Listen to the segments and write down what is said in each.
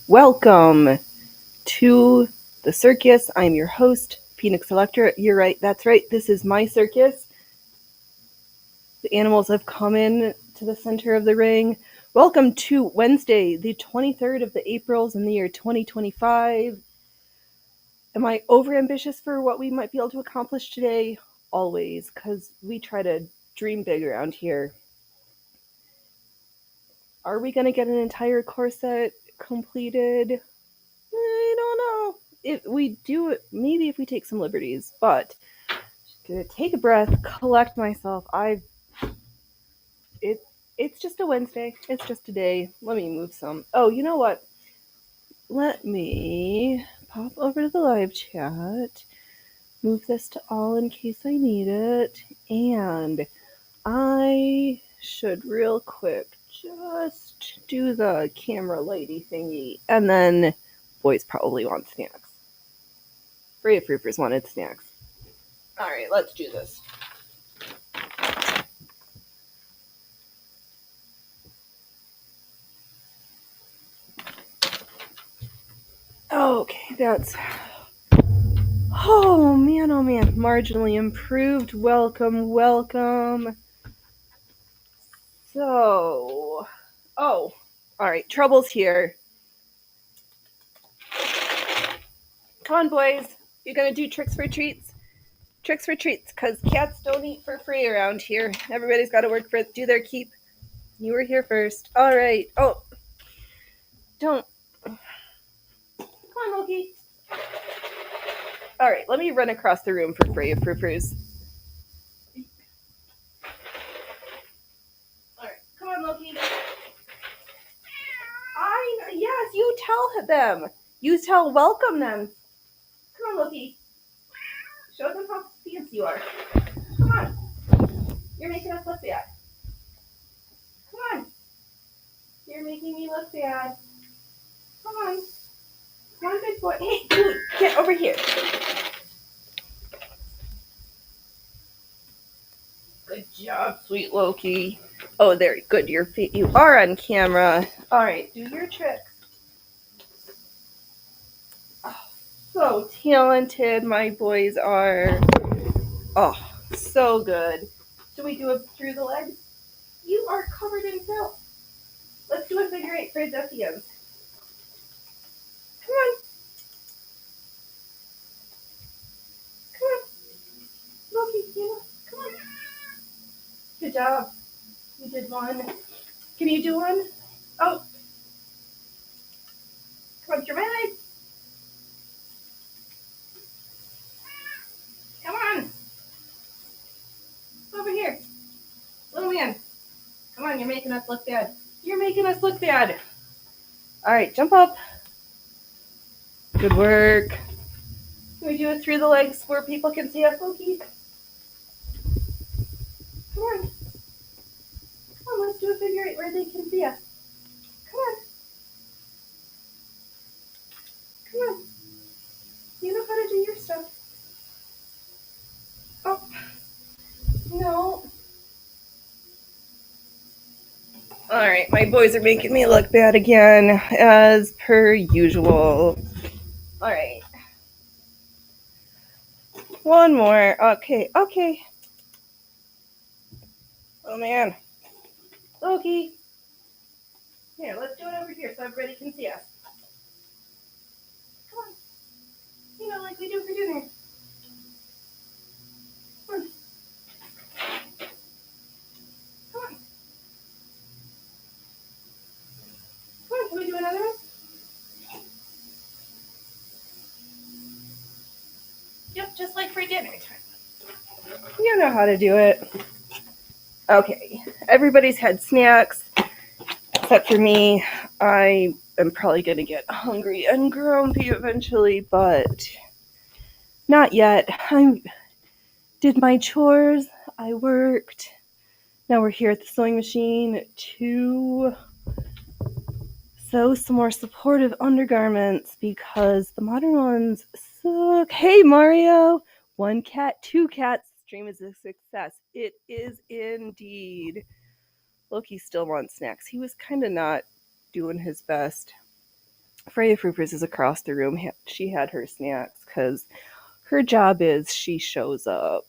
Welcome to the circus. I'm your host, Phoenix Electra. You're right, that's right. This is my circus. The animals have come in to the center of the ring. Welcome to Wednesday, the 23rd of the Aprils in the year 2025. Am I overambitious for what we might be able to accomplish today? Always, because we try to dream big around here. Are we going to get an entire corset completed? I don't know. If we do it, maybe if we take some liberties, but just gonna take a breath, collect myself. It it's just a Wednesday. It's just a day. Let me move some. Oh, you know what? Let me pop over to the live chat. Move this to all in case I need it, and I should real quick just do the camera lady thingy, and then boys probably want snacks. Freya Fruipers wanted snacks. Alright, let's do this. Okay, that's... oh man, marginally improved. Welcome. So... oh, alright, trouble's here. Come on, boys. You gonna do tricks for treats? Tricks for treats, because cats don't eat for free around here. Everybody's gotta work for it, do their keep. You were here first. Alright. Oh. Don't. Come on, Loki. Alright, let me run across the room for Freya Fruipers. Alright, come on, Loki. Yes, you tell them. Welcome them. Come on, Loki. Show them how fancy you are. Come on. You're making us look bad. Come on. You're making me look bad. Come on. Come on, big boy. Hey, dude, get over here. Good job, sweet Loki. Oh, there, good. You are on camera. All right, do your trick. Oh, so talented, my boys are. Oh, so good. Should we do it through the legs? You are covered in filth. Let's do a figure eight for Zephians. Come on. Come on. Loki, come on. Good job. You did one. Can you do one? Oh. Come on, dramatic. Come on. Over here. Little man. Come on, you're making us look bad. All right, jump up. Good work. Can we do it through the legs where people can see us, Loki? Come on. Come on, let's do a figure eight where they can see us. Come on. Come on. You know how to do your stuff. Oh. No. All right, my boys are making me look bad again, as per usual. All right. One more. Okay. Oh, man. Loki. Here, let's do it over here so everybody can see us. Come on. You know, like we do for dinner. Come on. Come on. Come on, can we do another one? Yep, just like for dinner time. You know how to do it. Okay, everybody's had snacks, except for me. I am probably going to get hungry and grumpy eventually, but not yet. I did my chores, I worked. Now we're here at the sewing machine to sew some more supportive undergarments because the modern ones suck. Hey, Mario! 1 cat, 2 cats. Stream is a success. It is indeed. Loki still wants snacks. He was kind of not doing his best. Freya Fruppers is across the room. She had her snacks because her job is she shows up.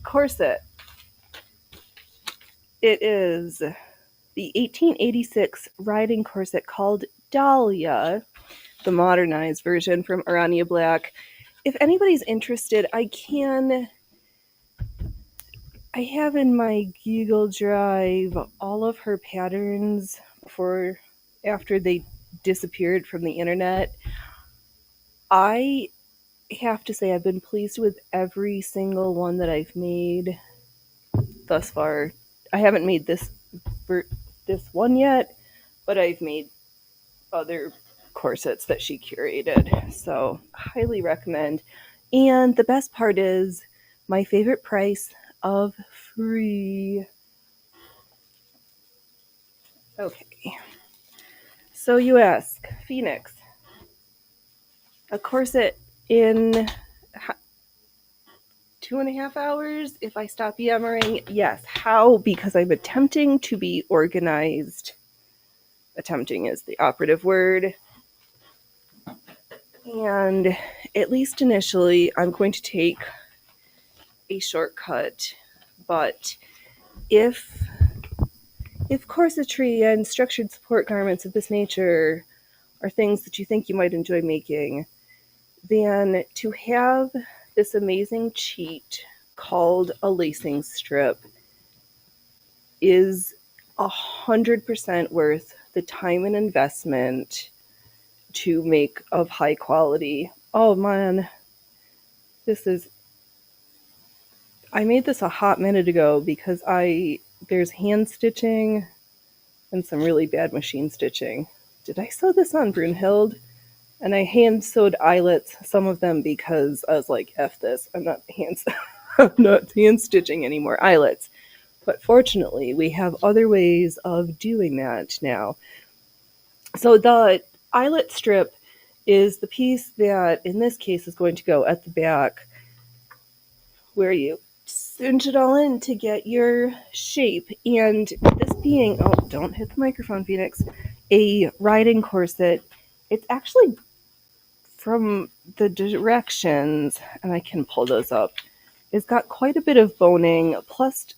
Corset. It is the 1886 riding corset called Dahlia, the modernized version from Arania Black. If anybody's interested, I have in my Google Drive all of her patterns after they disappeared from the internet. I have to say I've been pleased with every single one that I've made thus far. I haven't made this one yet, but I've made other corsets that she curated. So highly recommend. And the best part is my favorite price of free. Okay. So you ask, Phoenix, a corset in 2.5 hours if I stop yammering? Yes. How? Because I'm attempting to be organized. Attempting is the operative word. And at least initially, I'm going to take a shortcut. But if corsetry and structured support garments of this nature are things that you think you might enjoy making, then to have this amazing cheat called a lacing strip is 100% worth the time and investment to make of high quality. Oh man, I made this a hot minute ago because there's hand stitching and some really bad machine stitching. Did I sew this on Brunhild? And I hand sewed eyelets, some of them because I was like, F this, I'm not hand stitching anymore eyelets. But fortunately, we have other ways of doing that now. So the eyelet strip is the piece that, in this case, is going to go at the back where you cinch it all in to get your shape. And this being, don't hit the microphone, Phoenix, a riding corset, it's actually from the directions, and I can pull those up, it's got quite a bit of boning, plus,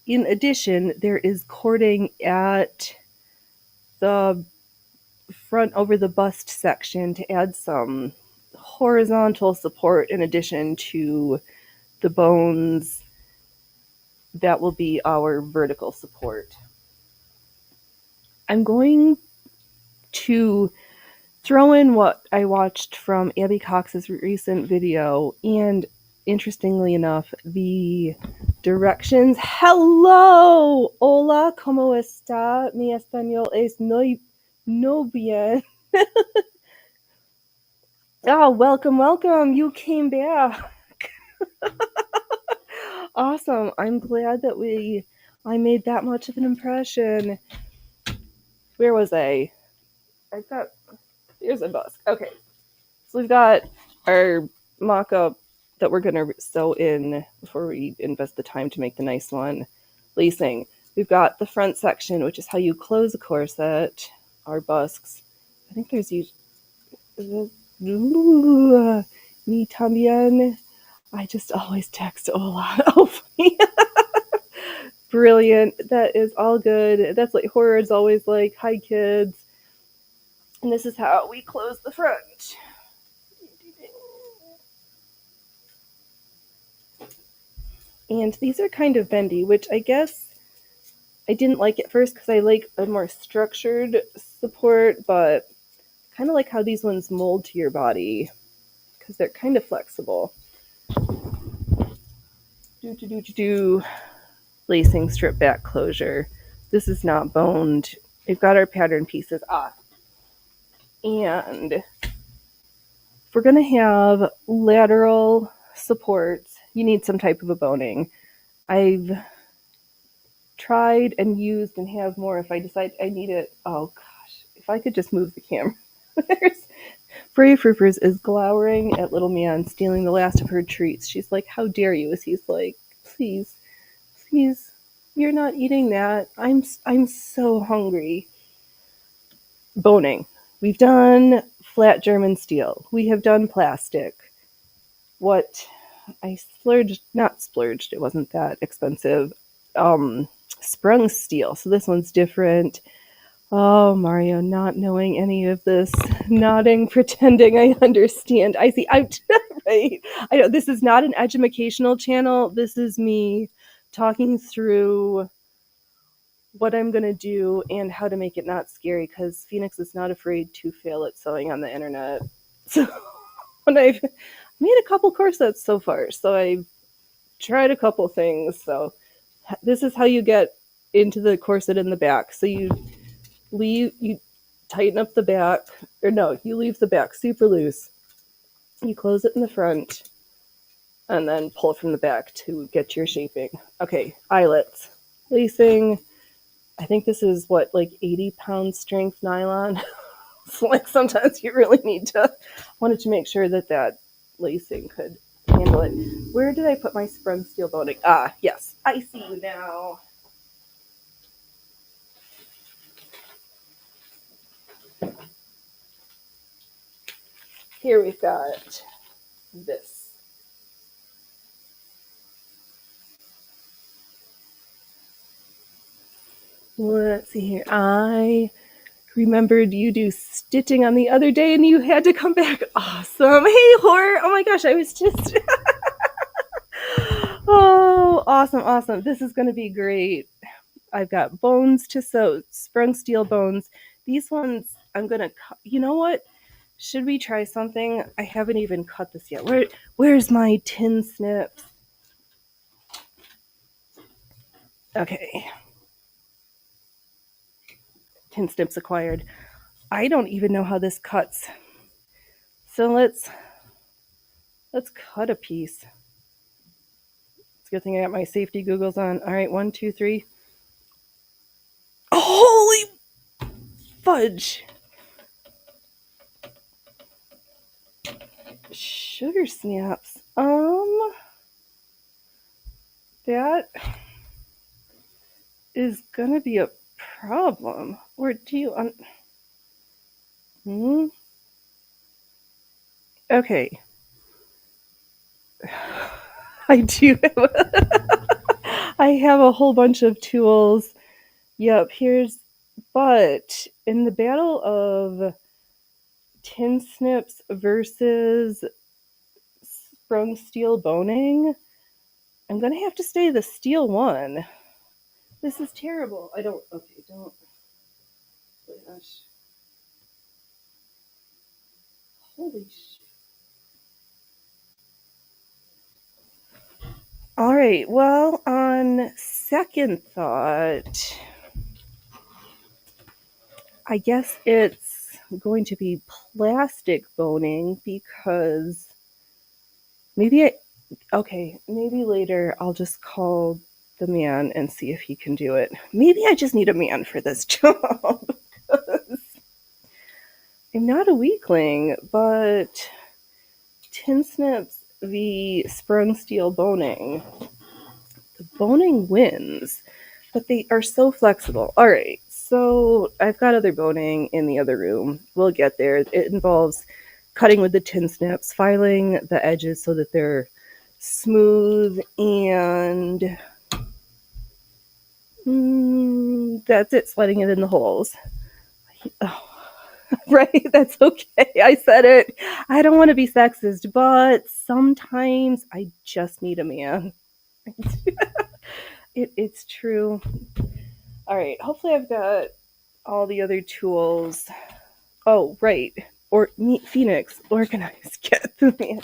in addition, there is cording at the front over the bust section to add some horizontal support in addition to the bones that will be our vertical support. I'm going to throw in what I watched from Abby Cox's recent video, and interestingly enough, the directions. Hello! Hola, ¿cómo está? Mi español es no bien. Oh, welcome. You came back. Awesome. I'm glad that I made that much of an impression. Where was I? Here's a busk. Okay. So we've got our mock-up that we're going to sew in before we invest the time to make the nice one. Lacing. We've got the front section, which is how you close a corset. Our busks. I think there's mi también. I just always text Ola. Brilliant. That is all good. That's like Horror's always like, hi kids. And this is how we close the front. And these are kind of bendy, which I guess I didn't like at first because I like a more structured support, but kind of like how these ones mold to your body because they're kind of flexible. Lacing strip back closure. This is not boned. We've got our pattern pieces off. And if we're going to have lateral supports, you need some type of a boning. I've tried and used and have more if I decide I need it. Oh gosh, if I could just move the camera. Freya Fruppers is glowering at little man stealing the last of her treats. She's like, how dare you? As he's like, please, You're not eating that. I'm so hungry. Boning. We've done flat German steel. We have done plastic. What I splurged, not splurged, it wasn't that expensive. Sprung steel. So this one's different. Oh, Mario, not knowing any of this, nodding, pretending I understand. I see. I'm right. I know this is not an educational channel. This is me talking through what I'm going to do and how to make it not scary because Phoenix is not afraid to fail at sewing on the internet. So, and I've made a couple corsets so far. So I've tried a couple things. So this is how you get into the corset in the back. So you tighten up the back, or no, you leave the back super loose. You close it in the front and then pull from the back to get your shaping. Okay, eyelets. Lacing. I think this is what, like 80-pound strength nylon. So like sometimes you really need to, wanted to make sure that that lacing could handle it. Where did I put my sprung steel boning? Ah, yes, I see you now. Here we've got this. Let's see here. I remembered you do stitching on the other day and you had to come back. Awesome. Hey, Horror. Oh my gosh, I was just... Oh, awesome, awesome. This is going to be great. I've got bones to sew, sprung steel bones. These ones, I'm going to cut. You know what? Should we try something? I haven't even cut this yet. Where's my tin snips? Okay. Tin snips acquired. I don't even know how this cuts. So let's cut a piece. It's a good thing I got my safety googles on. All right, 1, 2, 3. Oh, holy fudge! Sugar snaps. That is gonna be a problem. Or do you Okay. I do I have a whole bunch of tools. Yep, but in the battle of tin snips versus sprung steel boning, I'm gonna have to stay the steel one. This is terrible. Don't. Oh my gosh. Holy shit. All right, well, on second thought, I guess it's going to be plastic boning because maybe later I'll just call the man and see if he can do it. Maybe I just need a man for this job. I'm not a weakling, but tin snips v sprung steel boning. The boning wins, but they are so flexible. All right, so I've got other boning in the other room. We'll get there. It involves cutting with the tin snips, filing the edges so that they're smooth, and that's it, sliding it in the holes. Oh. Right, that's okay. I said it. I don't want to be sexist, but sometimes I just need a man. It's true. All right, hopefully I've got all the other tools. Oh, right. Or Phoenix, organize, get the man.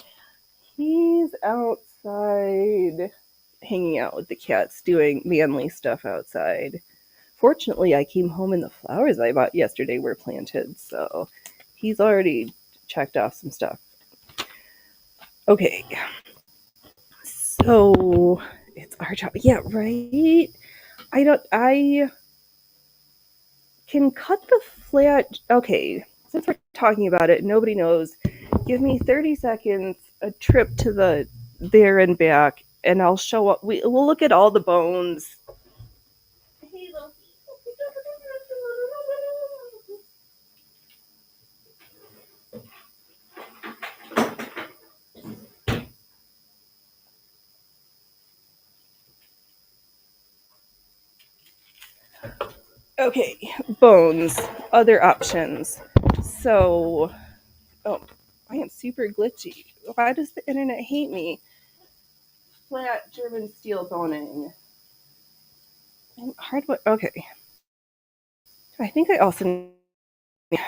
He's outside hanging out with the cats, doing manly stuff outside. Fortunately, I came home and the flowers I bought yesterday were planted, so he's already checked off some stuff. Okay. So it's our job. Yeah, right? I can cut the flat. Okay, since we're talking about it, nobody knows. Give me 30 seconds, a trip to there and back, and I'll show up. We'll look at all the bones Okay, bones, other options. So, oh, I am super glitchy. Why does the internet hate me? Flat German steel boning. Hardwood, okay. I think I also need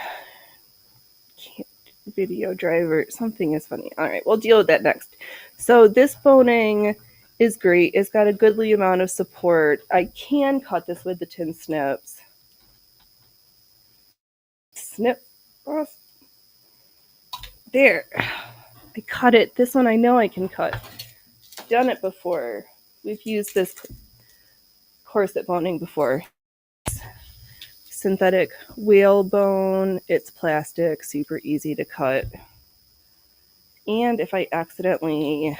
video driver. Something is funny. All right, we'll deal with that next. So this boning is great. It's got a goodly amount of support. I can cut this with the tin snips. Snip. Oh, there. I cut it. This one I know I can cut. Done it before. We've used this corset boning before. Synthetic whalebone. It's plastic, super easy to cut. And if I accidentally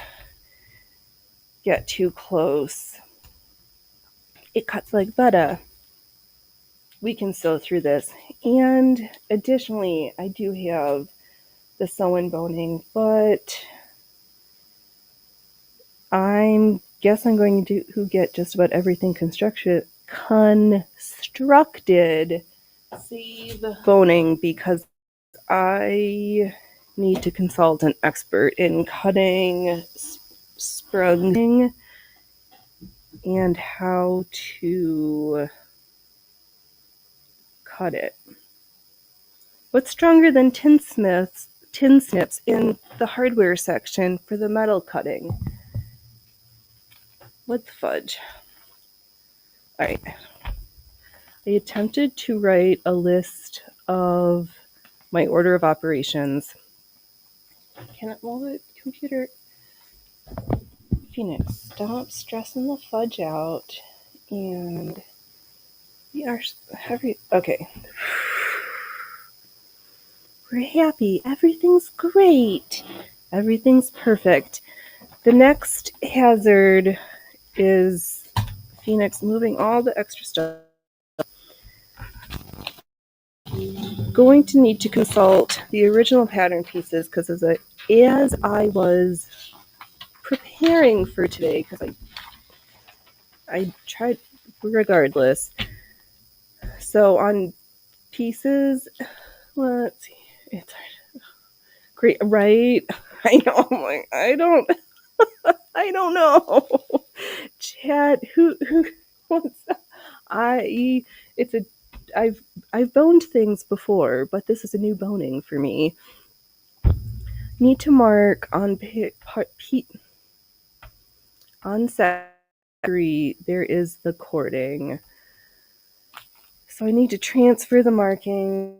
get too close, it cuts like butter. We can sew through this. And additionally, I do have the sew-in boning, but I guess I'm going to get just about everything constructed. Save boning because I need to consult an expert in cutting, sprung, and how to cut it. What's stronger than tin snips in the hardware section for the metal cutting? What the fudge? All right. I attempted to write a list of my order of operations. Can it move the computer? Phoenix, stop stressing the fudge out. And we are heavy. Okay. We're happy. Everything's great. Everything's perfect. The next hazard is Phoenix moving all the extra stuff. Going to need to consult the original pattern pieces because as I was preparing for today, because I tried regardless. So on pieces, let's see, it's great, right? I know, I don't know. Chat, who wants that? I've boned things before, but this is a new boning for me. Need to mark on set 3, there is the cording. So I need to transfer the marking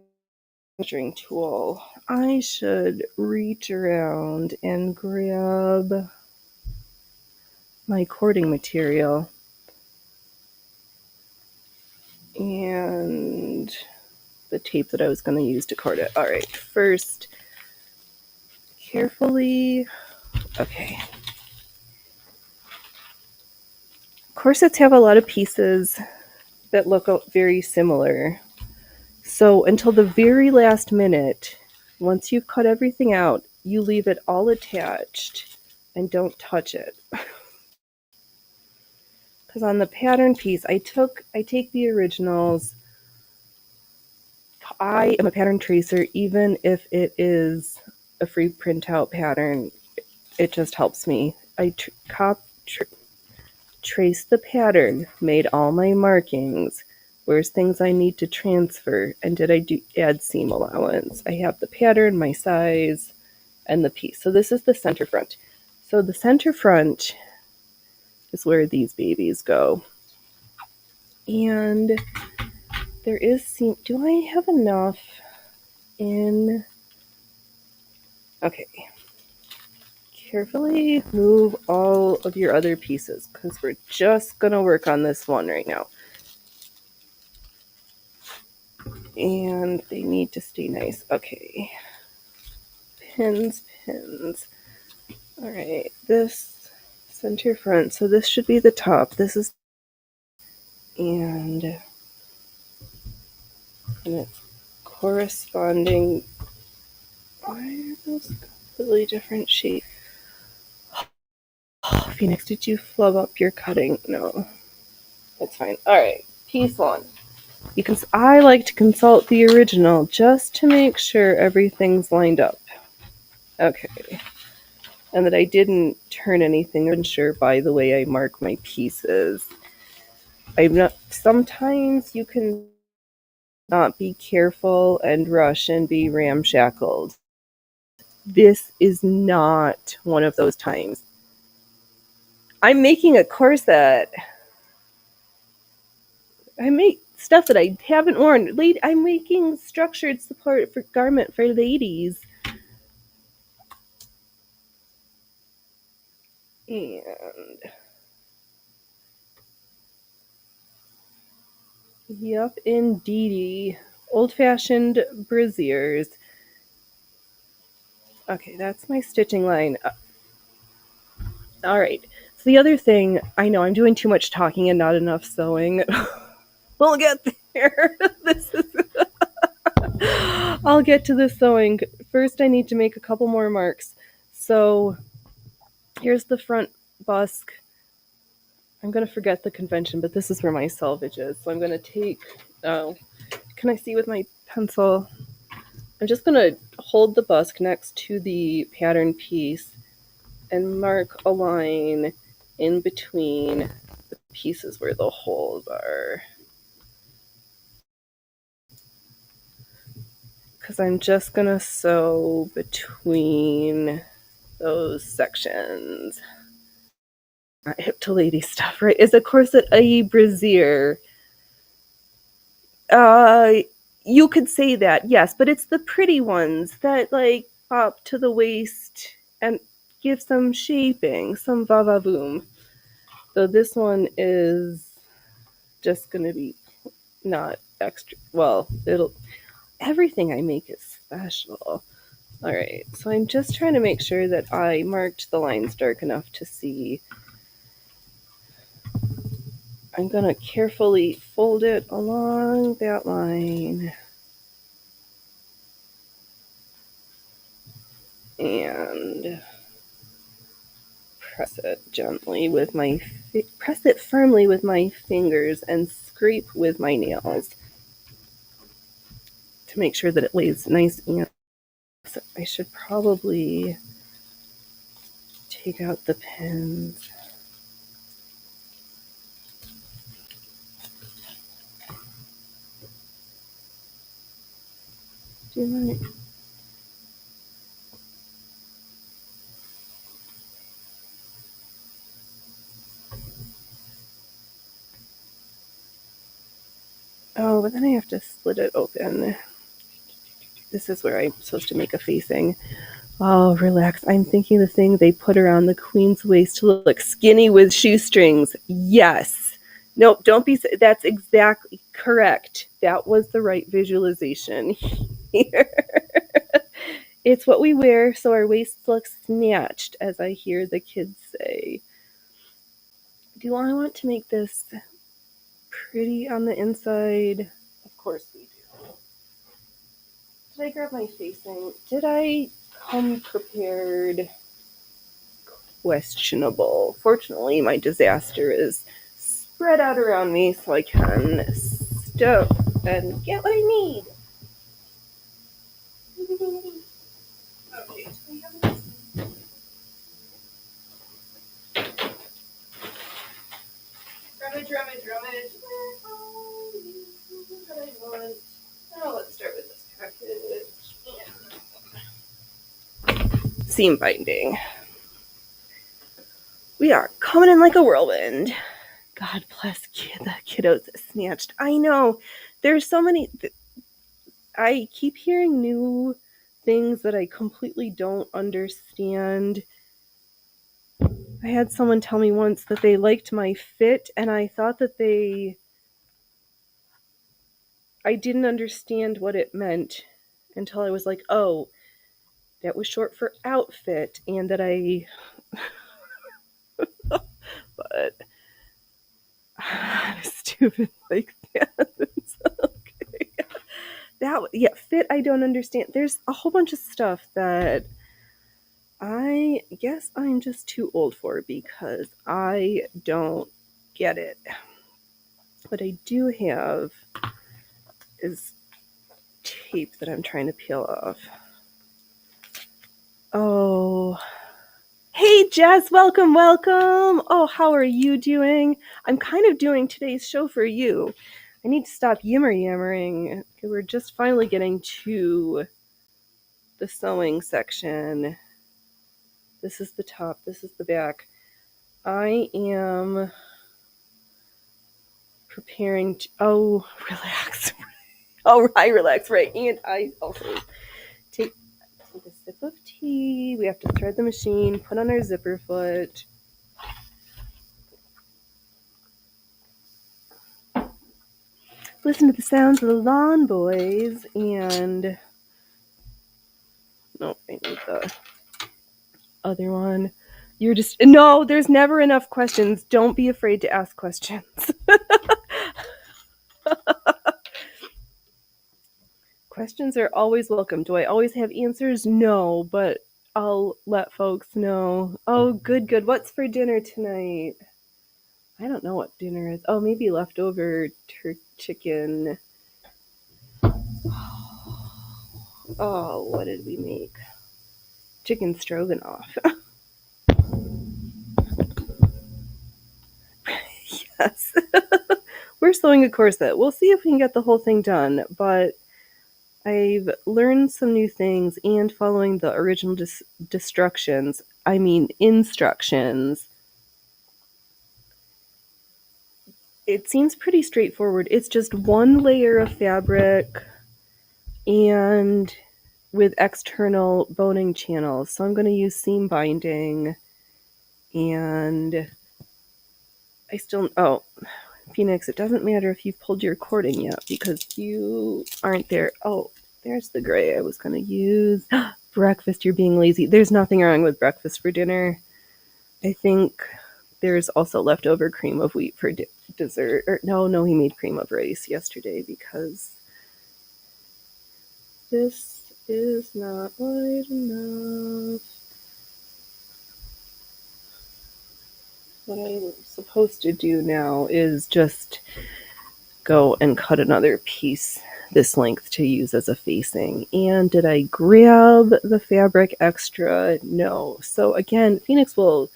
measuring tool. I should reach around and grab my cording material and the tape that I was going to use to cord it. All right, first, carefully, okay. Corsets have a lot of pieces that look very similar. So until the very last minute, once you've cut everything out, you leave it all attached and don't touch it. Because on the pattern piece, I take the originals. I am a pattern tracer, even if it is a free printout pattern. It just helps me. I trace the pattern, made all my markings. Where's things I need to transfer, and did I add seam allowance? I have the pattern, my size, and the piece. So this is the center front. So the center front is where these babies go. And there is seam. Do I have enough in? Okay. Carefully move all of your other pieces because we're just going to work on this one right now. And they need to stay nice. Okay. Pins. All right. This center front. So this should be the top. This is, and it's corresponding. Why are those completely different shapes? Oh, Phoenix, did you flub up your cutting? No. That's fine. All right. Piece 1. I like to consult the original just to make sure everything's lined up. Okay. And that I didn't turn anything. I'm sure by the way I mark my pieces. Sometimes you can not be careful and rush and be ramshackled. This is not one of those times. I'm making a corset. I make stuff that I haven't worn. I'm making structured support for garment for ladies. And yep, indeedy. Old-fashioned brassiers. Okay, that's my stitching line. All right. So the other thing, I know I'm doing too much talking and not enough sewing. We'll get there. I'll get to the sewing. First, I need to make a couple more marks. So here's the front busk. I'm going to forget the convention, but this is where my selvage is. So I'm going to take, can I see with my pencil? I'm just going to hold the busk next to the pattern piece and mark a line in between the pieces where the holes are. Because I'm just going to sew between those sections. Hip to lady stuff, right? Is a corset a brassiere? You could say that, yes, but it's the pretty ones that like pop to the waist and give some shaping, some va-va-voom. So this one is just going to be not extra. Well, everything I make is special. All right, so I'm just trying to make sure that I marked the lines dark enough to see. I'm going to carefully fold it along that line. And press it gently with press it firmly with my fingers and scrape with my nails to make sure that it lays nice and I should probably take out the pins. Oh, but then I have to split it open. This is where I'm supposed to make a facing. Oh, relax. I'm thinking the thing they put around the queen's waist to look skinny with shoestrings. Yes. Nope, don't be. That's exactly correct. That was the right visualization here. It's what we wear so our waists look snatched, as I hear the kids say. Do I want to make this pretty on the inside? Of course we do. Did I grab my facing? Did I come prepared? Questionable. Fortunately, my disaster is spread out around me so I can stow and get what I need. Okay. Rummage. What I want. Oh, let's start with this package. Seam binding. We are coming in like a whirlwind. God bless the kiddos snatched. I know. There's so many. I keep hearing new things that I completely don't understand. I had someone tell me once that they liked my fit, and I thought that I didn't understand what it meant until I was like, oh, that was short for outfit, and that but I'm stupid like that. Okay. Fit I don't understand. There's a whole bunch of stuff that I guess I'm just too old for because I don't get it. But I do have is tape that I'm trying to peel off. Oh, hey Jess, welcome. Oh, how are you doing? I'm kind of doing today's show for you. I need to stop yammering. We're just finally getting to the sewing section. This is the top, this is the back. I am preparing to, relax. I relax, right. And I also take a sip of tea. We have to thread the machine, put on our zipper foot. Listen to the sounds of the lawn boys, and no, I need the other one. No, there's never enough questions. Don't be afraid to ask questions. Questions are always welcome. Do I always have answers? No, but I'll let folks know. Oh, good. What's for dinner tonight? I don't know what dinner is. Oh, maybe leftover chicken. Oh, what did we make? Chicken stroganoff. Yes. We're sewing a corset. We'll see if we can get the whole thing done, but I've learned some new things, and following the original instructions, it seems pretty straightforward. It's just one layer of fabric and with external boning channels. So I'm going to use seam binding, and Phoenix, it doesn't matter if you've pulled your cord in yet because you aren't there. Oh, there's the gray I was going to use. Breakfast, you're being lazy. There's nothing wrong with breakfast for dinner. I think there's also leftover cream of wheat for dessert. No, he made cream of rice yesterday because this is not light enough. What I'm supposed to do now is just go and cut another piece this length to use as a facing. And did I grab the fabric extra? No. So again, Phoenix will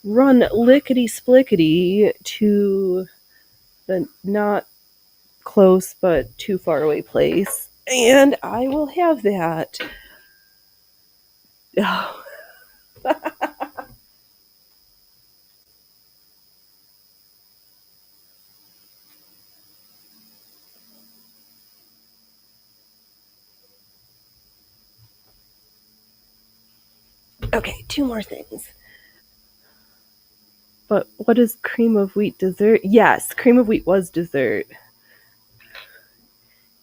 run lickety-splickety to the not close but too far away place, and I will have that. Oh. Okay, 2 more things. But what is cream of wheat dessert? Yes, cream of wheat was dessert.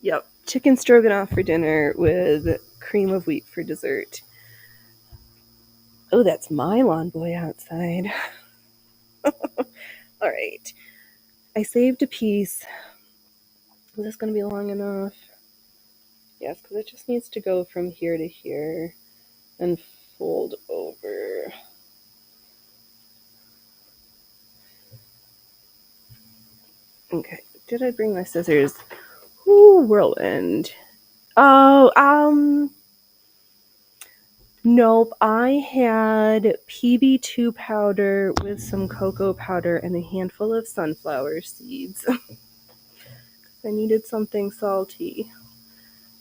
Yep, chicken stroganoff for dinner with cream of wheat for dessert. Oh, that's my lawn boy outside. All right. I saved a piece. Is this going to be long enough? Yes, because it just needs to go from here to here and fold over. Okay, did I bring my scissors? Ooh, whirlwind. Oh, nope. I had PB2 powder with some cocoa powder and a handful of sunflower seeds. I needed something salty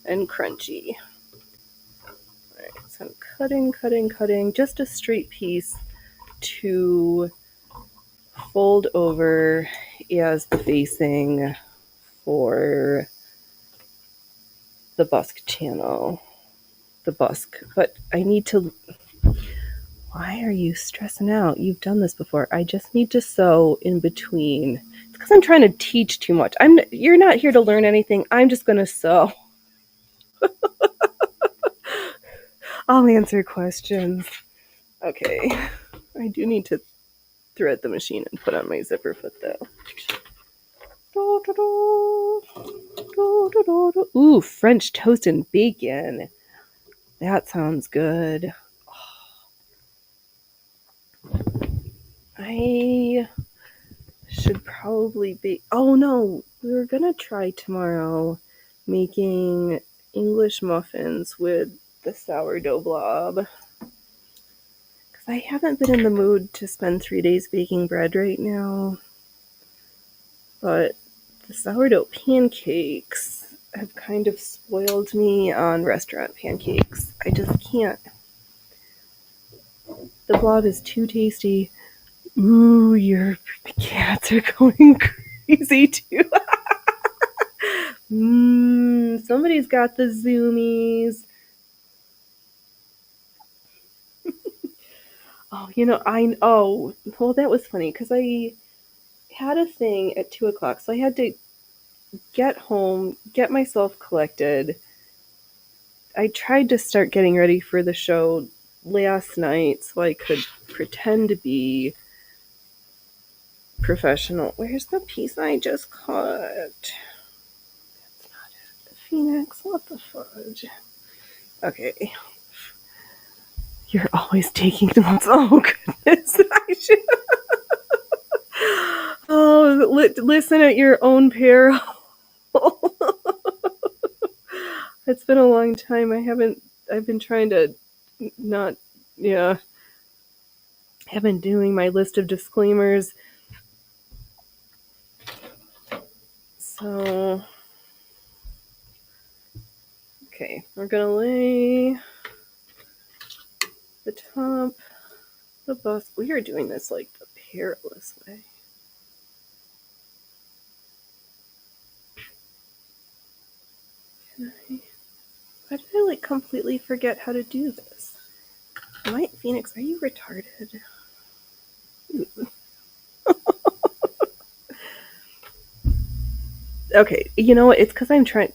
and crunchy. Alright, so I'm cutting, just a straight piece to fold over as the facing for the busk channel. The busk, but I need to. Why are you stressing out? You've done this before. I just need to sew in between. It's because I'm trying to teach too much. You're not here to learn anything. I'm just gonna sew. I'll answer questions. Okay. I do need to thread the machine and put on my zipper foot though. Ooh, French toast and bacon. That sounds good. I should probably be. Oh no, we were gonna try tomorrow making English muffins with the sourdough blob. Because I haven't been in the mood to spend 3 days baking bread right now. But the sourdough pancakes have kind of spoiled me on restaurant pancakes. I just can't. The blob is too tasty. Ooh, your cats are going crazy too. Somebody's got the zoomies. Well, that was funny because I had a thing at 2:00, so I had to get home, get myself collected. I tried to start getting ready for the show last night so I could pretend to be professional. Where's the piece I just cut? That's not it. Phoenix, what the fudge? Okay. You're always taking notes. Oh, goodness. I should. Oh, listen at your own peril. It's been a long time. I've been trying to not, yeah. I've been doing my list of disclaimers. So, okay, we're gonna lay the top, the bust. We are doing this like the perilous way. Why did I like completely forget how to do this? Phoenix, are you retarded? Okay, you know what? It's because I'm trying.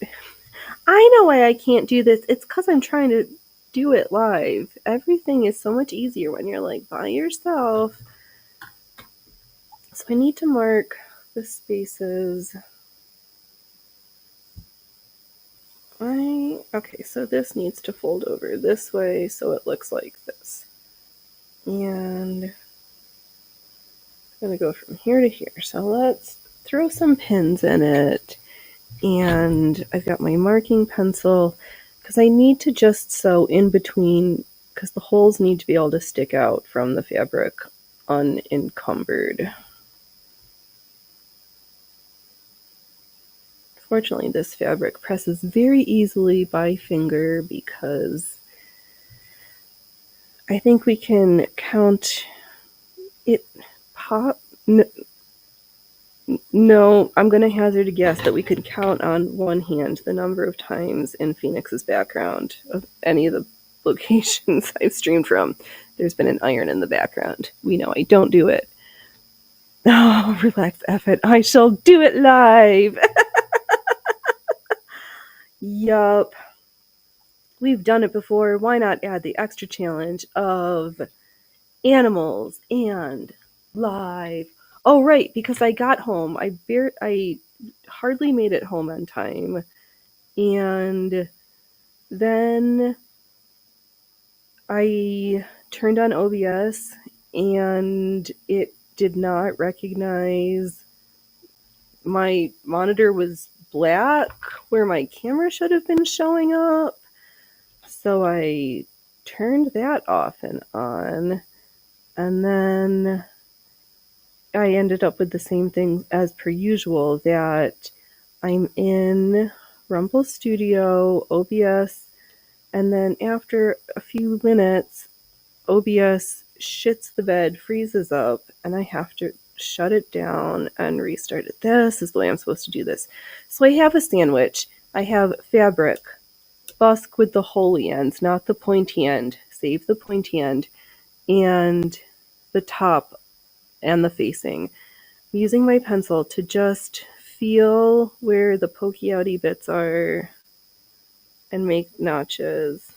I know why I can't do this. It's because I'm trying to do it live. Everything is so much easier when you're like by yourself. So I need to mark the spaces. Okay, so this needs to fold over this way so it looks like this. And I'm going to go from here to here. So let's throw some pins in it. And I've got my marking pencil because I need to just sew in between because the holes need to be able to stick out from the fabric unencumbered. Fortunately, this fabric presses very easily by finger because I think we can count it pop. No, I'm going to hazard a guess that we could count on one hand the number of times in Phoenix's background of any of the locations I've streamed from. There's been an iron in the background. We know I don't do it. Oh, relax, F it. I shall do it live. Yup. We've done it before. Why not add the extra challenge of animals and live? Oh, right, because I got home. I hardly made it home on time. And then I turned on OBS and it did not recognize my monitor was black where my camera should have been showing up. So I turned that off and on. And then I ended up with the same thing as per usual, that I'm in Rumble Studio, OBS, and then after a few minutes, OBS shits the bed, freezes up, and I have to shut it down and restart it. This is the way I'm supposed to do this. So I have a sandwich. I have fabric, busk with the holy ends, not the pointy end. Save the pointy end. And the top and the facing. I'm using my pencil to just feel where the pokey outy bits are and make notches.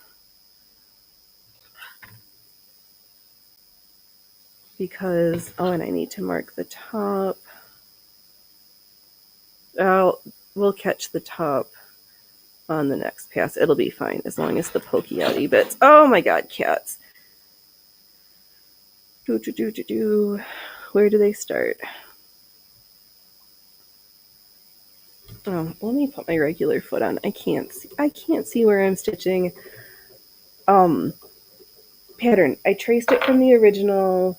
Because, and I need to mark the top. We'll catch the top on the next pass. It'll be fine as long as the pokey outy bits. Oh my god, cats. Where do they start? Let me put my regular foot on. I can't see where I'm stitching. Pattern. I traced it from the original.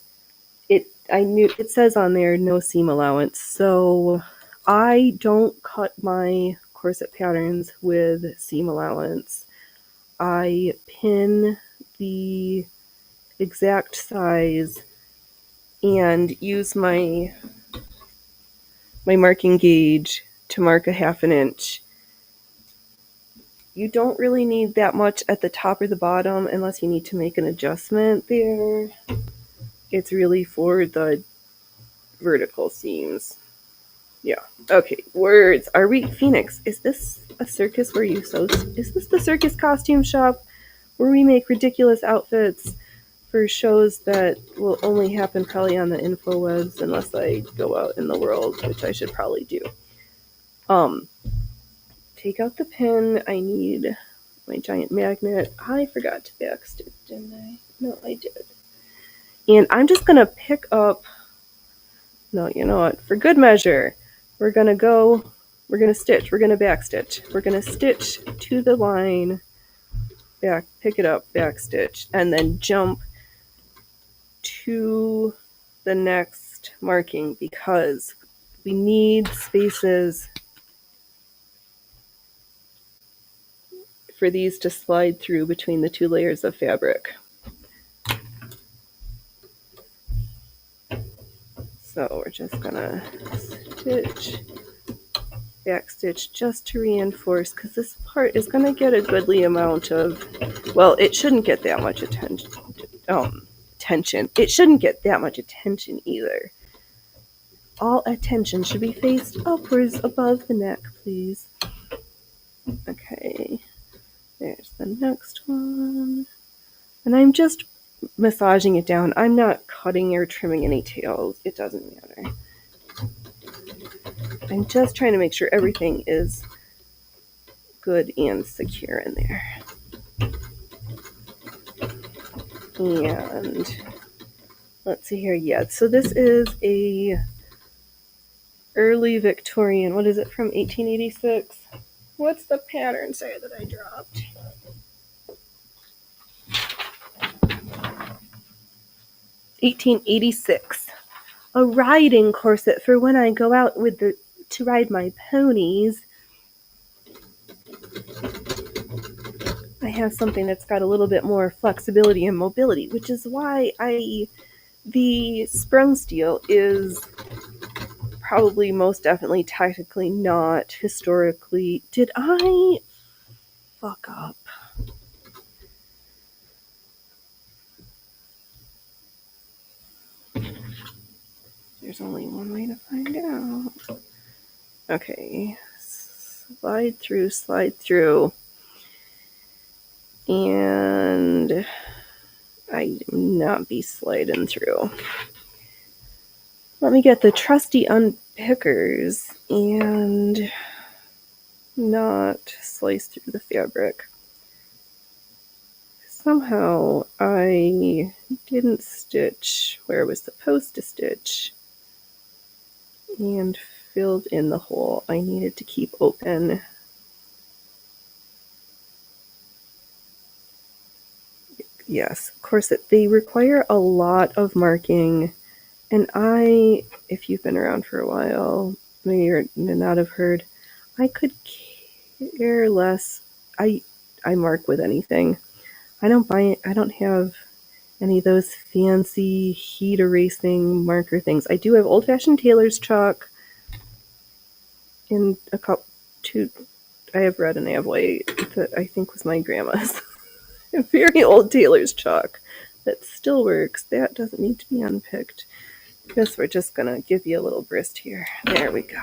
I knew it says on there no seam allowance, so I don't cut my corset patterns with seam allowance. I pin the exact size and use my marking gauge to mark a 1/2 inch. You don't really need that much at the top or the bottom unless you need to make an adjustment there. It's really for the vertical seams. Yeah. Okay, words. Are we Phoenix? Is this a circus where you sew? Is this the circus costume shop where we make ridiculous outfits for shows that will only happen probably on the InfoWebs unless I go out in the world, which I should probably do. Take out the pin. I need my giant magnet. I forgot to backstitch, didn't I? No, I did. And I'm just gonna pick up. No, you know what? For good measure, we're gonna stitch. We're gonna backstitch. We're gonna stitch to the line, pick it up, backstitch, and then jump to the next marking because we need spaces for these to slide through between the 2 layers of fabric. So we're just gonna stitch, backstitch just to reinforce, because this part is gonna get a goodly amount of, well, it shouldn't get that much attention. It shouldn't get that much attention either. All attention should be faced upwards above the neck, please. Okay, there's the next one. And I'm just massaging it down. I'm not cutting or trimming any tails. It doesn't matter. I'm just trying to make sure everything is good and secure in there. And let's see here. Yeah, so this is a early Victorian. What is it, from 1886? What's the pattern say that I dropped? $1886. A riding corset for when I go out to ride my ponies. I have something that's got a little bit more flexibility and mobility, which is why the sprung steel is probably most definitely technically not historically. Did I fuck up? There's only one way to find out. Okay, slide through. And I do not be sliding through. Let me get the trusty unpickers and not slice through the fabric. Somehow I didn't stitch where I was supposed to stitch and filled in the hole I needed to keep open. Yes, of course, they require a lot of marking. And if you've been around for a while, maybe you're not have heard, I could care less. I mark with anything. I don't have any of those fancy heat erasing marker things. I do have old-fashioned tailor's chalk in a cup. I have red and I have white that I think was my grandma's. A very old tailor's chalk that still works. That doesn't need to be unpicked. Guess we're just gonna give you a little grist here. There we go.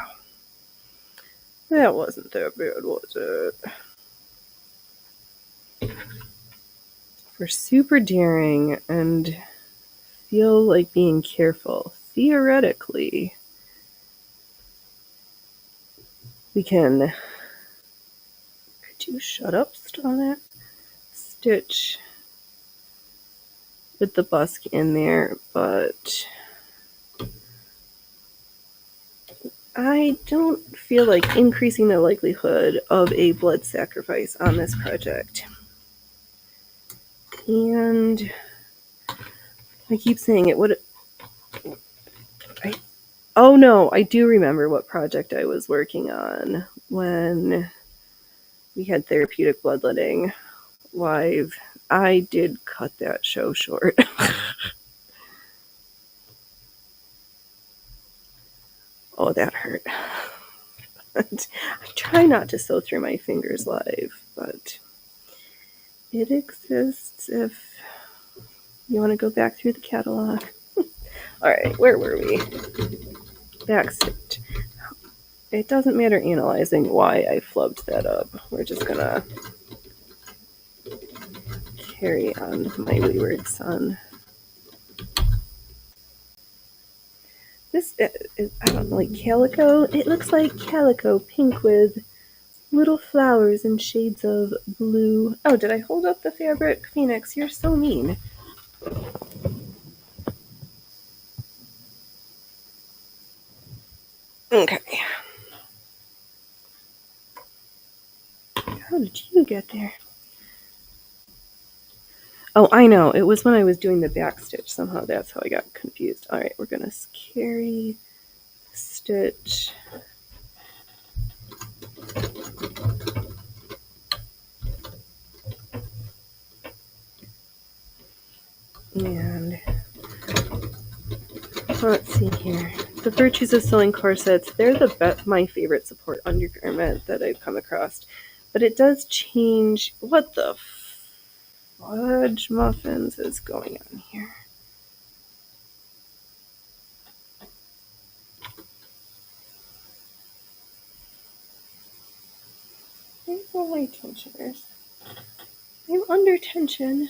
That wasn't that bad, was it? We're super daring and feel like being careful. Theoretically, we can. Could you shut up, Stomach? Stitch with the busk in there, but I don't feel like increasing the likelihood of a blood sacrifice on this project. And I keep saying it would. Oh no, I do remember what project I was working on when we had therapeutic bloodletting live. I did cut that show short. Oh, that hurt. I try not to sew through my fingers live, but it exists if you want to go back through the catalog. All right, where were we? Backstitch. It doesn't matter analyzing why I flubbed that up. We're just gonna carry on my wayward son. This is, I don't know, like calico? It looks like calico pink with little flowers and shades of blue. Oh, did I hold up the fabric? Phoenix, you're so mean. Okay. How did you get there? Oh, I know. It was when I was doing the back stitch. Somehow that's how I got confused. All right, we're going to carry stitch. And let's see here. The Virtues of Sewing Corsets, they're my favorite support undergarment that I've come across. But it does change. What the fudge muffins is going on here? Where's all my tensioners? I'm under tension.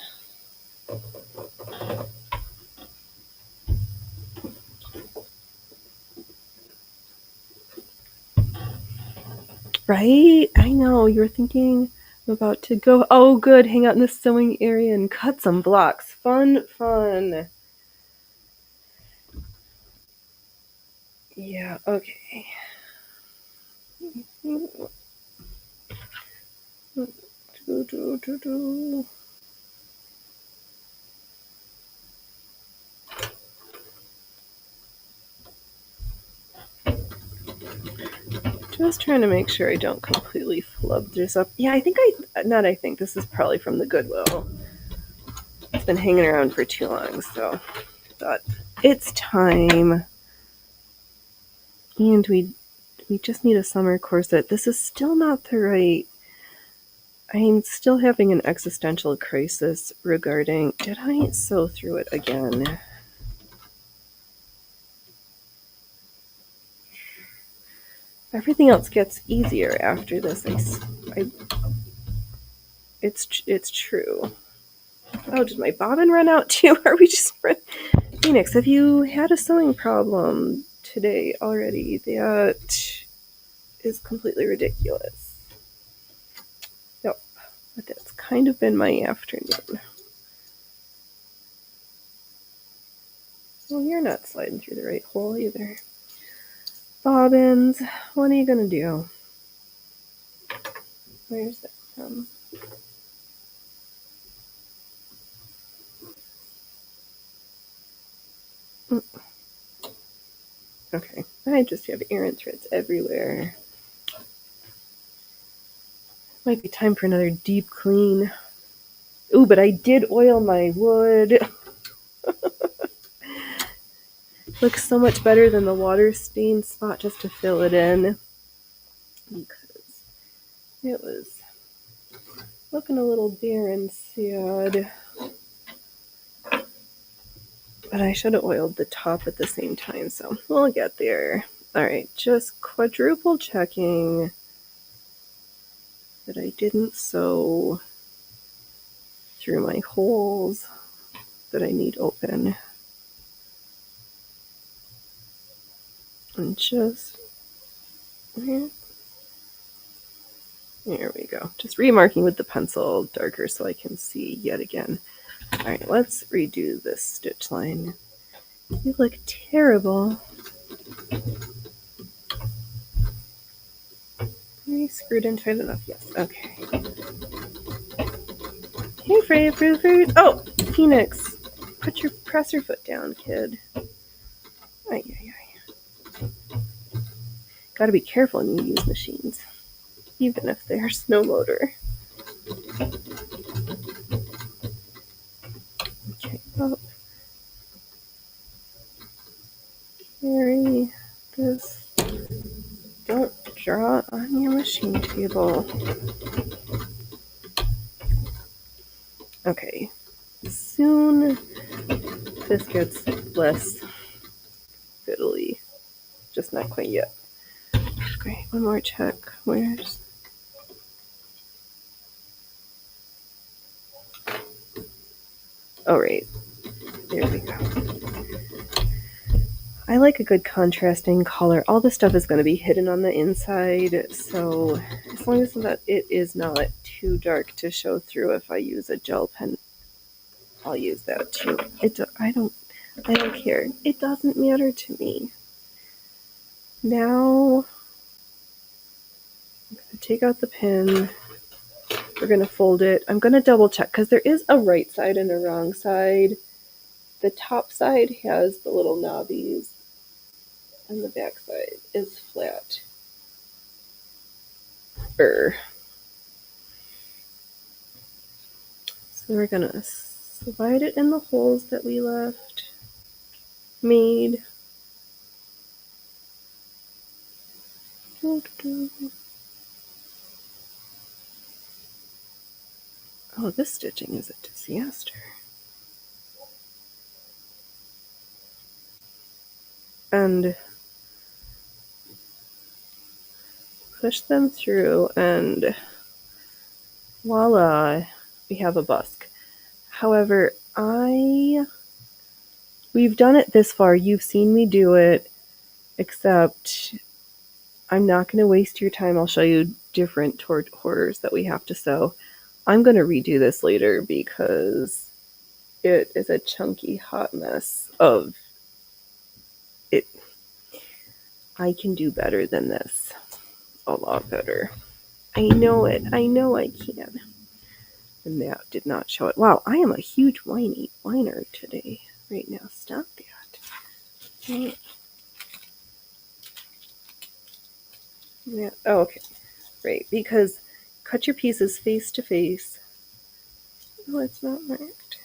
Right? I know. You're thinking I'm about to go. Oh, good. Hang out in the sewing area and cut some blocks. Fun, fun. Yeah, okay. Just trying to make sure I don't completely flub this up. Yeah, this is probably from the Goodwill. It's been hanging around for too long, so I thought it's time. And we just need a summer corset. This is still not the right. I'm still having an existential crisis regarding, did I sew through it again? Everything else gets easier after this. It's true. Oh, did my bobbin run out too? Are we just... Phoenix, have you had a sewing problem today already? That is completely ridiculous. Yep, but that's kind of been my afternoon. Well, you're not sliding through the right hole either. Bobbins, what are you gonna do? Where's that from? Okay, I just have errant threads everywhere. Might be time for another deep clean. Ooh, but I did oil my wood. Looks so much better than the water stain spot just to fill it in. Because it was looking a little bare and sad. But I should have oiled the top at the same time, so we'll get there. Alright, just quadruple checking that I didn't sew through my holes that I need open. And just... There we go. Just remarking with the pencil darker so I can see yet again. Alright, let's redo this stitch line. You look terrible. Are you screwed in tight enough? Yes. Okay. Hey, Freya, fruit. Oh, Phoenix. Press your foot down, kid. Ay. Gotta be careful when you use machines, even if there's no motor. Okay, oh. Carry this. Don't draw on your machine table. Okay. Soon this gets less fiddly. Just not quite yet. Great, one more check. Where's... Oh, right. There we go. I like a good contrasting color. All this stuff is going to be hidden on the inside, so as long as that it is not too dark to show through, if I use a gel pen, I'll use that too. I don't care. It doesn't matter to me. Now, I'm going to take out the pin. We're going to fold it. I'm going to double check because there is a right side and a wrong side. The top side has the little knobbies and the back side is flat. So we're going to slide it in the holes that we made. Oh, this stitching is a disaster. And push them through, and voila, we have a busk. However, we've done it this far. You've seen me do it, except I'm not going to waste your time. I'll show you different horrors that we have to sew. I'm going to redo this later because it is a chunky hot mess of it. I can do better than this. A lot better. I know it. I know I can. And that did not show it. Wow, I am a huge whiner today. Right now. Stop that. Yeah. Oh, okay. Right, because cut your pieces face to face. Oh, it's not marked.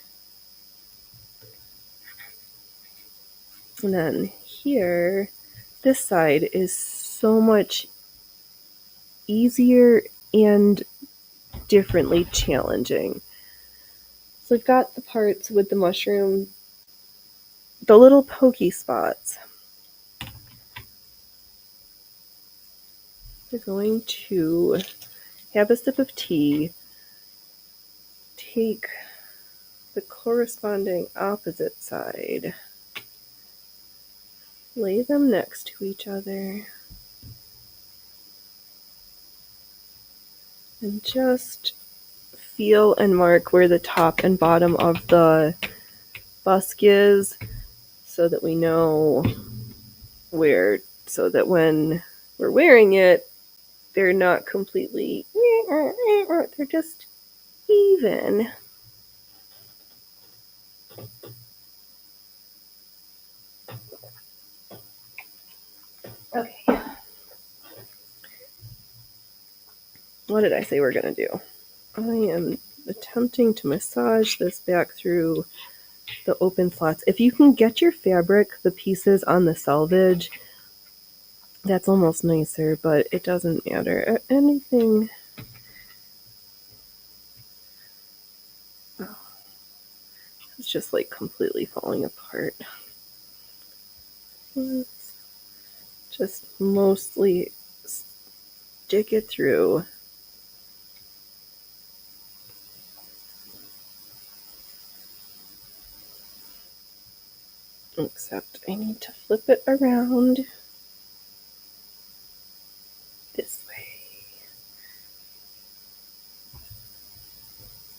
And then here, this side is so much easier and differently challenging. So I've got the parts with the mushroom, the little pokey spots. We're going to have a sip of tea, take the corresponding opposite side, lay them next to each other, and just feel and mark where the top and bottom of the busk is so that we know where, so that when we're wearing it, they're not completely, they're just even. Okay. What did I say we're going to do? I am attempting to massage this back through the open slots. If you can get your fabric, the pieces on the selvage, that's almost nicer, but it doesn't matter. Anything. Oh, it's just like completely falling apart. Let's just mostly stick it through. Except I need to flip it around this way.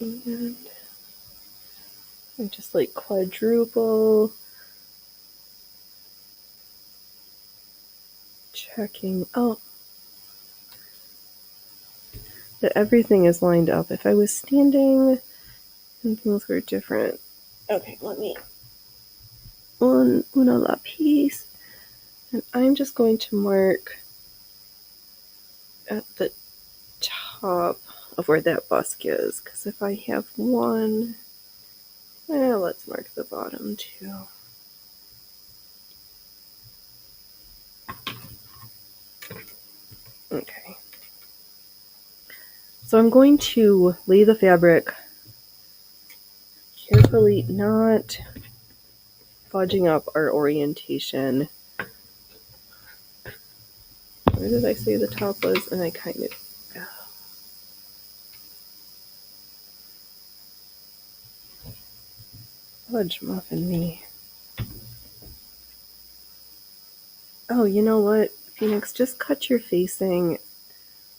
And I'm just like quadruple checking. Oh, that everything is lined up. If I was standing and things were different. Okay, let me una lapis, and I'm just going to mark at the top of where that busk is, because if I have one, let's mark the bottom too. Okay. So I'm going to lay the fabric carefully, not fudging up our orientation. Where did I say the top was? And I kind of... Fudge muffin me. Oh, you know what, Phoenix? Just cut your facing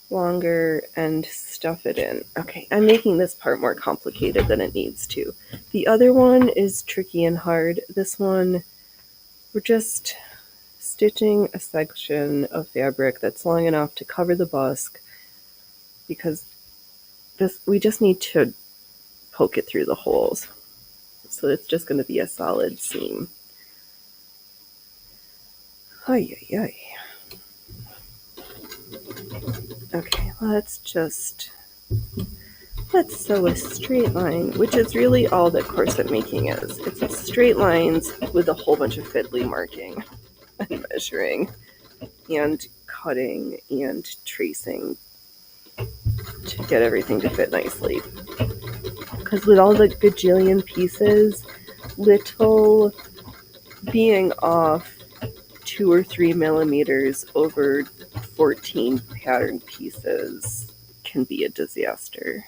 longer and stuff it in. Okay, I'm making this part more complicated than it needs to. The other one is tricky and hard. This one, we're just stitching a section of fabric that's long enough to cover the busk, because we just need to poke it through the holes. So it's just going to be a solid seam. Ay, ay, ay. Okay, let's sew a straight line, which is really all that corset making is. It's straight lines with a whole bunch of fiddly marking and measuring and cutting and tracing to get everything to fit nicely. Because with all the gajillion pieces, little being off 2 or 3 millimeters over 14 pattern pieces can be a disaster.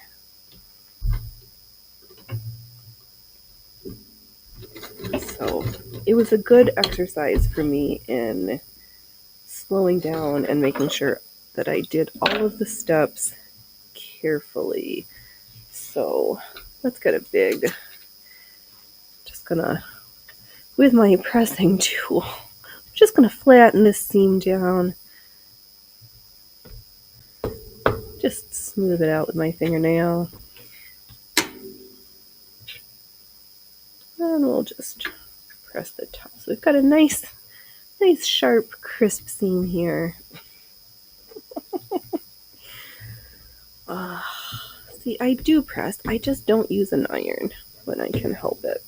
So it was a good exercise for me in slowing down and making sure that I did all of the steps carefully. So let's get a big, just gonna, with my pressing tool, I'm just gonna flatten this seam down. Just smooth it out with my fingernail. And we'll just press the top. So we've got a nice sharp, crisp seam here. See, I do press. I just don't use an iron when I can help it.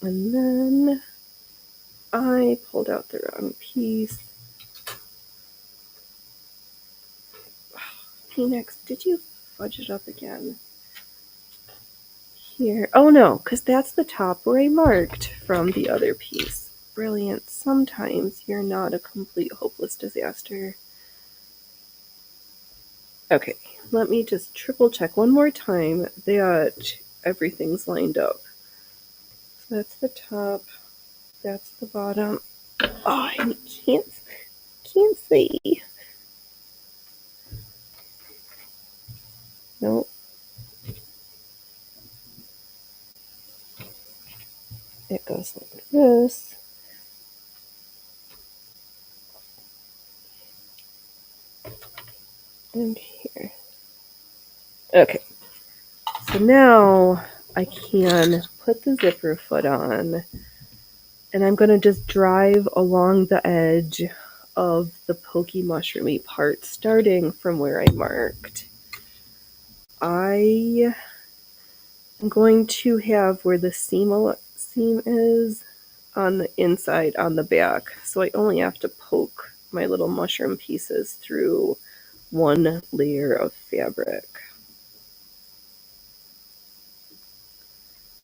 And then I pulled out the wrong piece. Phoenix, did you fudge it up again? Here. Oh no, because that's the top where I marked from the other piece. Brilliant. Sometimes you're not a complete hopeless disaster. Okay, let me just triple check one more time that everything's lined up. So that's the top, that's the bottom. Oh, I can't see. Nope. It goes like this. And here. Okay. So now I can put the zipper foot on, and I'm going to just drive along the edge of the pokey mushroomy part, starting from where I marked. I am going to have where the seam is on the inside, on the back, so I only have to poke my little mushroom pieces through one layer of fabric.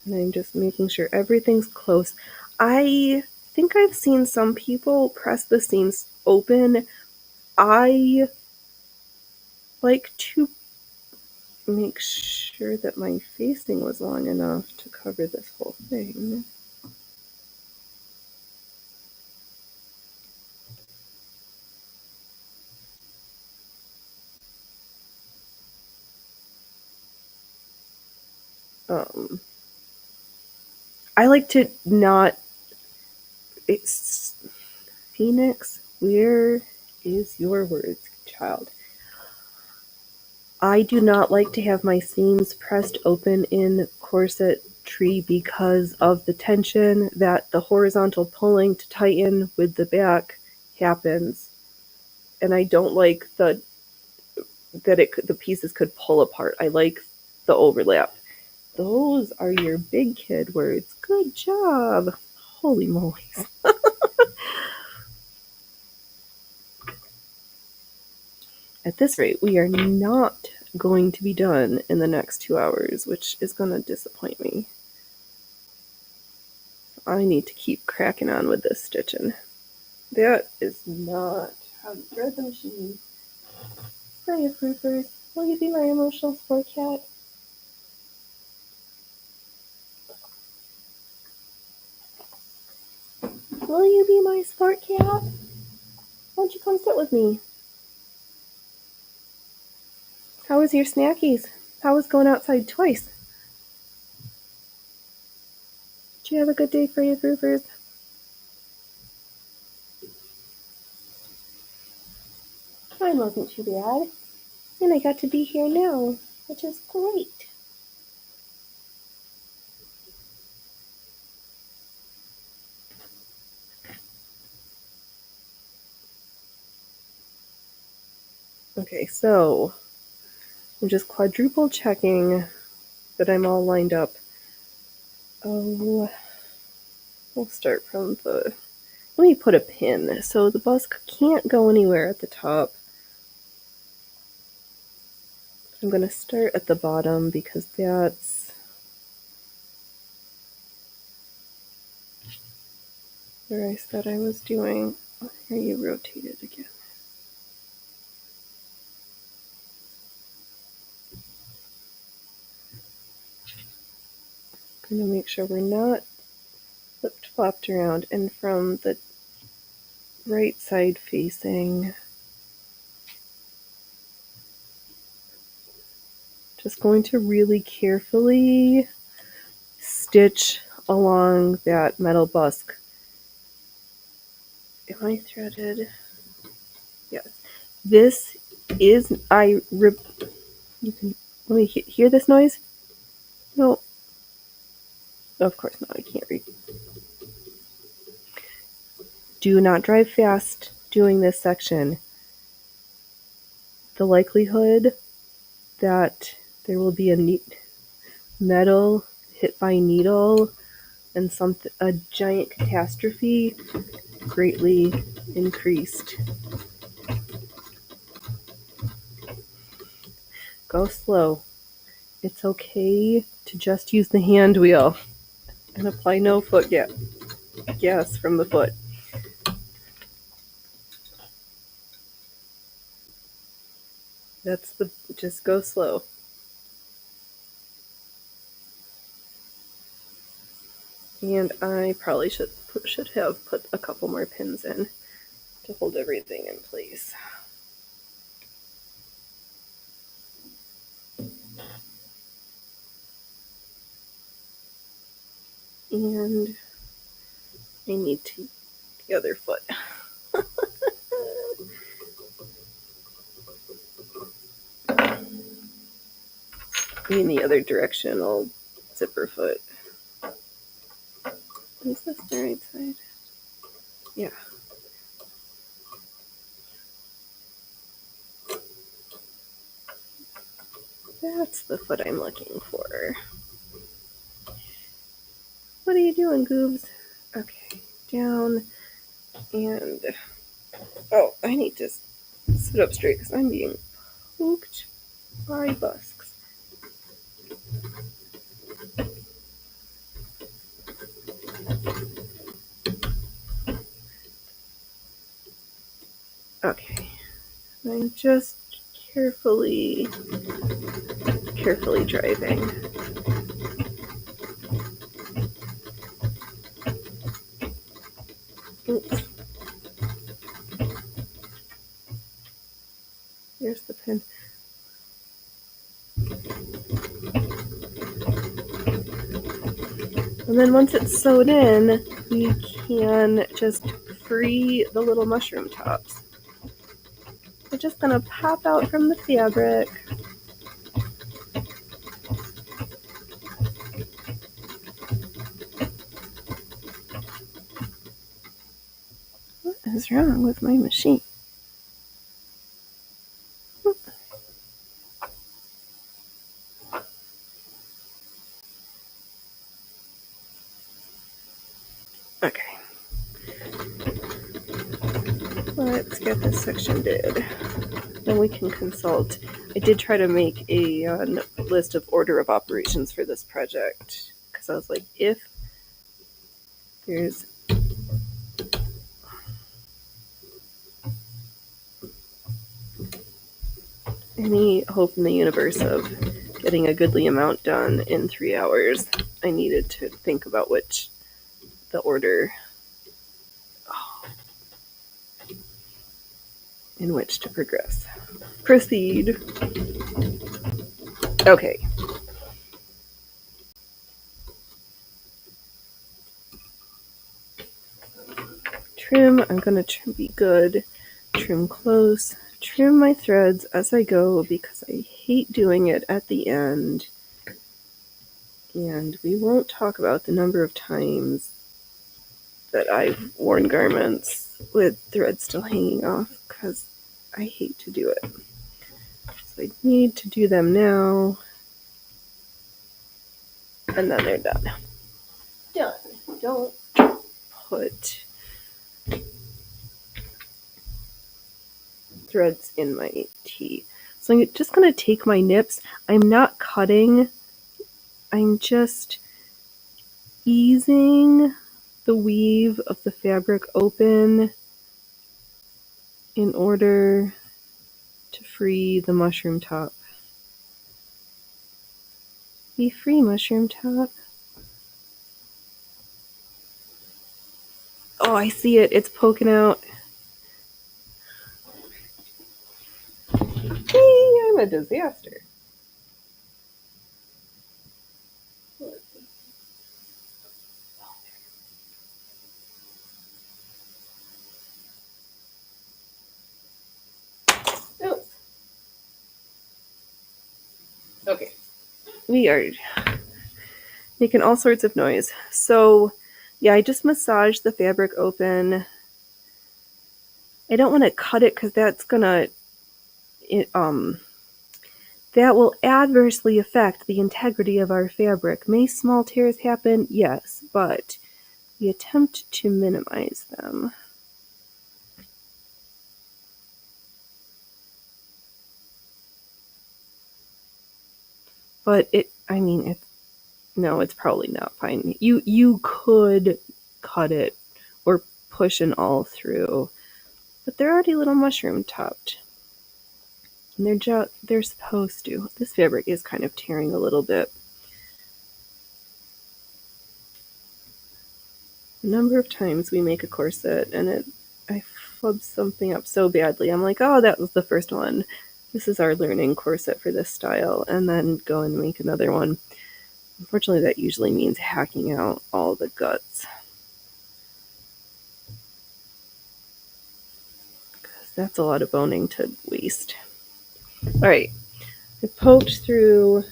And I'm just making sure everything's close. I think I've seen some people press the seams open. I like to make sure that my facing was long enough to cover this whole thing. I like to not... It's Phoenix, where is your words? child. I do not like to have my seams pressed open in corsetry because of the tension that the horizontal pulling to tighten with the back happens. And I don't like the pieces could pull apart. I like the overlap. Those are your big kid words. Good job. Holy moly. At this rate, we are not going to be done in the next 2 hours, which is going to disappoint me. I need to keep cracking on with this stitching. That is not how you thread the machine. Freya Fruipers, will you be my emotional sport cat? Will you be my sport cat? Won't you come sit with me? How was your snackies? How was going outside twice? Did you have a good day, Freya Fruipers? Mine wasn't too bad. And I got to be here now, which is great. Okay, so I'm just quadruple checking that I'm all lined up. Oh, we'll start from the... Let me put a pin so the busk can't go anywhere at the top. I'm going to start at the bottom because that's where I said I was doing. Oh, here you rotate it again. I'm going to make sure we're not flipped flopped around, and from the right side facing, just going to really carefully stitch along that metal busk. Am I threaded? Yes. This is, you can, let me hear this noise? No. Of course not, I can't read. Do not drive fast doing this section. The likelihood that there will be a metal hit by needle and a giant catastrophe greatly increased. Go slow. It's okay to just use the hand wheel and apply no foot gas from the foot. Just go slow. And I probably should have put a couple more pins in to hold everything in place. And I need the other foot. In the other directional zipper foot. Is this the right side? Yeah. That's the foot I'm looking for. What are you doing, Goobs? Okay, down, and... Oh, I need to sit up straight because I'm being poked by busks. Okay, I'm just carefully driving. Oops. Here's the pin. And then once it's sewed in, we can just free the little mushroom tops. They're just gonna pop out from the fabric. What is wrong with my machine? Okay. Let's get this section did. Then we can consult. I did try to make a list of order of operations for this project because I was like, if there's any hope in the universe of getting a goodly amount done in 3 hours, I needed to think about which the order in which to progress. Proceed. Okay. Trim, I'm going to be good. Trim close. Trim my threads as I go because I hate doing it at the end. And we won't talk about the number of times that I've worn garments with threads still hanging off because I hate to do it. So I need to do them now. And then they're done. Done. Don't put threads in my tee. So I'm just going to take my nips. I'm not cutting. I'm just easing the weave of the fabric open in order to free the mushroom top. Be free, mushroom top. Oh, I see it. It's poking out. Hey, I'm a disaster. Oh. Okay. We are making all sorts of noise. So, yeah, I just massaged the fabric open. I don't want to cut it because that's gonna that will adversely affect the integrity of our fabric. May small tears happen? Yes, but we attempt to minimize them. But it's probably not fine. You could cut it or push an awl through, but they're already little mushroom topped. And they're supposed to. This fabric is kind of tearing a little bit. The number of times we make a corset and I flub something up so badly. I'm like, oh, that was the first one. This is our learning corset for this style, and then go and make another one. Unfortunately, that usually means hacking out all the guts. Because that's a lot of boning to waste. Alright, I poked through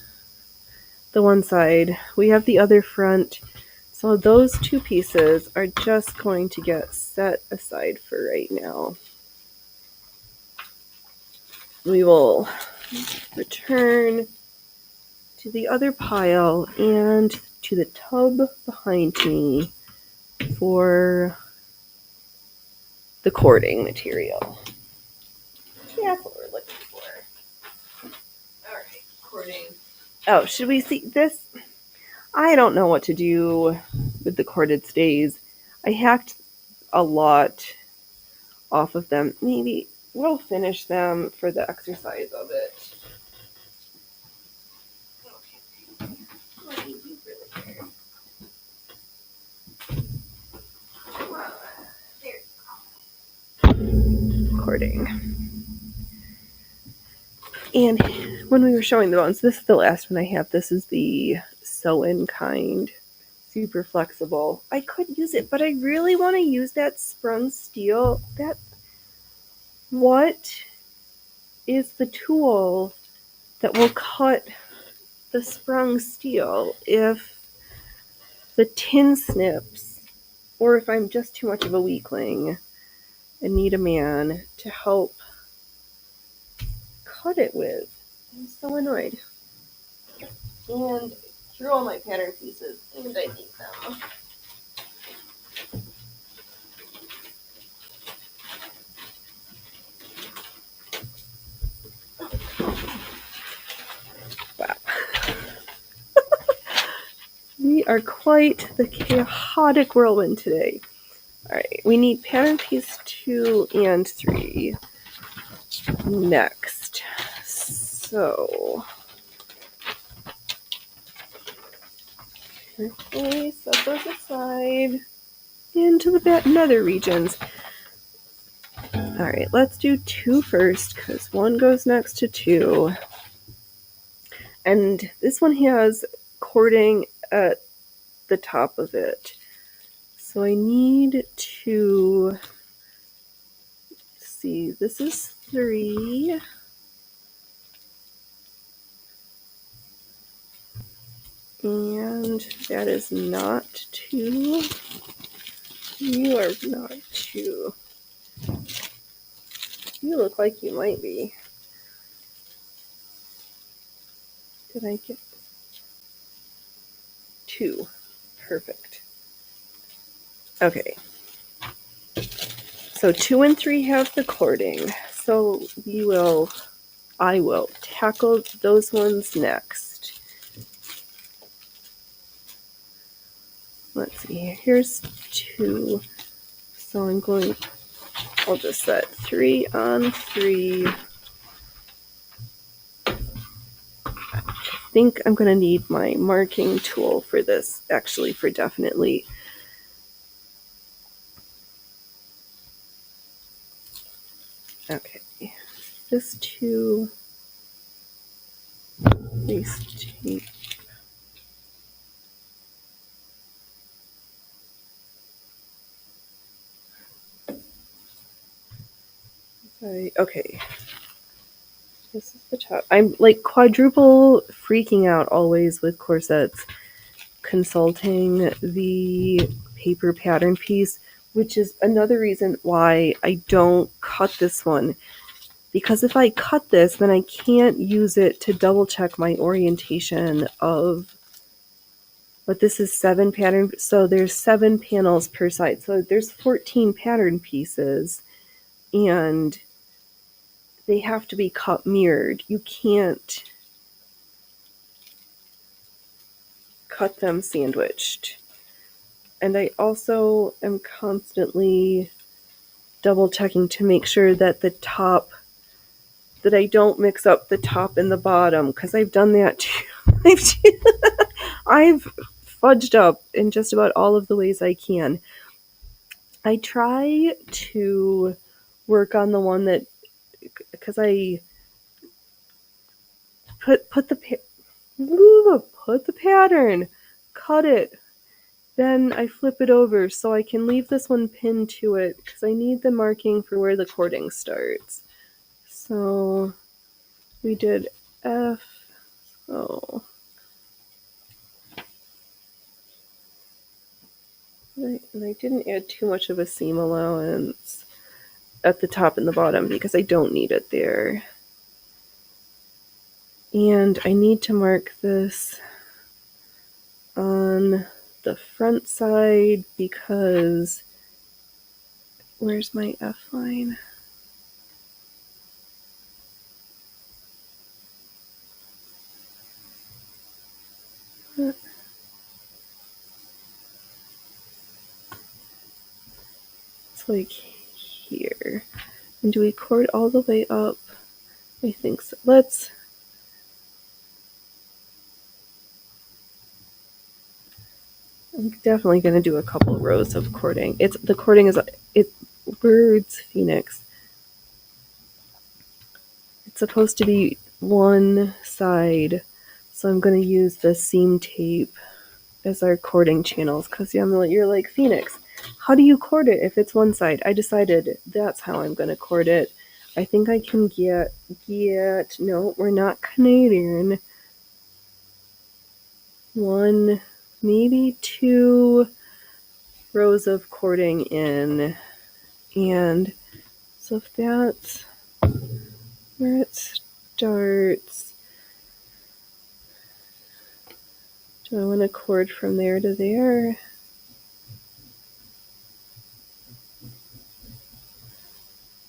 the one side. We have the other front. So those two pieces are just going to get set aside for right now. We will return to the other pile and to the tub behind me for the cording material. That's what we're looking for. Alright, cording. Oh, should we see this? I don't know what to do with the corded stays. I hacked a lot off of them. Maybe we'll finish them for the exercise of it. Cording. And when we were showing the bones, this is the last one I have. This is the sew-in kind. Super flexible. I could use it, but I really want to use that sprung steel. What is the tool that will cut the sprung steel if the tin snips, or if I'm just too much of a weakling and need a man to help cut it with. I'm so annoyed. And through all my pattern pieces, and I need them. Wow. We are quite the chaotic whirlwind today. Alright, we need pattern piece 2 and 3 next. So, carefully set those aside into the nether regions. Alright, let's do 2 first, because 1 goes next to 2. And this one has cording at the top of it. So I need to see, this is 3. And that is not 2. You are not 2. You look like you might be. Did I get 2? Perfect. Okay. So 2 and 3 have the cording. So I will tackle those ones next. Let's see, here's 2. So I'll just set 3 on 3. I think I'm going to need my marking tool for this, actually, for definitely. Okay, this 2, these tape. Okay, this is the top. I'm like quadruple freaking out always with corsets, consulting the paper pattern piece, which is another reason why I don't cut this one. Because if I cut this, then I can't use it to double check my orientation of, but this is 7 pattern, so there's 7 panels per side. So there's 14 pattern pieces, and they have to be cut mirrored. You can't cut them sandwiched. And I also am constantly double checking to make sure that that I don't mix up the top and the bottom, because I've done that too. I've fudged up in just about all of the ways I can. I try to work on the one that, because I put the pattern, cut it, then I flip it over so I can leave this one pinned to it, because I need the marking for where the cording starts. So we did F. Oh. And I didn't add too much of a seam allowance at the top and the bottom because I don't need it there. And I need to mark this on the front side because where's my F line? It's like here. And do we cord all the way up? I think so. I'm definitely going to do a couple rows of cording. The cording is Birds Phoenix. It's supposed to be one side, so I'm going to use the seam tape as our cording channels, because you're like, Phoenix, how do you cord it if it's one side? I decided that's how I'm going to cord it. I think I can get, no, we're not Canadian. 1, maybe 2 rows of cording in. And so if that's where it starts, do I want to cord from there to there?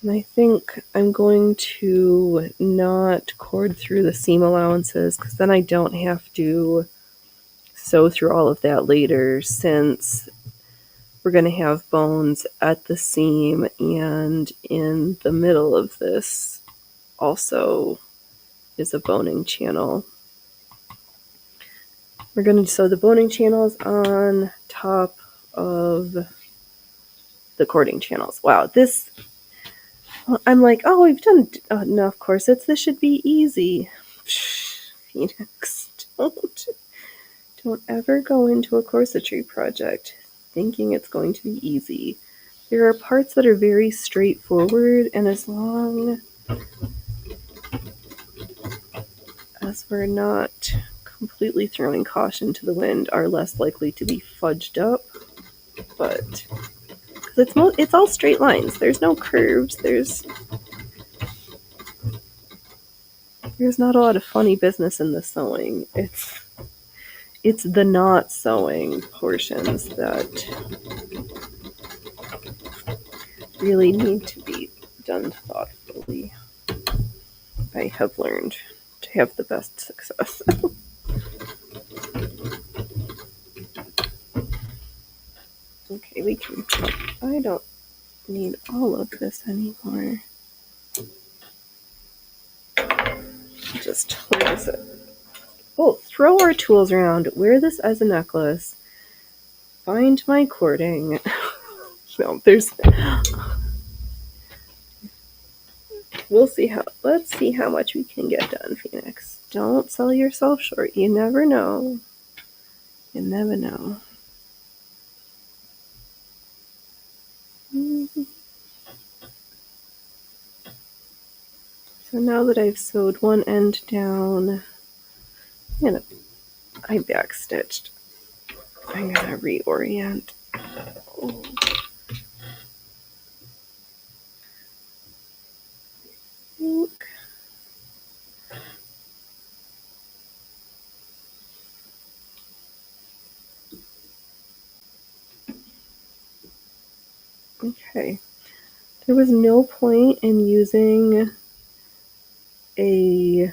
And I think I'm going to not cord through the seam allowances because then I don't have to sew through all of that later, since we're going to have bones at the seam and in the middle of this also is a boning channel. We're going to sew the boning channels on top of the cording channels. Wow, this, I'm like, oh, we've done enough corsets. This should be easy. Phoenix, don't ever go into a corsetry project thinking it's going to be easy. There are parts that are very straightforward, and as long as we're not completely throwing caution to the wind, are less likely to be fudged up. But it's all straight lines. There's no curves. There's not a lot of funny business in the sewing. It's the not sewing portions that really need to be done thoughtfully. I have learned to have the best success. Okay, we can. I don't need all of this anymore. Just where is it? Oh, throw our tools around. Wear this as a necklace. Find my cording. No, there's. Let's see how much we can get done, Phoenix. Don't sell yourself short. You never know. You never know. So now that I've sewed one end down, I backstitched. I'm gonna reorient. Oh. Okay. There was no point in using a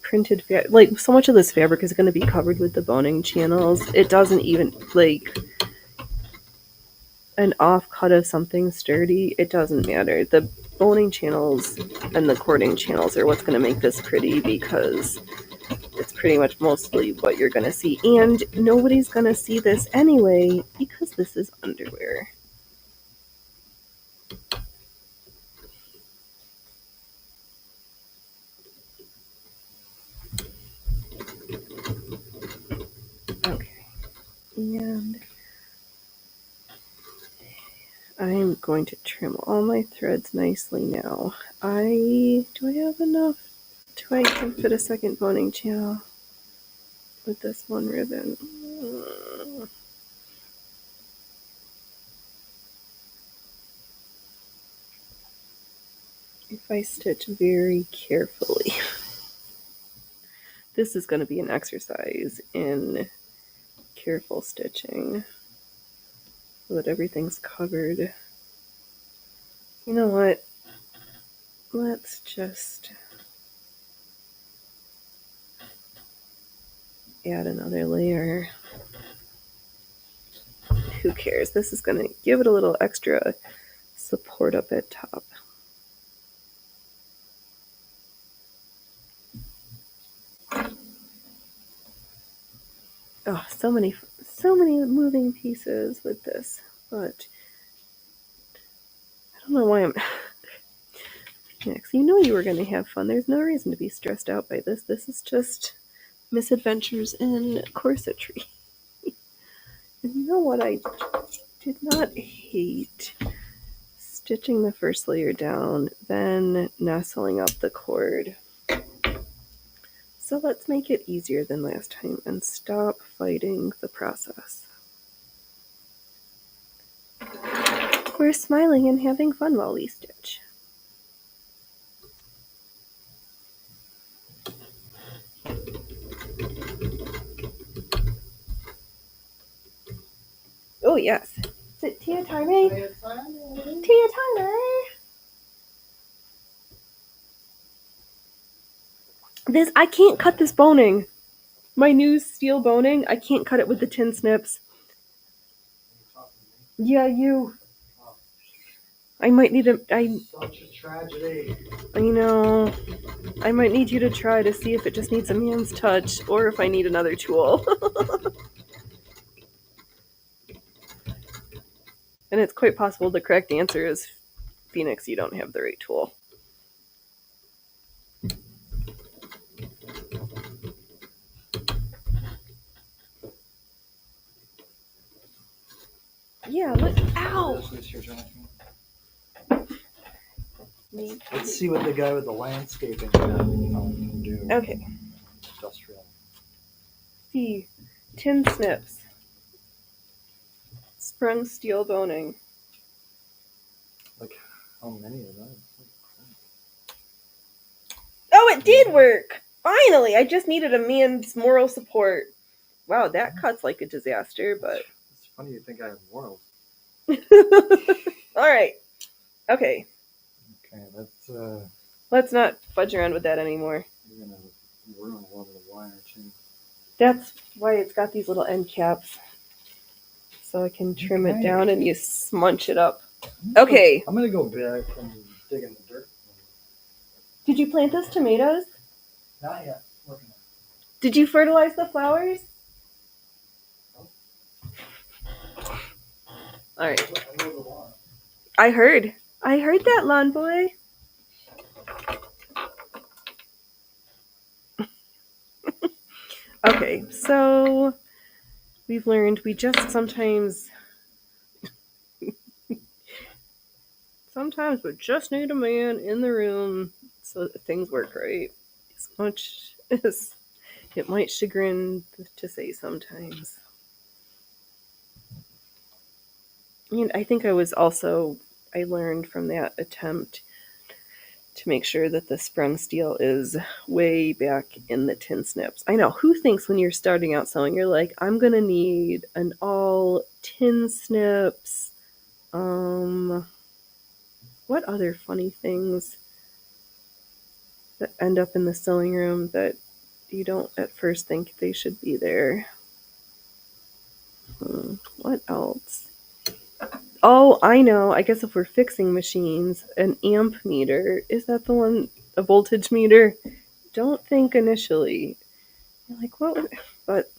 printed fabric. Like, so much of this fabric is going to be covered with the boning channels. It doesn't even, like, an off cut of something sturdy, it doesn't matter. The boning channels and the cording channels are what's going to make this pretty, because it's pretty much mostly what you're going to see. And nobody's going to see this anyway because this is underwear. Okay. And I'm going to trim all my threads nicely now. Do I have enough? Do I can fit a second boning channel with this one ribbon? If I stitch very carefully. This is going to be an exercise in careful stitching so that everything's covered. You know what? Let's just add another layer. Who cares? This is going to give it a little extra support up at top. Oh, so many moving pieces with this, but I don't know why I'm next. You know you were going to have fun. There's no reason to be stressed out by this. This is just misadventures in corsetry. And you know what I did not hate? stitching the first layer down, then nestling up the cord. So let's make it easier than last time and stop fighting the process. We're smiling and having fun while we stitch. Oh yes. Is it tea time? Tea timer. I can't cut this boning. My new steel boning, I can't cut it with the tin snips. Yeah, you. I might need Such a tragedy. I know. I might need you to try to see if it just needs a man's touch or if I need another tool. And it's quite possible the correct answer is, Phoenix, you don't have the right tool. Yeah, look. Ow! Let's see what the guy with the landscaping can do. Okay. Industrial. See. Tin snips. Sprung steel boning. Like, how many of those? Oh, it did work! Finally! I just needed a man's moral support. Wow, that cuts like a disaster, but... It's funny you think I have morals. Alright. Okay. Okay, let's not fudge around with that anymore. You're gonna ruin a lot of the wire, too. That's why it's got these little end caps. So I can trim it down and you smunch it up. Okay. I'm gonna go back and dig in the dirt. Did you plant those tomatoes? Not yet. Working on it. Did you fertilize the flowers? Alright. I heard that, lawn boy. Okay, so we've learned we just sometimes we just need a man in the room so that things work right. As much as it might chagrin to say sometimes. And I think I learned from that attempt to make sure that the sprung steel is way back in the tin snips. I know, who thinks when you're starting out sewing, you're like, I'm gonna need an all tin snips, what other funny things that end up in the sewing room that you don't at first think they should be there? What else? Oh, I know. I guess if we're fixing machines, an amp meter. Is that the one? A voltage meter? Don't think initially. You're like, what? But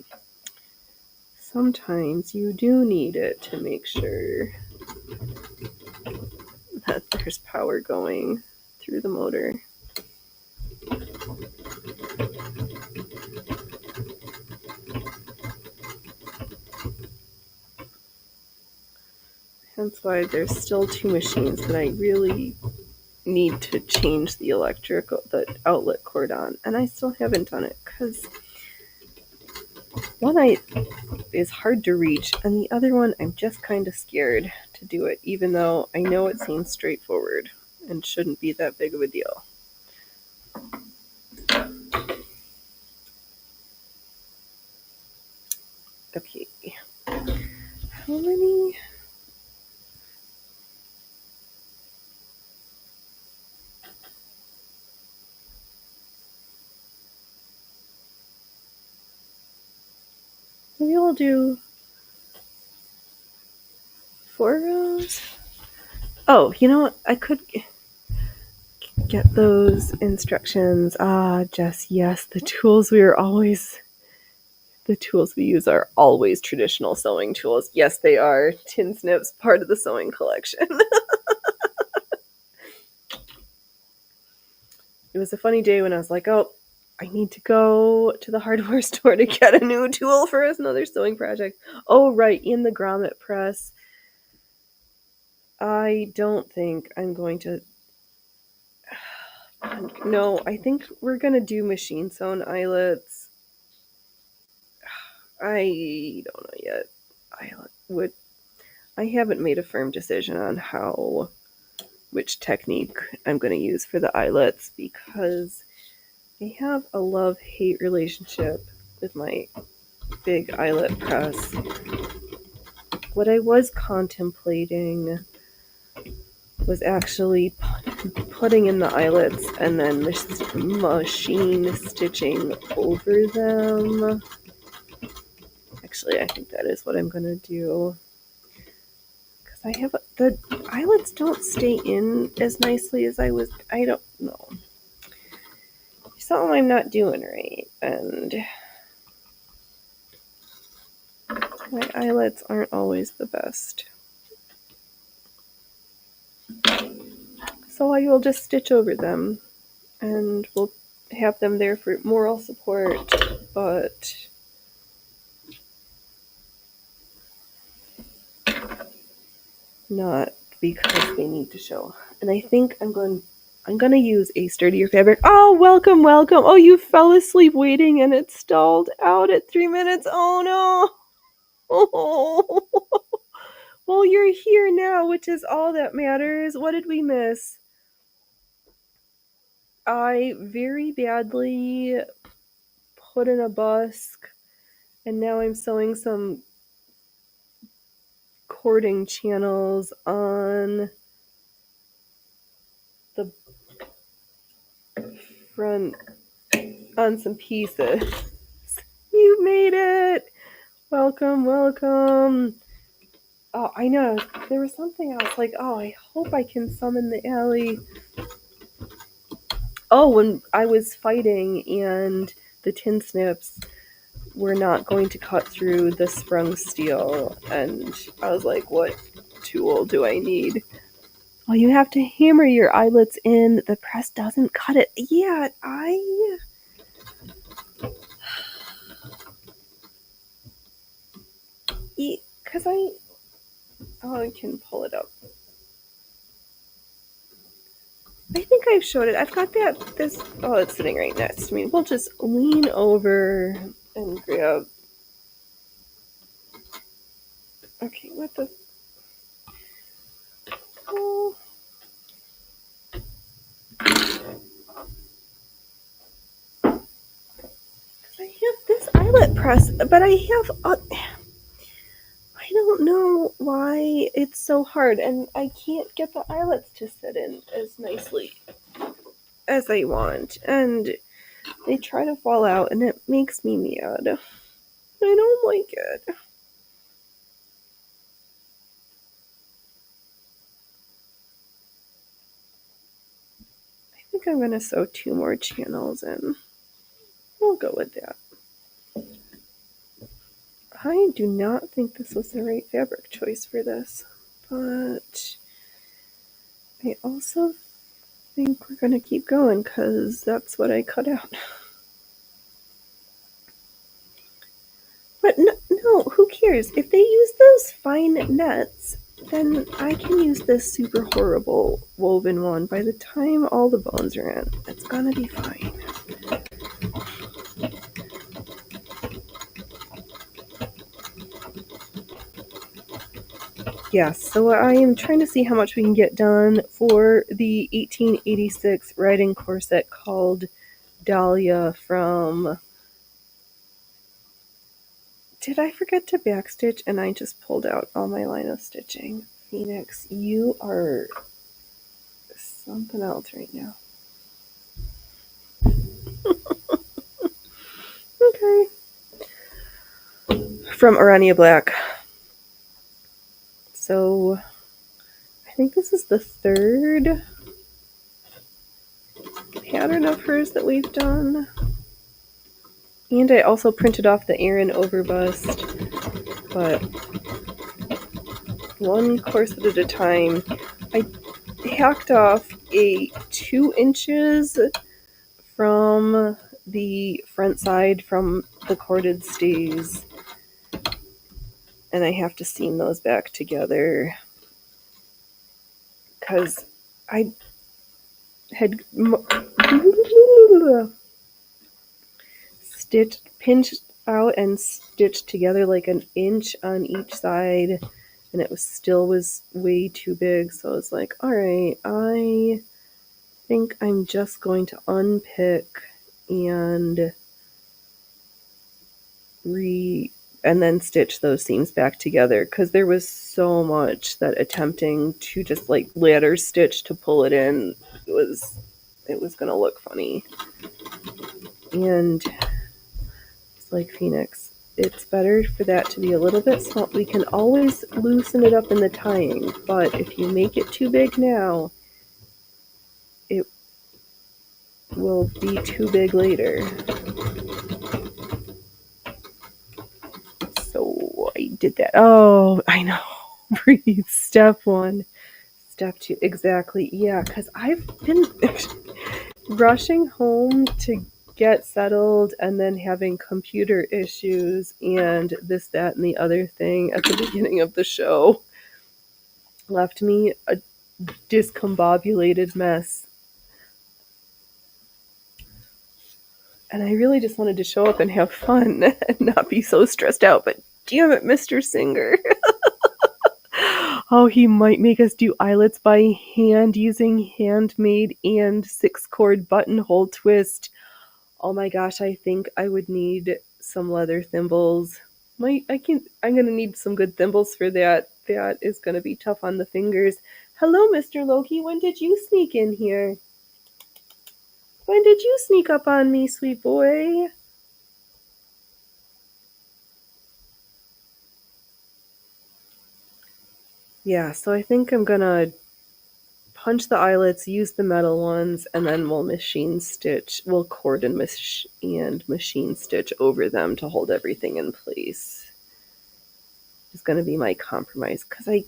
sometimes you do need it to make sure that there's power going through the motor. Hence why there's still two machines that I really need to change the outlet cord on, and I still haven't done it because one is hard to reach, and the other one I'm just kind of scared to do it, even though I know it seems straightforward and shouldn't be that big of a deal. Okay, how many? Maybe we'll do 4 rows. Oh, you know what? I could get those instructions. Jess, yes, the tools we use are always traditional sewing tools. Yes, they are. Tin snips, part of the sewing collection. It was a funny day when I was like, oh, I need to go to the hardware store to get a new tool for another sewing project. Oh, right, in the grommet press. I don't think I'm going to. No, I think we're gonna do machine sewn eyelets. I don't know yet. I haven't made a firm decision on which technique I'm going to use for the eyelets because I have a love-hate relationship with my big eyelet press. What I was contemplating was actually putting in the eyelets and then machine stitching over them. Actually, I think that is what I'm going to do. Because the eyelets don't stay in as nicely as I don't know. Something I'm not doing right, and my eyelets aren't always the best. So I will just stitch over them, and we'll have them there for moral support, but not because they need to show. And I think I'm going to use a sturdier fabric. Oh, welcome. Oh, you fell asleep waiting and it stalled out at 3 minutes. Oh no. Oh. Well, you're here now, which is all that matters. What did we miss? I very badly put in a busk, and now I'm sewing some cording channels on the front, on some pieces. You made it! Welcome. Oh, I know. There was something else. Like, oh, I hope I can summon the alley. Oh, when I was fighting and the tin snips were not going to cut through the sprung steel, and I was like, what tool do I need? Oh, you have to hammer your eyelets in. The press doesn't cut it. Yeah, because I can pull it up. I think I've showed it. I've got it's sitting right next to me. We'll just lean over and grab. Okay, what the? Oh. I have this eyelet press, but I don't know why it's so hard, and I can't get the eyelets to sit in as nicely as I want, and they try to fall out, and it makes me mad. I don't like it. I think I'm going to sew 2 more channels in. We'll go with that. I do not think this was the right fabric choice for this, but I also think we're going to keep going because that's what I cut out. But no, who cares? If they use those fine nets, then I can use this super horrible woven one. By the time all the bones are in, it's gonna be fine. Yes, so I am trying to see how much we can get done for the 1886 riding corset called Dahlia from... Did I forget to backstitch and I just pulled out all my line of stitching? Phoenix, you are something else right now. Okay. From Arania Black. So I think this is the 3rd pattern of hers that we've done. And I also printed off the Erin overbust, but one corset at a time. I hacked off 2 inches from the front side from the corded stays, and I have to seam those back together. because I had pinched out and stitched together like an inch on each side, and it was way too big. So I was like, all right, I think I'm just going to unpick and and then stitch those seams back together, because there was so much that attempting to just like ladder stitch to pull it in, it was gonna look funny. And it's like Phoenix, it's better for that to be a little bit small. We can always loosen it up in the tying, but if you make it too big now, it will be too big later. So I did that. Oh, I know. Breathe. Step 1. Step 2. Exactly. Yeah, because I've been rushing home to get settled and then having computer issues and this, that, and the other thing at the beginning of the show left me a discombobulated mess. And I really just wanted to show up and have fun and not be so stressed out. But damn it, Mr. Singer. Oh, he might make us do eyelets by hand using handmade and 6-cord buttonhole twist. Oh my gosh, I think I would need some leather thimbles. I'm gonna need some good thimbles for that. That is gonna be tough on the fingers. Hello, Mr. Loki. When did you sneak in here? When did you sneak up on me, sweet boy? Yeah, so I think I'm gonna punch the eyelets, use the metal ones, and then we'll cord and machine stitch over them to hold everything in place. It's gonna be my compromise, because I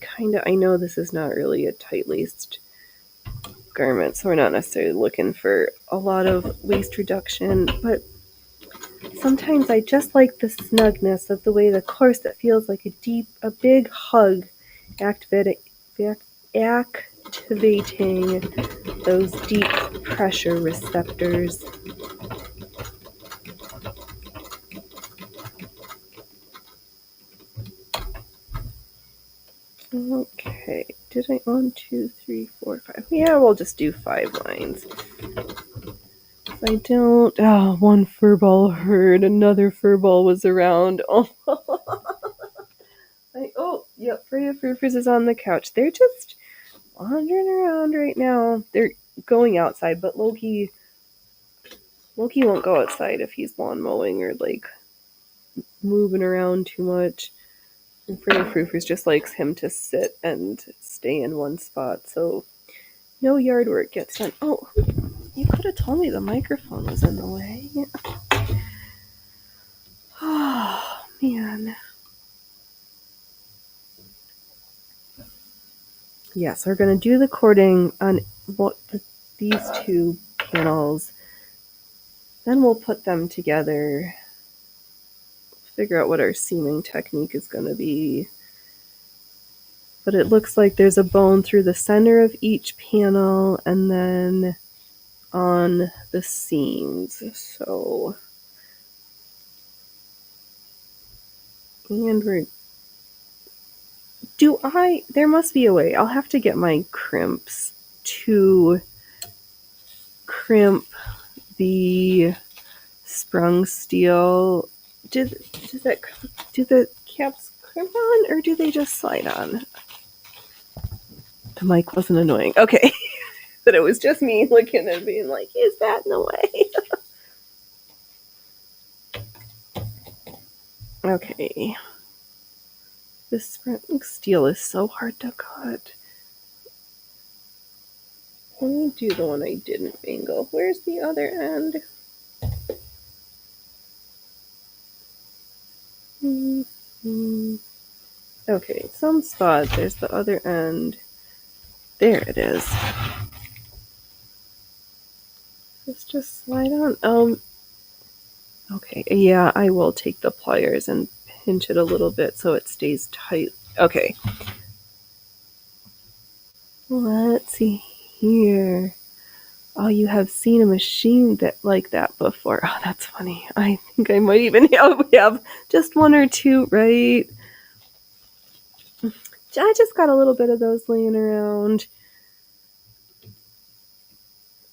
know this is not really a tight-laced garment, so we're not necessarily looking for a lot of waist reduction, but sometimes I just like the snugness of the way the corset feels like a big hug, activating those deep pressure receptors. Okay, did I 1, 2, 3, 4, 5? Yeah, we'll just do 5 lines. I don't. Oh, one furball heard. Another furball was around. Oh, yep. Freya Froofers is on the couch. They're just wandering around right now. They're going outside, but Loki won't go outside if he's lawn mowing or like moving around too much. And Freya Froofers just likes him to sit and stay in one spot, so no yard work gets done. Oh, you could have told me the microphone was in the way. Oh, man. Yeah, so we're going to do the cording on these 2 panels. Then we'll put them together. Figure out what our seaming technique is going to be. But it looks like there's a bone through the center of each panel and then on the seams. So, and there must be a way. I'll have to get my crimps to crimp the sprung steel. Do the caps crimp on, or do they just slide on? The mic wasn't annoying. Okay. But it was just me looking and being like, is that in the way? Okay. This sprung steel is so hard to cut. Let me do the one I didn't angle. Where's the other end? Okay, some spot. There's the other end. There it is. Let's just slide on. Okay, yeah, I will take the pliers and pinch it a little bit so it stays tight. Okay. Let's see here. Oh, you have seen a machine that like that before. Oh, that's funny. I think I might even have just one or two, right? I just got a little bit of those laying around.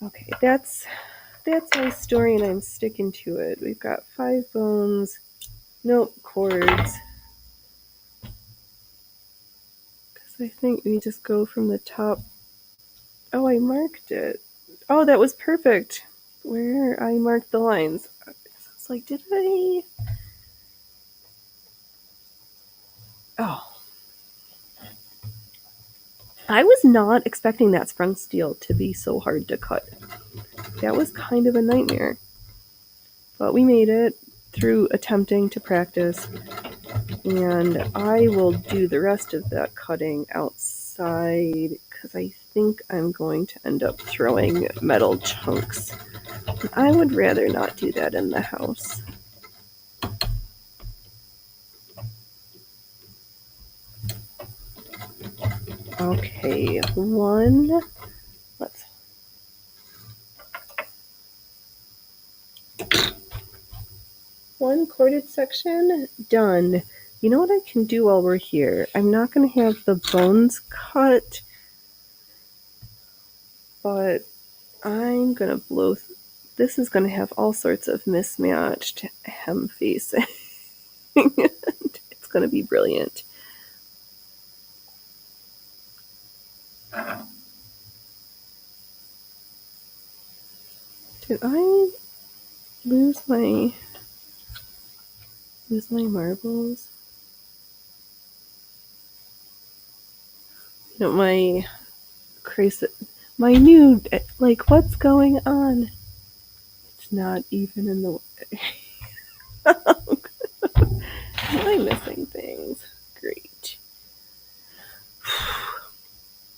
Okay, that's my story, and I'm sticking to it. We've got 5 bones. Nope, chords. Because I think we just go from the top. Oh, I marked it. Oh, that was perfect. Where I marked the lines. It's like, did I? Oh. I was not expecting that sprung steel to be so hard to cut. That was kind of a nightmare. But we made it through attempting to practice. And I will do the rest of that cutting outside because I think I'm going to end up throwing metal chunks. I would rather not do that in the house. Okay, one corded section done. You know what I can do while we're here? I'm not going to have the bones cut, but I'm going to blow. This is going to have all sorts of mismatched hem facing. It's going to be brilliant. Did I lose my marbles? You know, my new, like, what's going on? It's not even in the way. Am I missing things? Great.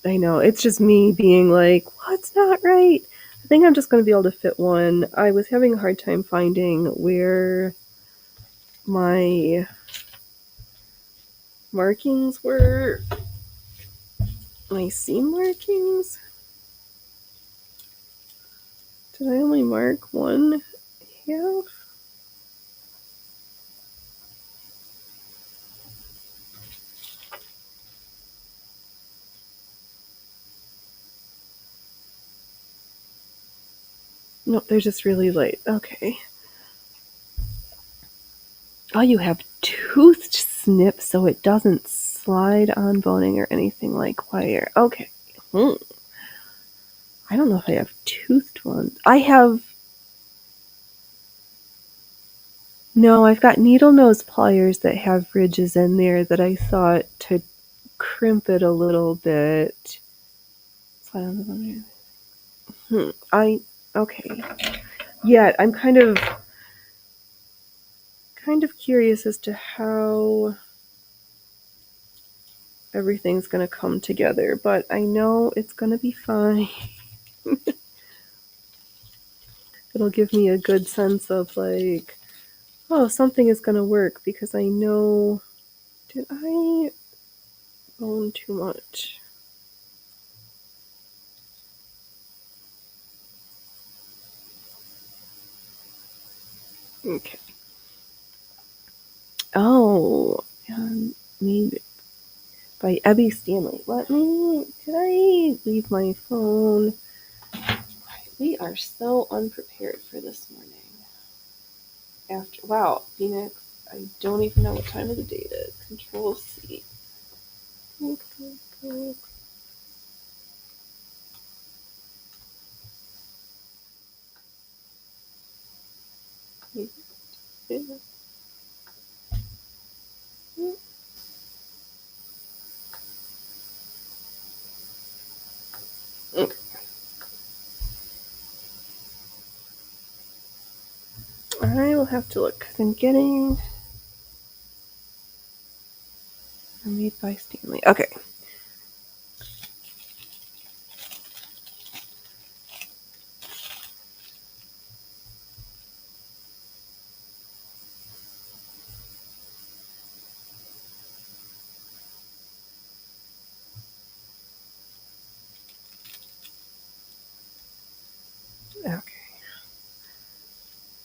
I know, it's just me being like, what's not right? I think I'm just going to be able to fit one. I was having a hard time finding where my markings were. My seam markings? Did I only mark one half? No, they're just really light. Okay. Oh, you have toothed snip so it doesn't slide on boning or anything like wire. Okay. I don't know if I have toothed ones. No, I've got needle nose pliers that have ridges in there that I thought to crimp it a little bit. Slide on the boner. Okay. Yeah, I'm kind of curious as to how everything's going to come together, but I know it's going to be fine. It'll give me a good sense of like, oh, something is going to work because I know, did I bone too much? Okay. Oh, maybe by Ebby Stanley. Did I leave my phone? We are so unprepared for this morning. Wow, Phoenix, I don't even know what time of the day it is. Control C. Okay. I will have to look because I'm getting made by Stanley. Okay.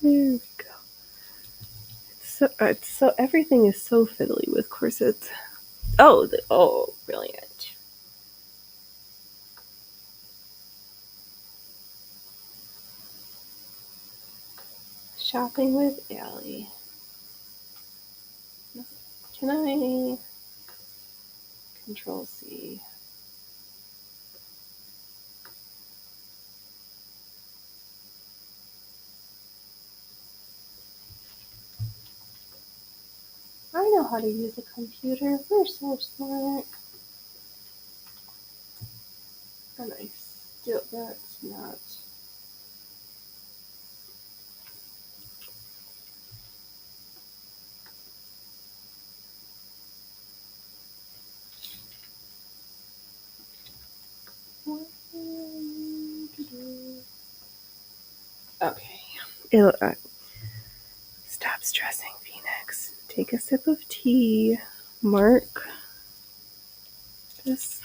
There we go. So everything is so fiddly with corsets. Oh, brilliant. Shopping with Allie. Can I Control C? I know how to use a computer. We're so smart. And that's not. Okay. Stop stressing, Phoenix. Take a sip of tea. Mark this.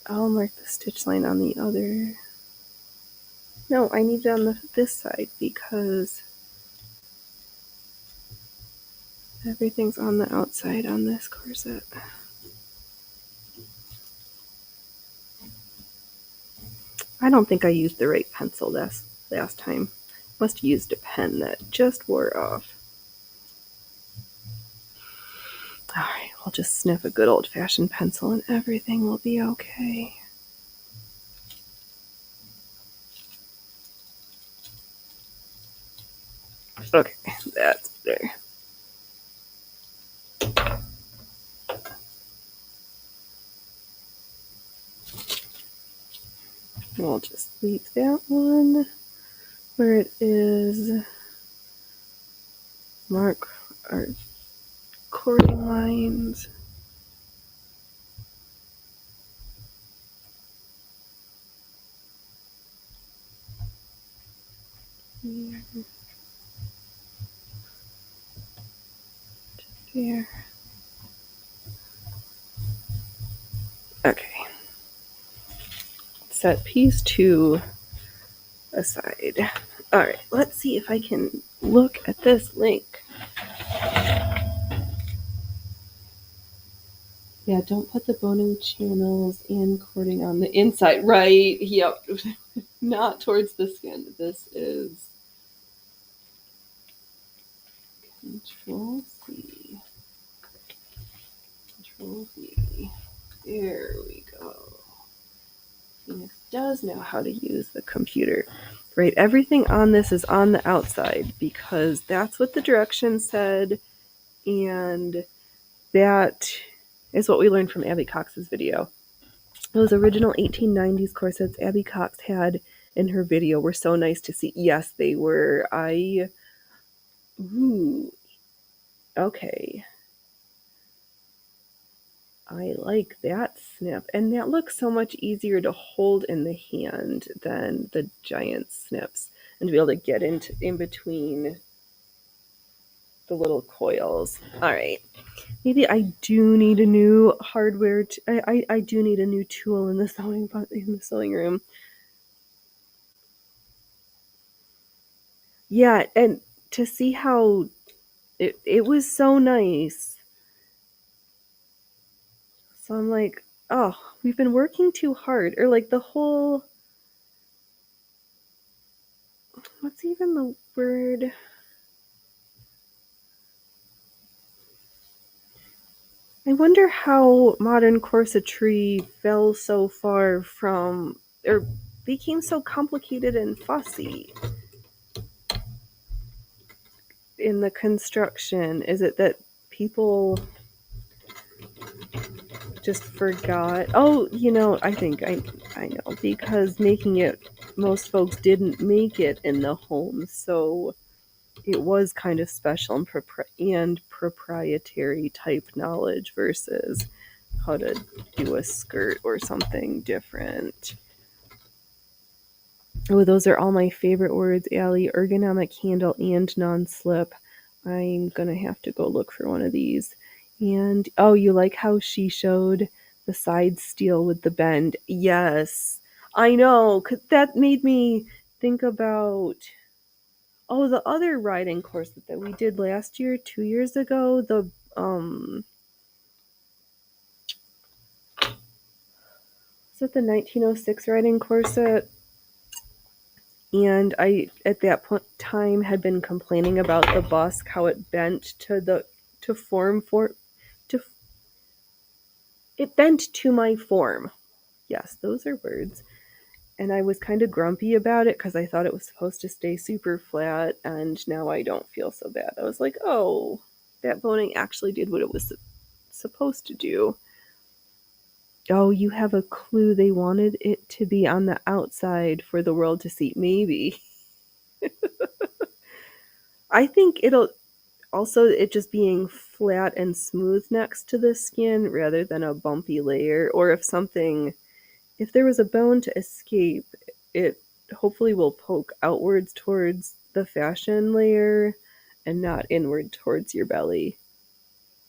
I'll mark the stitch line on the other. No, I need it on this side because everything's on the outside on this corset. I don't think I used the right pencil last time. Must have used a pen that just wore off. Alright, we'll just sniff a good old-fashioned pencil and everything will be okay. Okay, that's better. We'll just leave that one where it is. Mark our cording lines. Here. Here. Okay. Set piece 2 aside. Alright, let's see if I can look at this link. Yeah, don't put the boning channels and cording on the inside. Right, yep. Not towards the skin. This is Control C. Control V. There we go. Phoenix does know how to use the computer. Right, everything on this is on the outside because that's what the directions said, and that is what we learned from Abby Cox's video. Those original 1890s corsets Abby Cox had in her video were so nice to see. Yes, they were. Okay. I like that snip. And that looks so much easier to hold in the hand than the giant snips. And to be able to get in between the little coils. All right. Maybe I do need a new hardware. I do need a new tool in the sewing room. Yeah, and to see how it was so nice. So I'm like, oh, we've been working too hard. Or like the whole, what's even the word? I wonder how modern corsetry fell so far from, or became so complicated and fussy in the construction. Is it that people just forgot? Oh, I think I know, because making it, most folks didn't make it in the home, so it was kind of special and proprietary type knowledge versus how to do a skirt or something different. Oh, those are all my favorite words, Allie. Ergonomic handle and non-slip. I'm gonna have to go look for one of these. And oh, you like how she showed the side steel with the bend? Yes, I know. 'Cause that made me think about Oh, the other riding course that we did last year, 2 years ago, the was it the 1906 riding corset? And I, at that point time, had been complaining about the busk, how it bent to form for, to, it bent to my form. Yes, those are words. And I was kind of grumpy about it because I thought it was supposed to stay super flat, and now I don't feel so bad. I was like, oh, that boning actually did what it was supposed to do. Oh, you have a clue they wanted it to be on the outside for the world to see. Maybe. I think it'll also, it just being flat and smooth next to the skin rather than a bumpy layer. Or if there was a bone to escape, it hopefully will poke outwards towards the fashion layer and not inward towards your belly.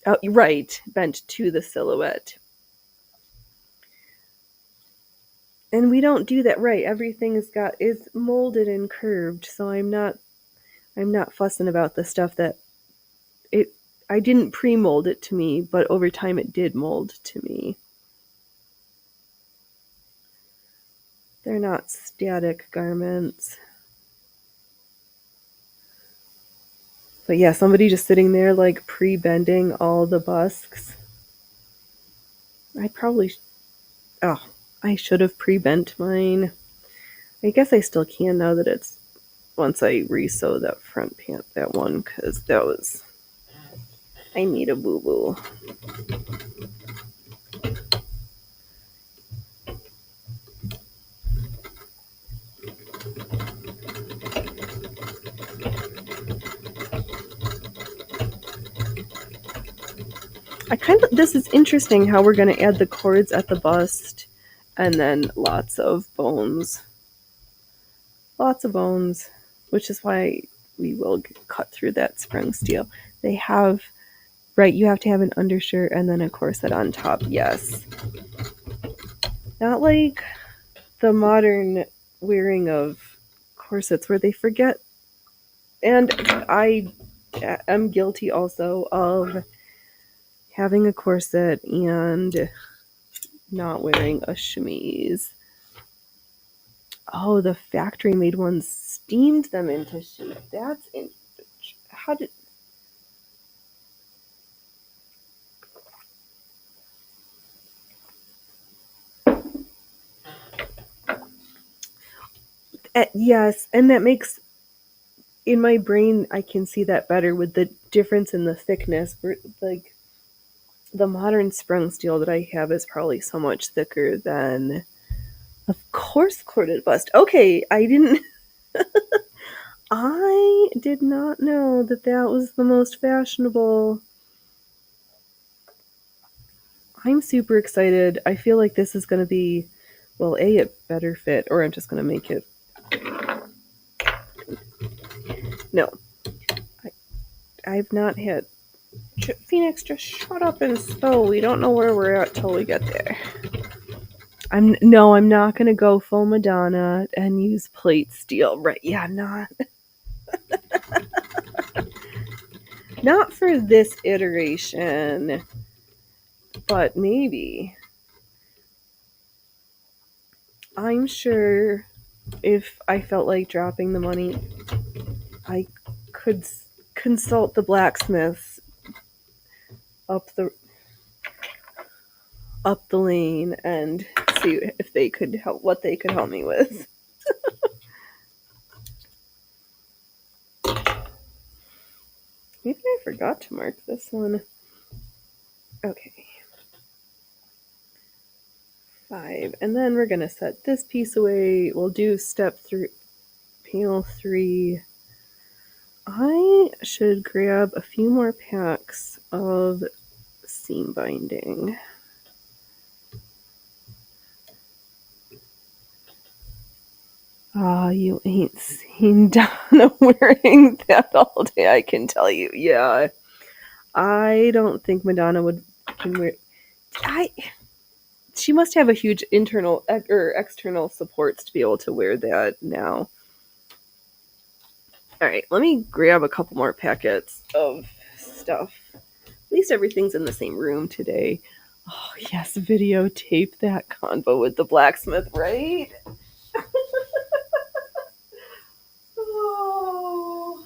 Oh, right, bent to the silhouette. And we don't do that right. Everything is molded and curved, so I'm not fussing about the stuff that I didn't pre-mold it to me, but over time it did mold to me. They're not static garments. But yeah, somebody just sitting there like pre-bending all the busks. I should have pre-bent mine. I guess I still can now that it's, once I re-sew that front pant, that one, because I need a boo-boo. This is interesting how we're going to add the cords at the bust and then lots of bones. Lots of bones, which is why we will cut through that sprung steel. They have, right, you have to have an undershirt and then a corset on top, yes. Not like the modern wearing of corsets where they forget, and I am guilty also of having a corset and not wearing a chemise. Oh, the factory made ones steamed them into shape. How did... Yes, and that makes, in my brain, I can see that better with the difference in the thickness. Like, the modern sprung steel that I have is probably so much thicker than, of course, corded bust. Okay, I did not know that was the most fashionable. I'm super excited. I feel like this is going to be, well, it better fit, or I'm just going to make it. No. I've not had... Phoenix, just shut up and sew. We don't know where we're at till we get there. I'm not going to go full Madonna and use plate steel. Right, yeah, not... Not for this iteration, but maybe. I'm sure if I felt like dropping the money, I could consult the blacksmiths up the lane and see if they could help, what they could help me with. Maybe I forgot to mark this one. Okay. 5. And then we're going to set this piece away. We'll do step 3, panel 3. I should grab a few more packs of seam binding. You ain't seen Donna wearing that all day, I can tell you. Yeah. I don't think Madonna can wear... She must have a huge internal or external supports to be able to wear that now. All right, let me grab a couple more packets of stuff. At least everything's in the same room today. Oh, yes, videotape that convo with the blacksmith, right? Oh.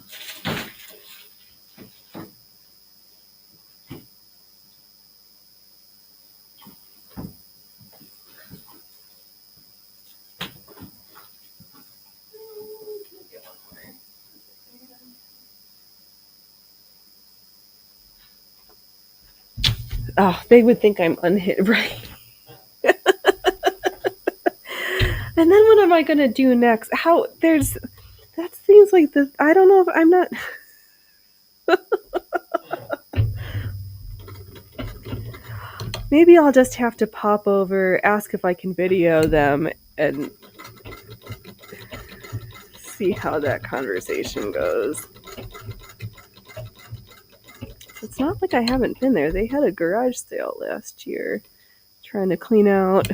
Oh, they would think I'm unhit, right? And then what am I gonna do next? That seems like the I don't know if I'm not. Maybe I'll just have to pop over, ask if I can video them, and see how that conversation goes. It's not like I haven't been there. They had a garage sale last year, trying to clean out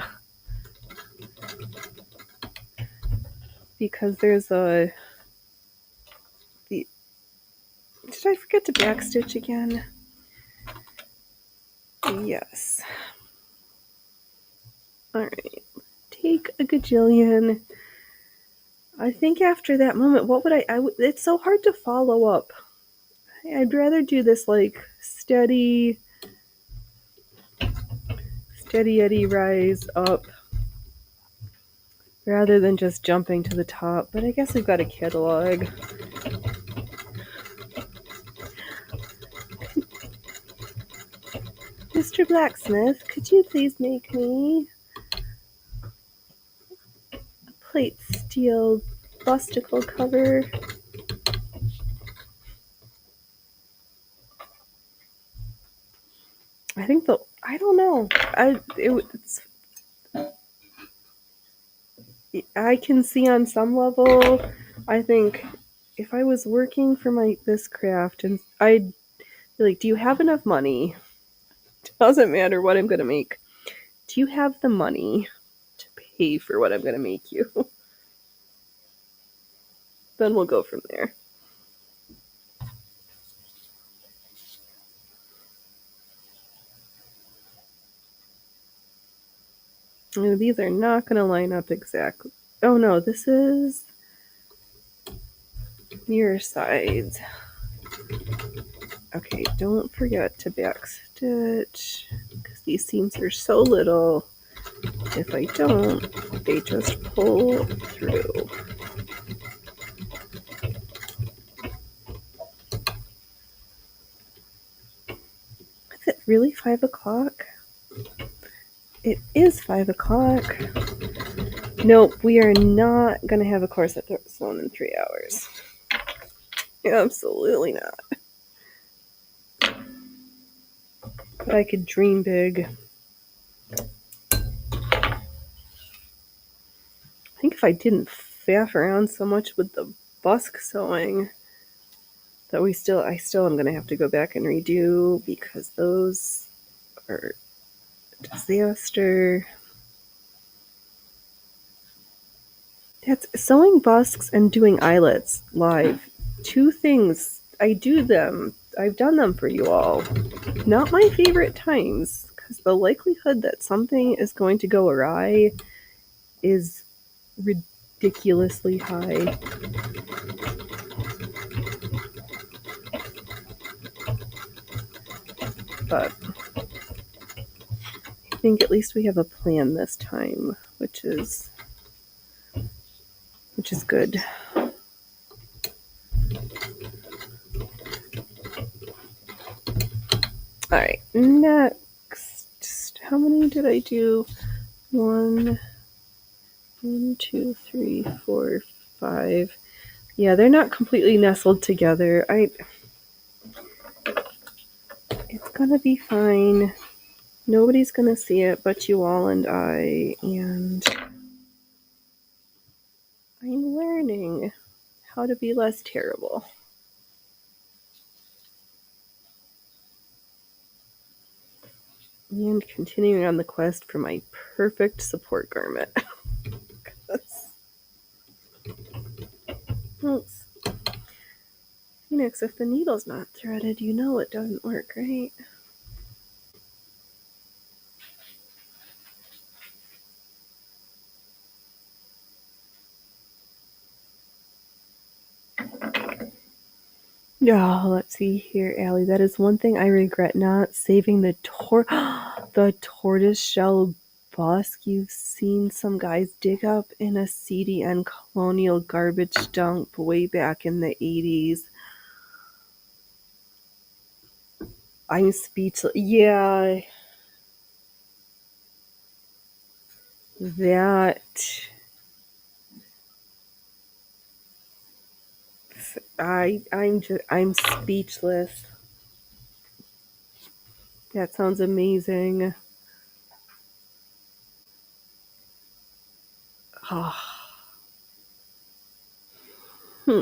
because there's a. Did I forget to backstitch again? Yes. All right. Take a gajillion. I think after that moment, what would it's so hard to follow up. I'd rather do this like steady Eddie rise up rather than just jumping to the top. But I guess we've got a catalog. Mr. Blacksmith, could you please make me a plate steel busticle cover? I think I don't know. I can see on some level. I think if I was working for this craft, and I'd be like, do you have enough money? Doesn't matter what I'm gonna make. Do you have the money to pay for what I'm gonna make you? Then we'll go from there. These are not going to line up exactly. Oh no, this is mirror sides. Okay, don't forget to backstitch because these seams are so little. If I don't, they just pull through. Is it really 5 o'clock? It is 5 o'clock. Nope, we are not going to have a course at Sloan in 3 hours. Absolutely not. But I could dream big. I think if I didn't faff around so much with the busk sewing, that I still am going to have to go back and redo because those are a disaster. That's sewing busks and doing eyelets live. 2 things. I do them. I've done them for you all. Not my favorite times, because the likelihood that something is going to go awry is ridiculously high. But I think at least we have a plan this time, which is good. All right, next. How many did I do? 1, 2, 3, 4, 5. Yeah, they're not completely nestled together. It's gonna be fine. Nobody's gonna see it but you all and I, and I'm learning how to be less terrible. And continuing on the quest for my perfect support garment. Oops. Phoenix, if the needle's not threaded, you know it doesn't work, right? Oh, let's see here, Allie. That is one thing I regret not saving the the tortoiseshell busk you've seen some guys dig up in a CDN colonial garbage dump way back in the 80s. I'm speechless. Yeah, that I'm speechless. That sounds amazing. Oh. Hmm.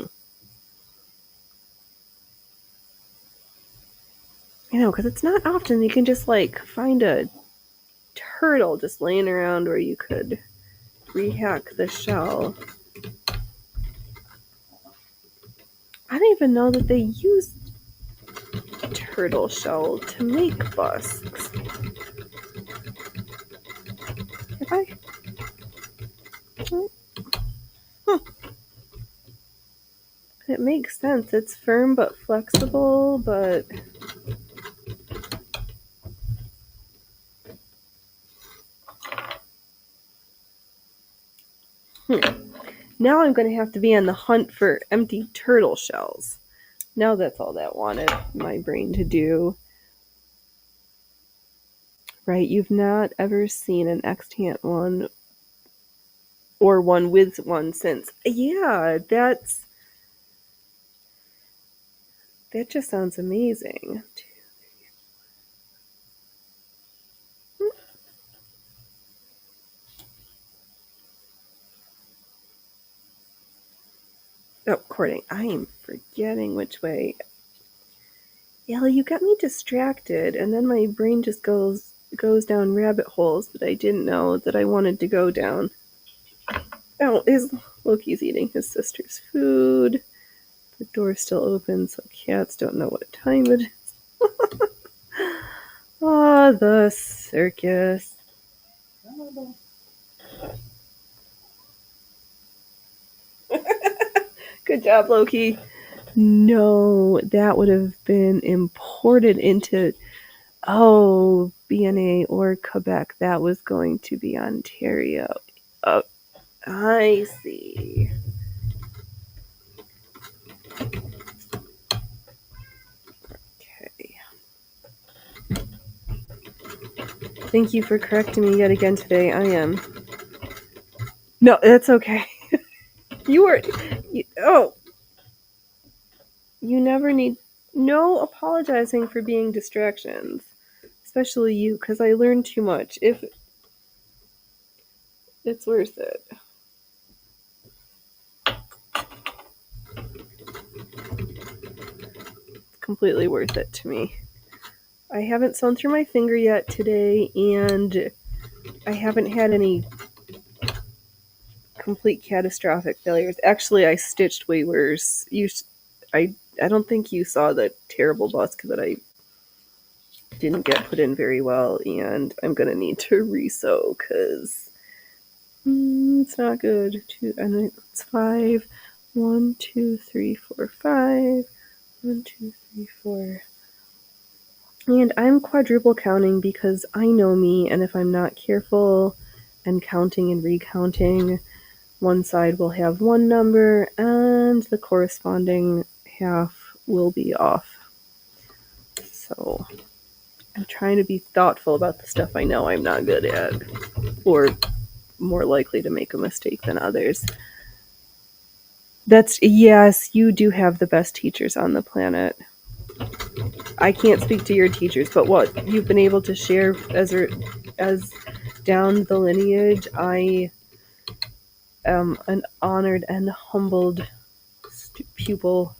I know, because it's not often you can just like find a turtle just laying around where you could rehack the shell. I didn't even know that they used turtle shell to make busks. Have I? Huh. It makes sense. It's firm but flexible, but now I'm going to have to be on the hunt for empty turtle shells. Now that's all that wanted my brain to do. Right, you've not ever seen an extant one or one with one since. Yeah, that just sounds amazing. Oh, courting. I am forgetting which way. Ellie, you got me distracted, and then my brain just goes down rabbit holes that I didn't know that I wanted to go down. Oh, Loki's eating his sister's food. The door's still open, so cats don't know what time it is. Ah, the circus. Good job, Loki. No, that would have been imported into, BNA or Quebec. That was going to be Ontario. Oh, I see. Okay. Thank you for correcting me yet again today. I am. No, that's okay. You never need no apologizing for being distractions, especially you, because I learned too much. If it's worth it. It's completely worth it to me. I haven't sewn through my finger yet today, and I haven't had any complete catastrophic failures. Actually, I stitched way worse. I don't think you saw the terrible busk that I didn't get put in very well, and I'm gonna need to re-sew because it's not good. And it's 5. 1, 2, 3, 4, 5. 1, 2, 3, 4. And I'm quadruple counting because I know me, and if I'm not careful and counting and recounting, one side will have one number and the corresponding half will be off. So I'm trying to be thoughtful about the stuff I know I'm not good at, or more likely to make a mistake than others. Yes, you do have the best teachers on the planet. I can't speak to your teachers, but what you've been able to share as down the lineage, I am an honored and humbled pupil.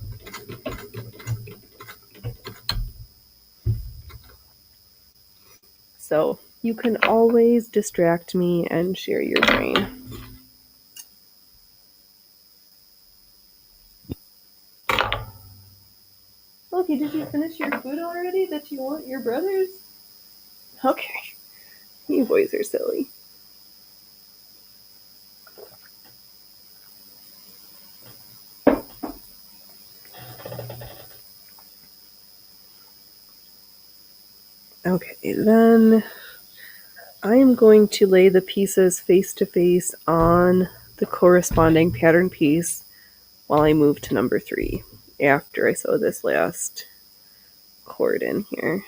So you can always distract me and share your brain. Penelope, did you finish your food already that you want your brothers? Okay. You boys are silly. Okay, then I am going to lay the pieces face to face on the corresponding pattern piece while I move to number 3 after I sew this last cord in here.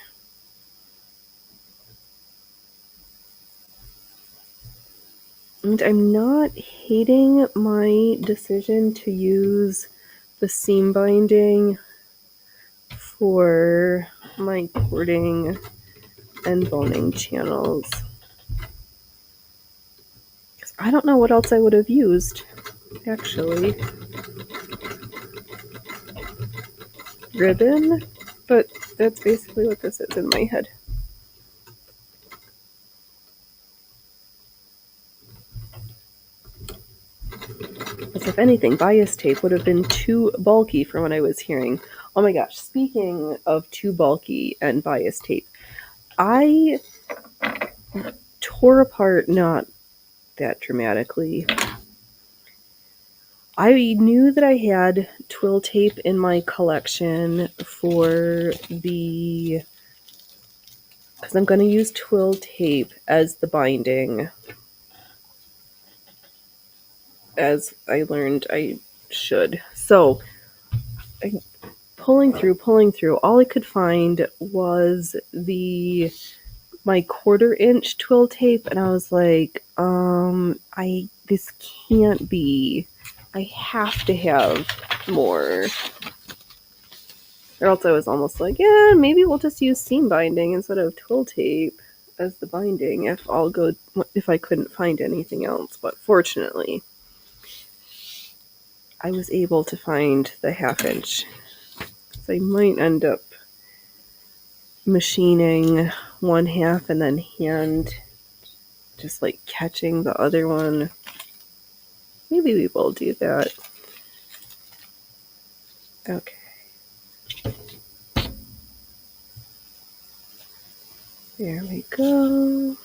And I'm not hating my decision to use the seam binding for my cording and boning channels. I don't know what else I would have used, actually. Ribbon? But that's basically what this is in my head. As if anything, bias tape would have been too bulky for what I was hearing. Oh my gosh, speaking of too bulky and bias tape, I tore apart not that dramatically. I knew that I had twill tape in my collection for the... because I'm going to use twill tape as the binding, as I learned I should. So, pulling through, all I could find was my 1/4 inch twill tape, and I was like, this can't be. I have to have more. Or else I was almost like, yeah, maybe we'll just use seam binding instead of twill tape as the binding if I couldn't find anything else. But fortunately, I was able to find the 1/2 inch. So I might end up machining 1/2 and then hand just like catching the other one. Maybe we will do that. Okay. There we go.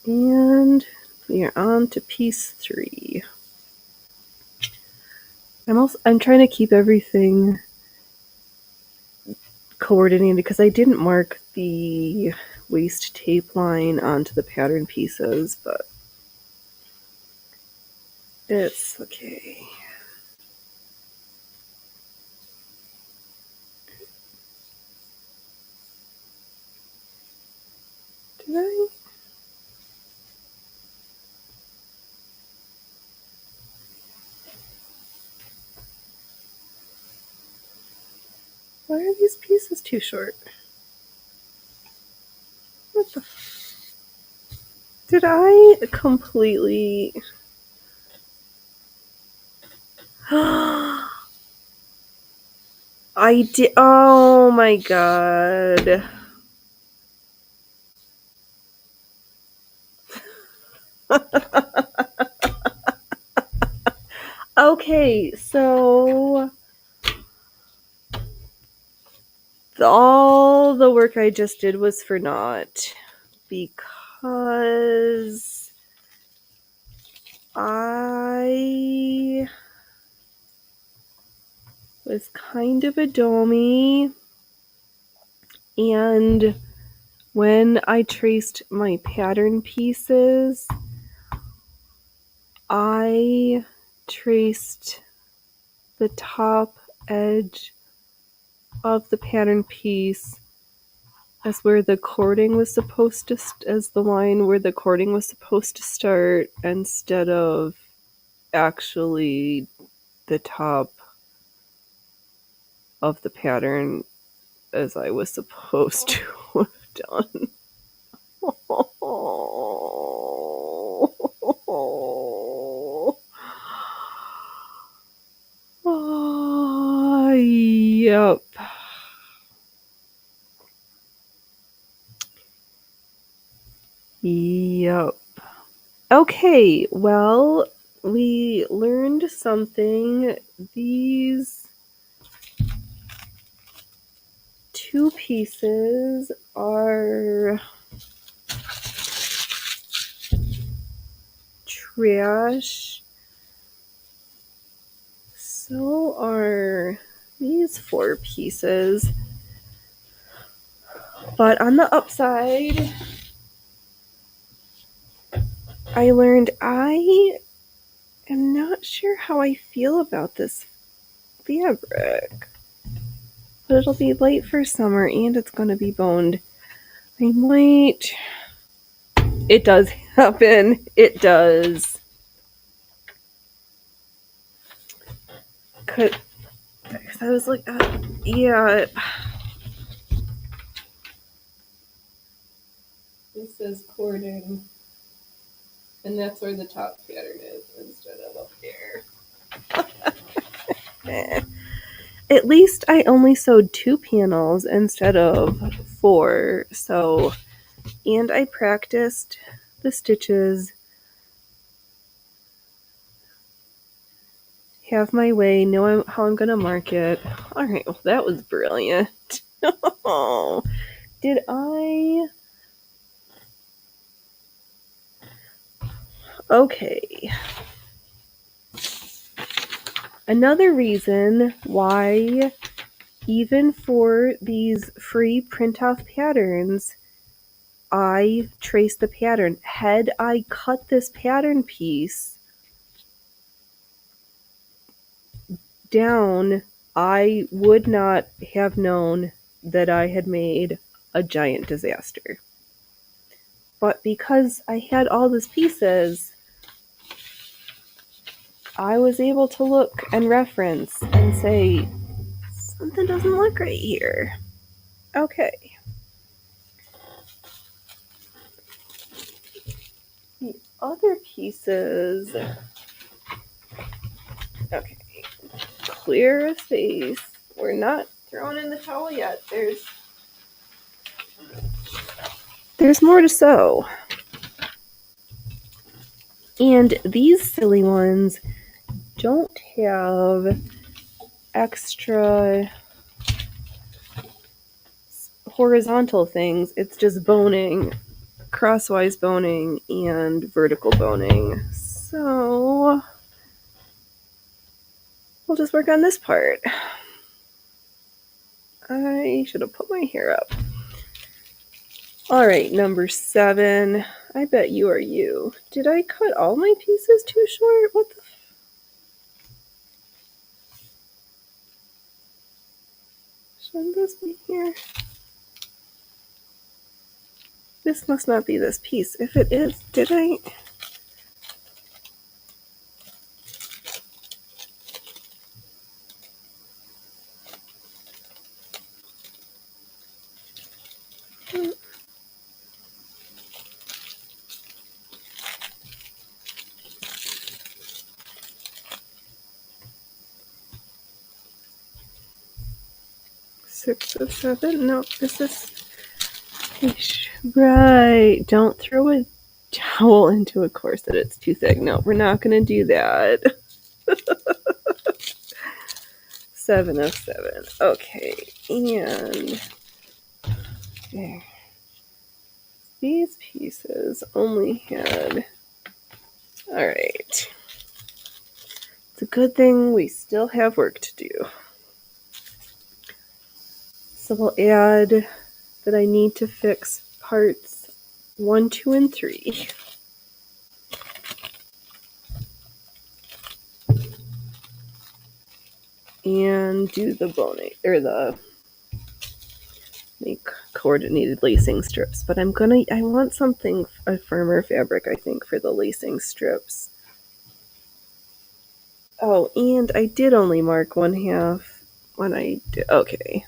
And we are on to piece 3. I'm trying to keep everything coordinated because I didn't mark the waist tape line onto the pattern pieces, but it's okay. Did I? Why are these pieces too short? What the? Did I completely... I did... Oh my god. Okay, so... all the work I just did was for naught. Because... I was kind of a dummy, and when I traced my pattern pieces, I traced the top edge of the pattern piece as where the cording was supposed to as the line where the cording was supposed to start, instead of actually the top of the pattern as I was supposed to have done. Yep. Yep. Okay, well, we learned something. These two pieces are trash. So are these four pieces. But on the upside, I learned I am not sure how I feel about this fabric. But it'll be late for summer and it's going to be boned. I might... It does happen. It does. Cause I was like, yeah. This is cording. And that's where the top pattern is instead of up there. At least I only sewed 2 panels instead of 4. So, and I practiced the stitches. Have my way, know how I'm going to mark it. All right, well, that was brilliant. Did I? Okay. Another reason why, even for these free print-off patterns, I trace the pattern. Had I cut this pattern piece down, I would not have known that I had made a giant disaster. But because I had all these pieces, I was able to look and reference and say, something doesn't look right here. Okay. The other pieces, okay, clear a space. We're not throwing in the towel yet. There's more to sew. And these silly ones don't have extra horizontal things. It's just boning, crosswise boning, and vertical boning. So we'll just work on this part. I should have put my hair up. All right, number 7. I bet you are you. Did I cut all my pieces too short? What the? Should this be here? This must not be this piece. If it is, did I? Six of 7? No, this is... Right. Don't throw a towel into a corset. It's too thick. No, we're not going to do that. 7 of 7. Okay. And there. These pieces only had... Alright. It's a good thing we still have work to do. So we'll add that I need to fix parts 1, 2, and 3. And do the boning, or the make coordinated lacing strips. But I want something, a firmer fabric, I think, for the lacing strips. Oh, and I did only mark 1/2 when I did, okay.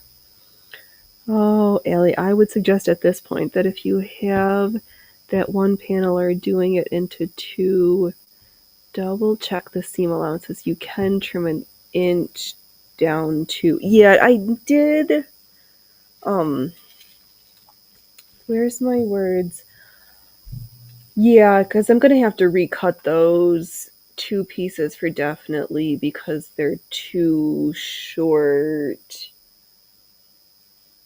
Oh, Allie, I would suggest at this point that if you have that one paneler doing it into 2, double check the seam allowances. You can trim an inch down to... Yeah, I did... Where's my words? Yeah, because I'm going to have to recut those 2 pieces for definitely because they're too short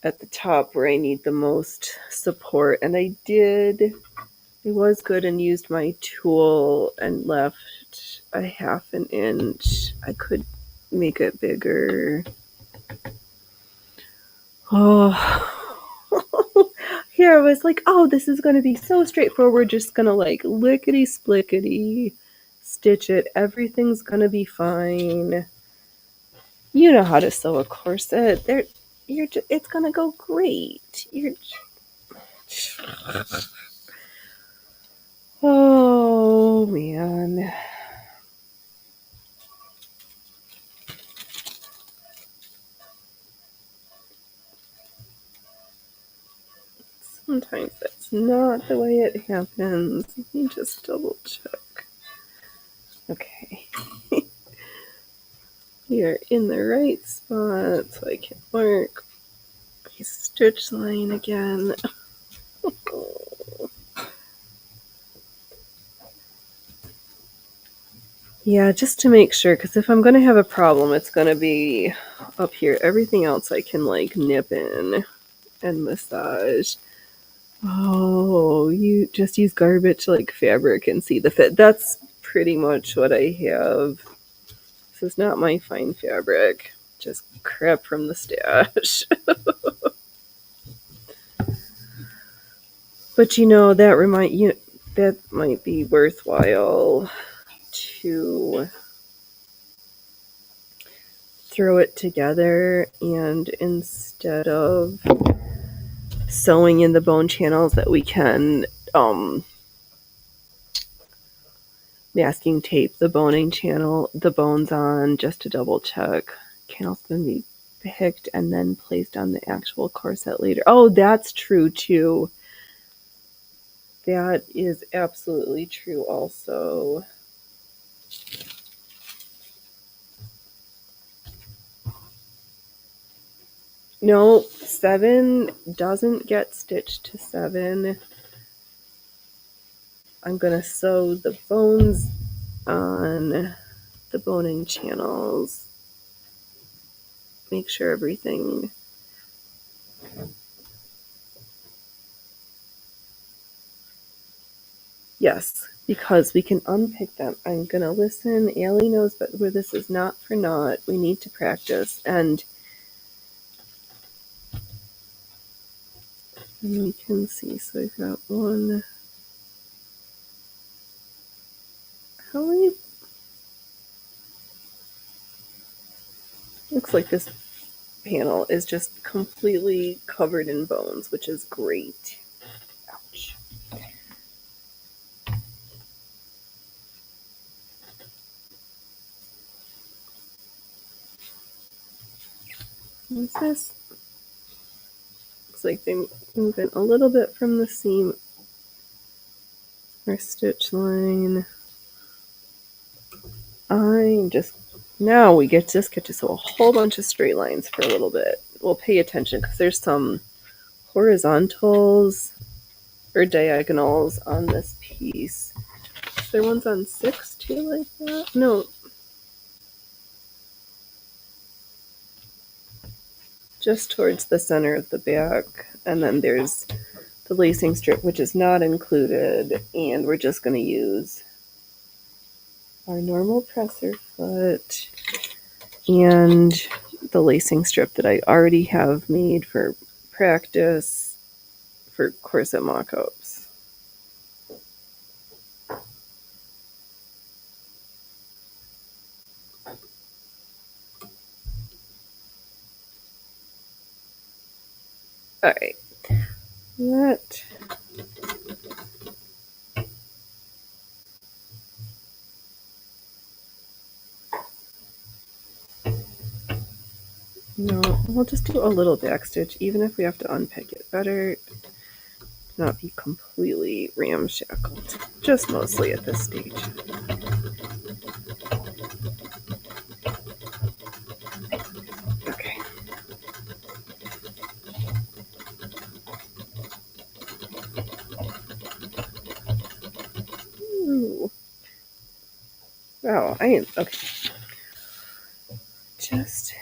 at the top where I need the most support. And I was good and used my tool and left a 1/2 inch. I could make it bigger. Oh. Here I was like, oh, this is going to be so straightforward. Just going to like lickety splickety stitch it. Everything's going to be fine. You know how to sew a corset. It's going to go great. Oh, man. Sometimes that's not the way it happens. Let me just double check. Okay. We are in the right spot so I can mark my stitch line again. Yeah, just to make sure, because if I'm going to have a problem, it's going to be up here. Everything else I can like nip in and massage. Oh, you just use garbage like fabric and see the fit. That's pretty much what I have. This is not my fine fabric, just crap from the stash. But you know, that might be worthwhile to throw it together, and instead of sewing in the bone channels that we can masking tape the bones on just to double check. Channel's gonna be picked and then placed on the actual corset later. Oh, that's true too. That is absolutely true also. No, 7 doesn't get stitched to 7. I'm going to sew the bones on the boning channels. Make sure everything... Yes, because we can unpick them. I'm going to listen. Allie knows that where this is not for naught. We need to practice. And we can see. So we've got one... How many... Looks like this panel is just completely covered in bones, which is great. Ouch. What's this? Looks like they move in a little bit from the seam or stitch line. Now we get to sew a whole bunch of straight lines for a little bit. We'll pay attention because there's some horizontals or diagonals on this piece. Is there ones on 6 too like that? No. Just towards the center of the back. And then there's the lacing strip, which is not included. And we're just going to use our normal presser foot and the lacing strip that I already have made for practice for corset mock-ups. All right, no, we'll just do a little back stitch, even if we have to unpick it. Better not be completely ramshackled, just mostly at this stage. Okay. Ooh. Wow, okay. Just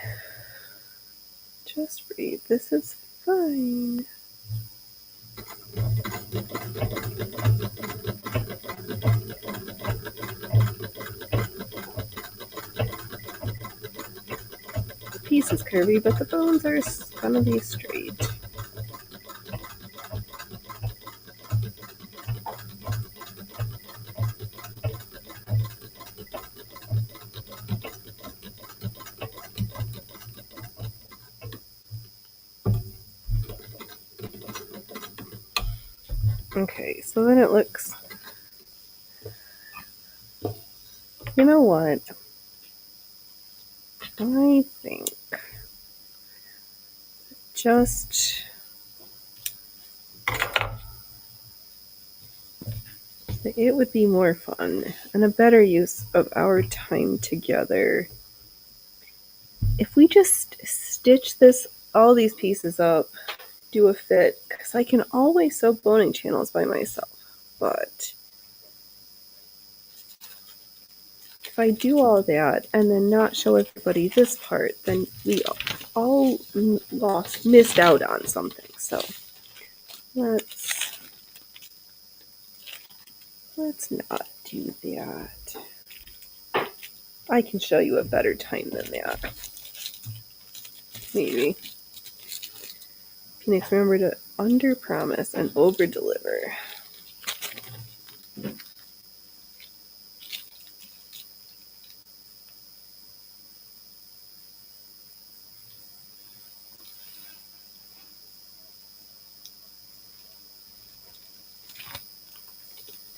breathe. This is fine. The piece is curvy, but the bones are gonna be straight. Okay, so then it looks... You know what? I think just it would be more fun and a better use of our time together if we just stitch all these pieces up, do a fit, because I can always sew boning channels by myself, but if I do all that and then not show everybody this part, then we all missed out on something. So let's not do that. I can show you a better time than that. Maybe. Phoenix, remember to under promise and over deliver.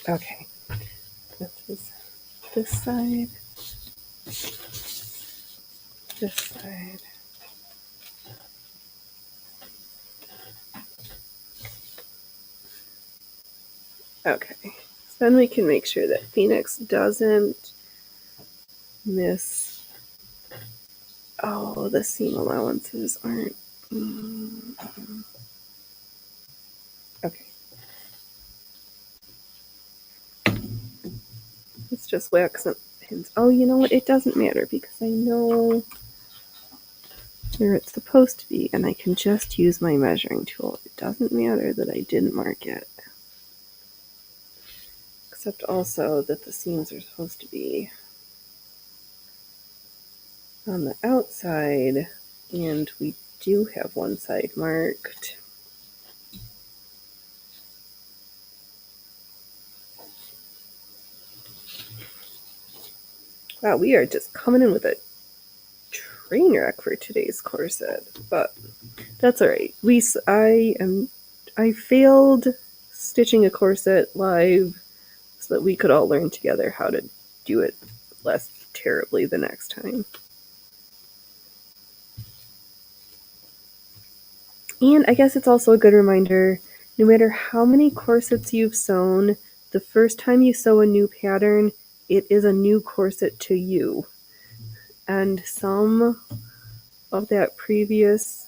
Okay. This is this side. This side. Okay. So then we can make sure that Phoenix doesn't miss. Oh, the seam allowances aren't. Okay. Let's just wax some pins. Oh, you know what? It doesn't matter because I know where it's supposed to be and I can just use my measuring tool. It doesn't matter that I didn't mark it. Except also that the seams are supposed to be on the outside, and we do have one side marked. Wow, we are just coming in with a train wreck for today's corset, but that's all right. I failed stitching a corset live so that we could all learn together how to do it less terribly the next time. And I guess it's also a good reminder, no matter how many corsets you've sewn, the first time you sew a new pattern, it is a new corset to you. And some of that previous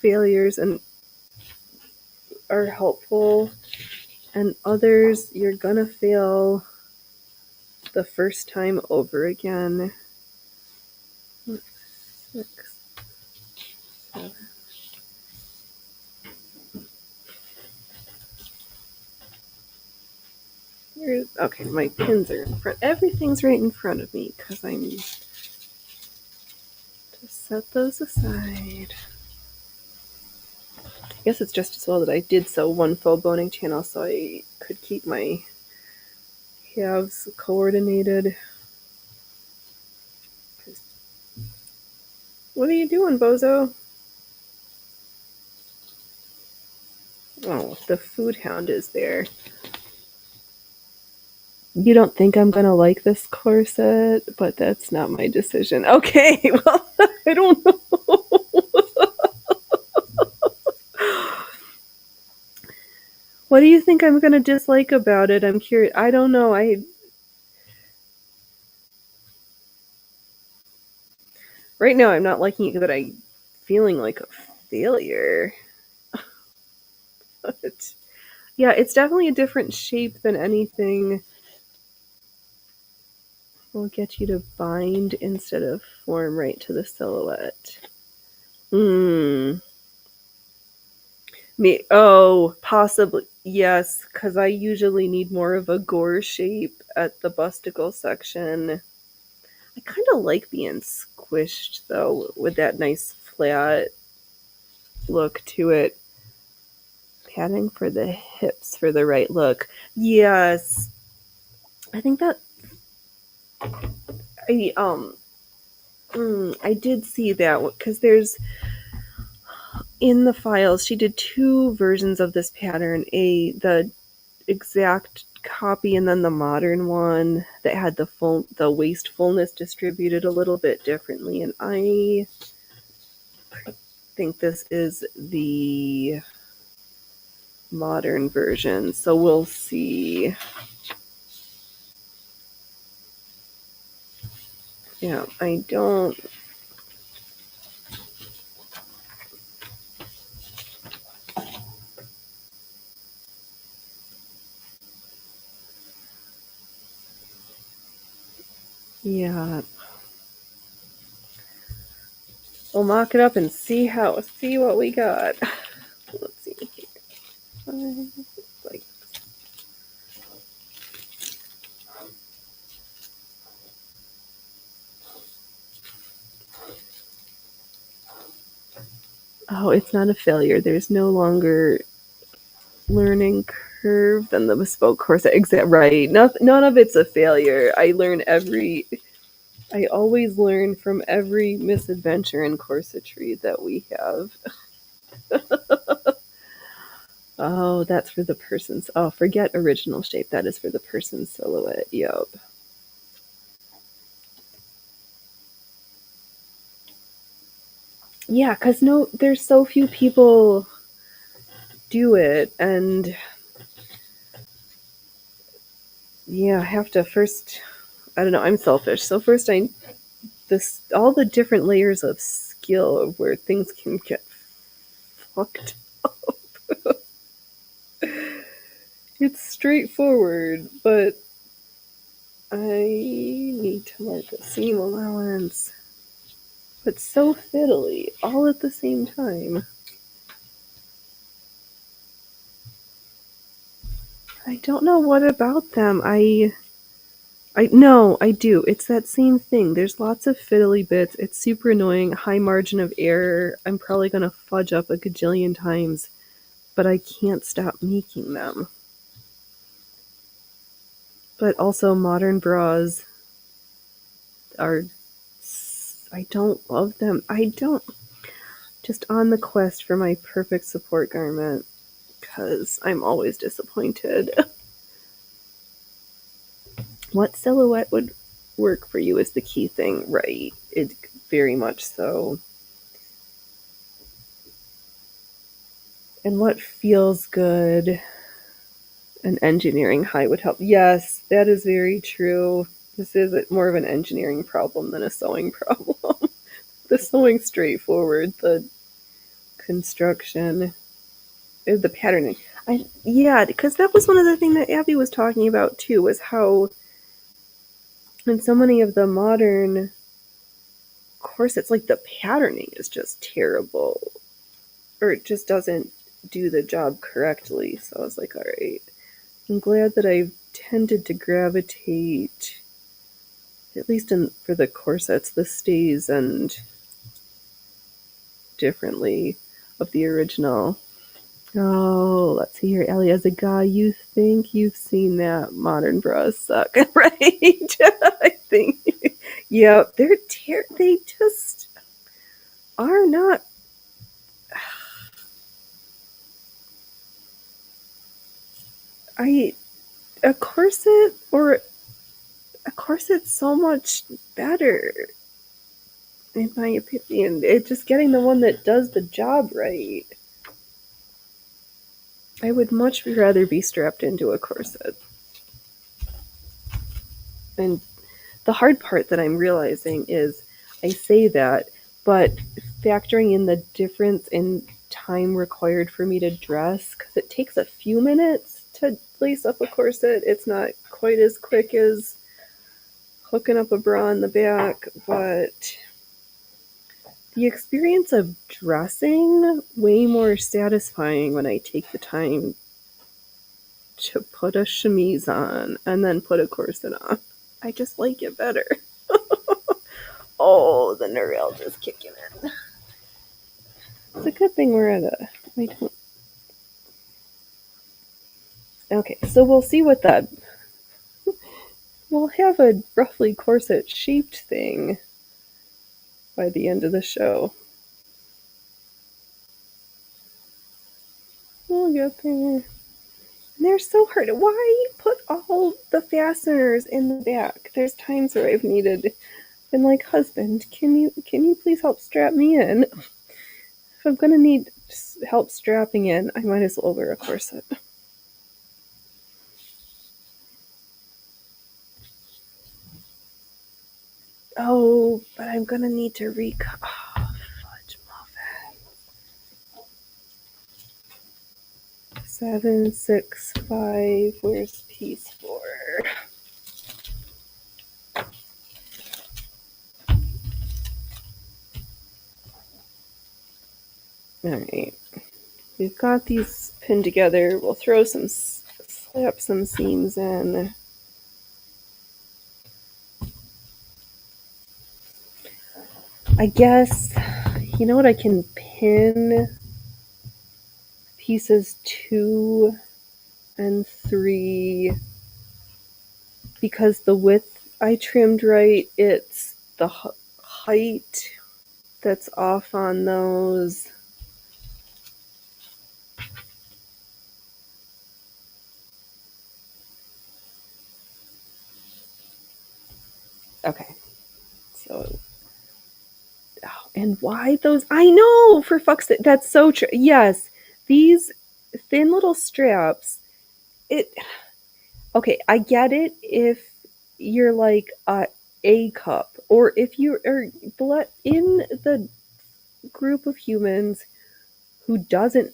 failures are helpful, and others you're gonna fail the first time over again. 6, 7. Okay, my pins are in front. Everything's right in front of me because I'm to set those aside. I guess it's just as well that I did sew one faux boning channel so I could keep my halves coordinated. What are you doing, bozo? Oh, the food hound is there. You don't think I'm gonna like this corset, but that's not my decision. Okay, well, I don't know. What do you think I'm gonna dislike about it? I'm curious. I don't know. Right now I'm not liking it, but I'm feeling like a failure. But yeah, it's definitely a different shape than anything will get you to bind instead of form right to the silhouette. Me, oh, possibly. Yes, because I usually need more of a gore shape at the busticle section. I kind of like being squished, though, with that nice flat look to it. Padding for the hips for the right look. Yes. I think that I I did see that because there's in the files she did two versions of this pattern, the exact copy and then the modern one that had the waist fullness distributed a little bit differently, and I think this is the modern version, so we'll see. Yeah, I don't. Yeah, we'll mock it up and see what we got. Let's see here. Like, oh, it's not a failure. There's no longer learning curve than the bespoke course. Right. None of it's a failure. I always learn from every misadventure in corsetry that we have. Oh, that's for the person's. Oh, forget original shape. That is for the person's silhouette. Yup. Yeah, because no, there's so few people do it, and yeah, I have to first. I don't know. I'm selfish, so first all the different layers of skill of where things can get fucked. It's straightforward, but I need to mark the seam allowance. But so fiddly, all at the same time. I don't know what about them. No, I do. It's that same thing. There's lots of fiddly bits. It's super annoying. High margin of error. I'm probably gonna fudge up a gajillion times, but I can't stop making them. But also, modern bras are. I don't love them. I don't. Just on the quest for my perfect support garment, because I'm always disappointed. What silhouette would work for you is the key thing, right? It very much so. And what feels good. An engineering high would help. Yes, that is very true. This is more of an engineering problem than a sewing problem. The sewing's straightforward. The construction, the patterning. Yeah, because that was one of the things that Abby was talking about too, was how in so many of the modern corsets, like the patterning is just terrible, or it just doesn't do the job correctly. So I was like, all right, I'm glad that I've tended to gravitate, at least for the corsets, the stays and differently of the original. Oh, let's see here, Ellie. As a guy, you think you've seen that modern bras suck, right? I think, yeah, they just are not. I a corset or a corset's so much better, in my opinion. It's just getting the one that does the job right. I would much rather be strapped into a corset. And the hard part that I'm realizing is I say that, but factoring in the difference in time required for me to dress, because it takes a few minutes to lace up a corset. It's not quite as quick as hooking up a bra in the back, but the experience of dressing way more satisfying when I take the time to put a chemise on and then put a corset on. I just like it better. Oh, the neuralgia's kicking in. It's a good thing we're at a... I don't... Okay, so we'll see what that... We'll have a roughly corset-shaped thing by the end of the show. We'll get there. They're so hard. Why put all the fasteners in the back? There's times where I've been like, husband, can you please help strap me in? If I'm gonna need help strapping in, I might as well wear a corset. Oh, but I'm gonna need to fudge muffin. 7, 6, 5. Where's piece 4? Alright. We've got these pinned together. We'll throw slap some seams in. I guess, you know what, I can pin pieces 2 and 3 because the width I trimmed right, it's the height that's off on those. Okay, so, and why those? I know, for fuck's sake, that's so true. Yes, these thin little straps, okay, I get it if you're like a cup, or if you are in the group of humans who doesn't.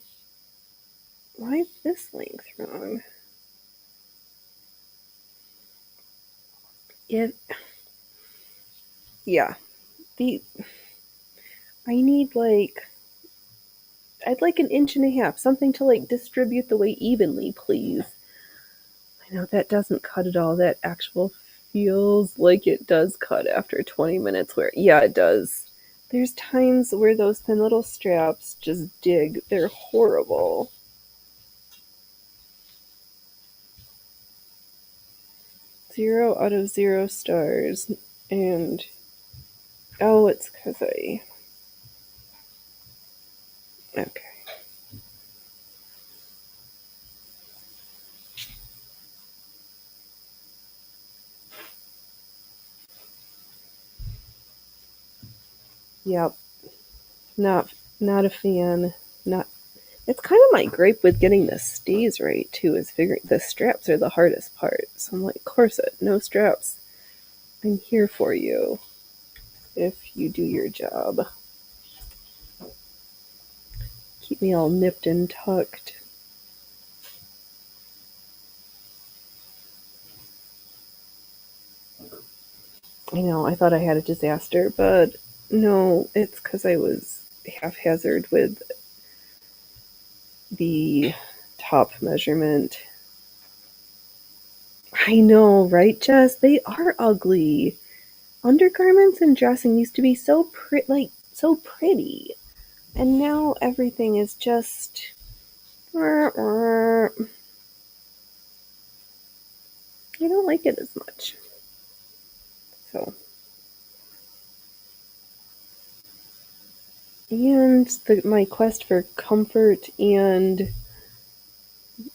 Why is this length wrong? Yeah, I need I'd like an inch and a half, something to distribute the weight evenly, please. I know that doesn't cut at all. That actual feels like it does cut after 20 minutes. Yeah, it does. There's times where those thin little straps just dig. They're horrible. 0 out of 0 stars. And oh, it's because okay. Yep. Not a fan. Not. It's kind of my gripe with getting the stays right too. Is figuring the straps are the hardest part. So I'm like, corset, no straps. I'm here for you if you do your job. Keep me all nipped and tucked. I know, I thought I had a disaster, but no, it's because I was haphazard with the top measurement. I know, right, Jess? They are ugly. Undergarments and dressing used to be so pretty. And now everything is just I don't like it as much. So, and my quest for comfort and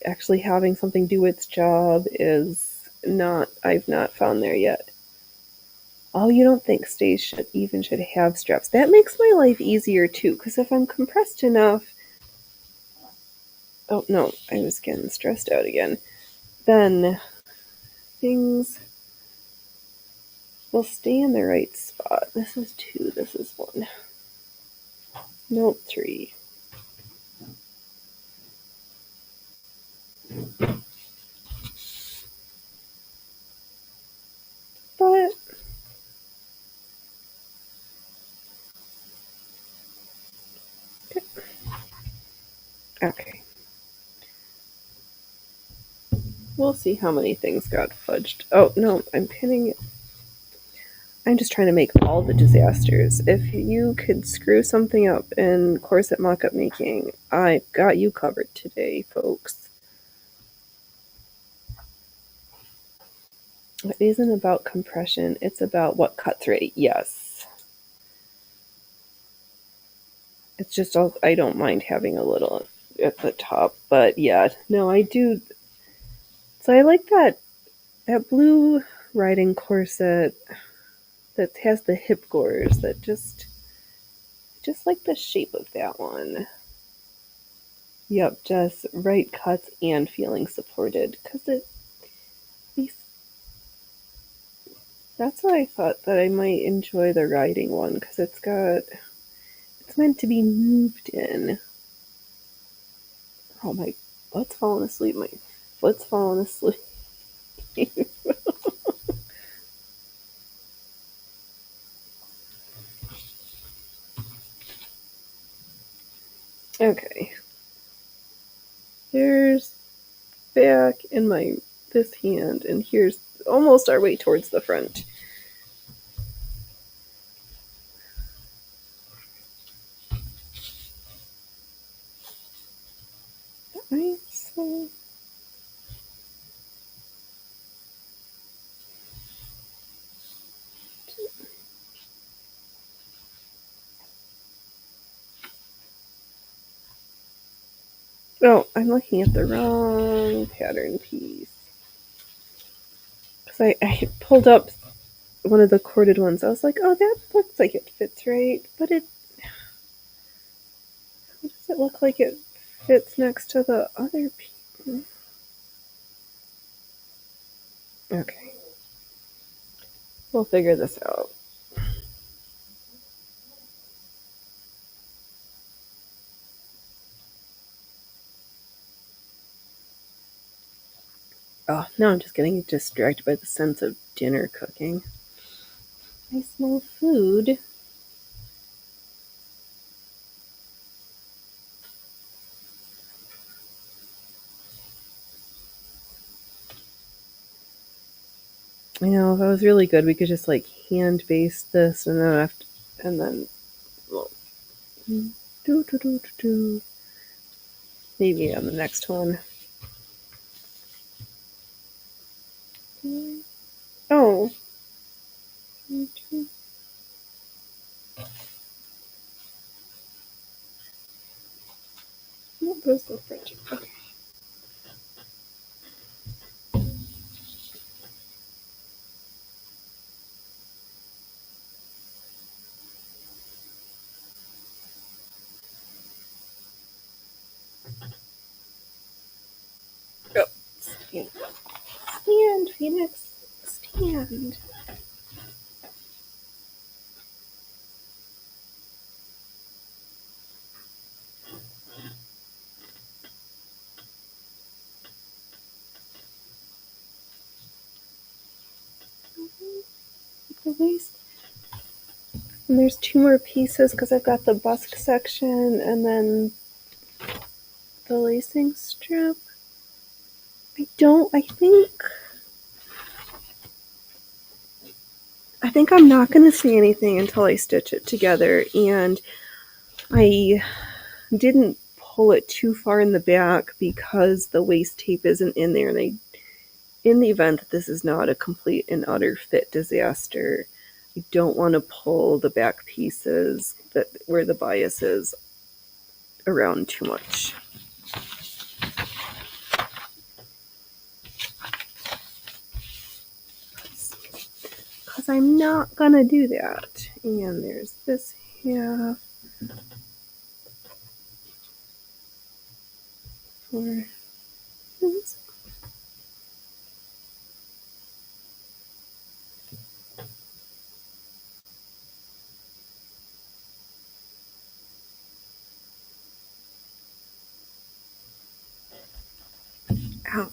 actually having something do its job is not, I've not found there yet. Oh, you don't think stays should have straps? That makes my life easier too, because if I'm compressed enough, oh no, I was getting stressed out again, then things will stay in the right spot. This is 2, this is 1. Nope, 3. But Okay. We'll see how many things got fudged. Oh, no, I'm pinning it. I'm just trying to make all the disasters. If you could screw something up in corset mock-up making, I've got you covered today, folks. It isn't about compression, it's about what cuts right. Yes. It's just, I don't mind having a little at the top, but yeah, no, I do. So I like that blue riding corset that has the hip gores that just like the shape of that one. Yep, just right cuts and feeling supported because that's why I thought that I might enjoy the riding one because it's meant to be moved in. Oh, my butt's falling asleep. My foot's falling asleep. Okay. There's back in this hand, and here's almost our way towards the front. Right, so oh, I'm looking at the wrong pattern piece. Because I pulled up one of the corded ones. I was like, oh, that looks like it fits right, but how does it look like it fits next to the other piece? Okay. We'll figure this out. Oh, now I'm just getting distracted by the sense of dinner cooking. I smell food. I know, if I was really good, we could just like hand base this and then well, maybe on the next one. Oh. What was the fridge? Okay. Oh, stand. Stand, Phoenix. Stand. The waist. And there's two more pieces because I've got the busk section and then the lacing strip. I think I'm not going to see anything until I stitch it together, and I didn't pull it too far in the back because the waist tape isn't in there, and in the event that this is not a complete and utter fit disaster, I don't want to pull the back pieces where the bias is around too much. Because I'm not going to do that. And there's this half for this. Ow.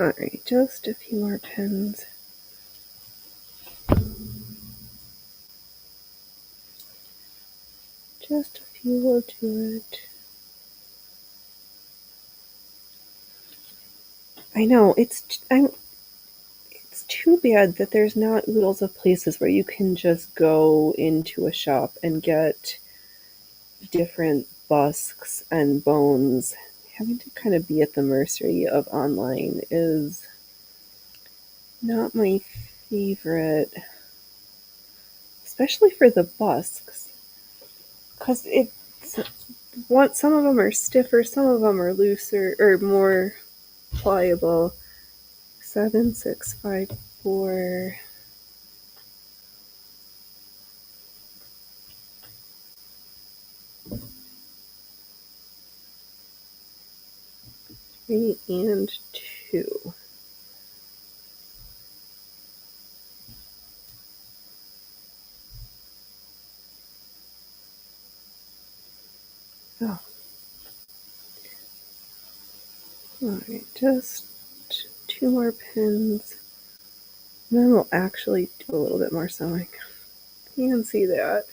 Alright, just a few more pins. Just a few will do it. I know, it's too bad that there's not oodles of places where you can just go into a shop and get different busks and bones. Having to kind of be at the mercy of online is not my favorite, especially for the busks, because some of them are stiffer, some of them are looser or more pliable. 7, 6, 5, 4. Three and 2. Oh. Alright, just 2 more pins. And then we'll actually do a little bit more sewing. You can see that.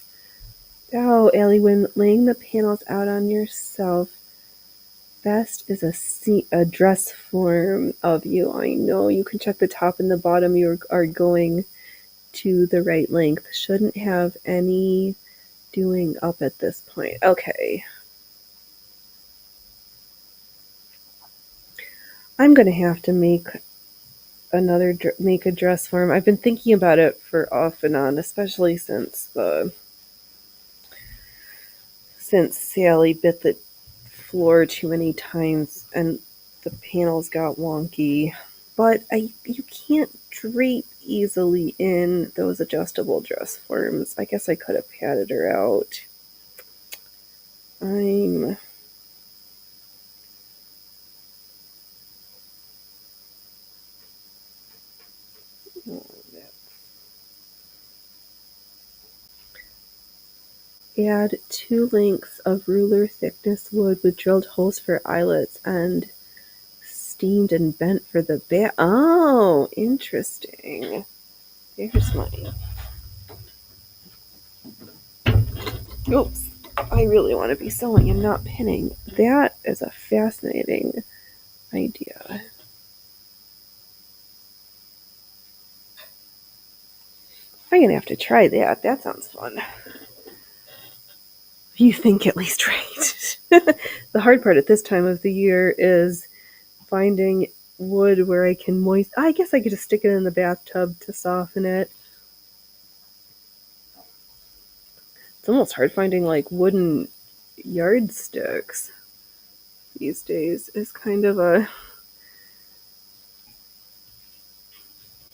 Oh, Ellie, when laying the panels out on yourself, best is a dress form of you. I know you can check the top and the bottom. You are going to the right length. Shouldn't have any doing up at this point. Okay. I'm going to have to make a dress form. I've been thinking about it for off and on, especially since Sally bit the floor too many times and the panels got wonky. But you can't drape easily in those adjustable dress forms. I guess I could have padded her out. Add 2 lengths of ruler thickness wood with drilled holes for eyelets and steamed and bent for the back. Oh, interesting. There's mine. Oops. I really want to be sewing and not pinning. That is a fascinating idea. I'm going to have to try that. That sounds fun. You think at least right. The hard part at this time of the year is finding wood where I can I guess I could just stick it in the bathtub to soften it. It's almost hard finding like wooden yardsticks these days. Is kind of a...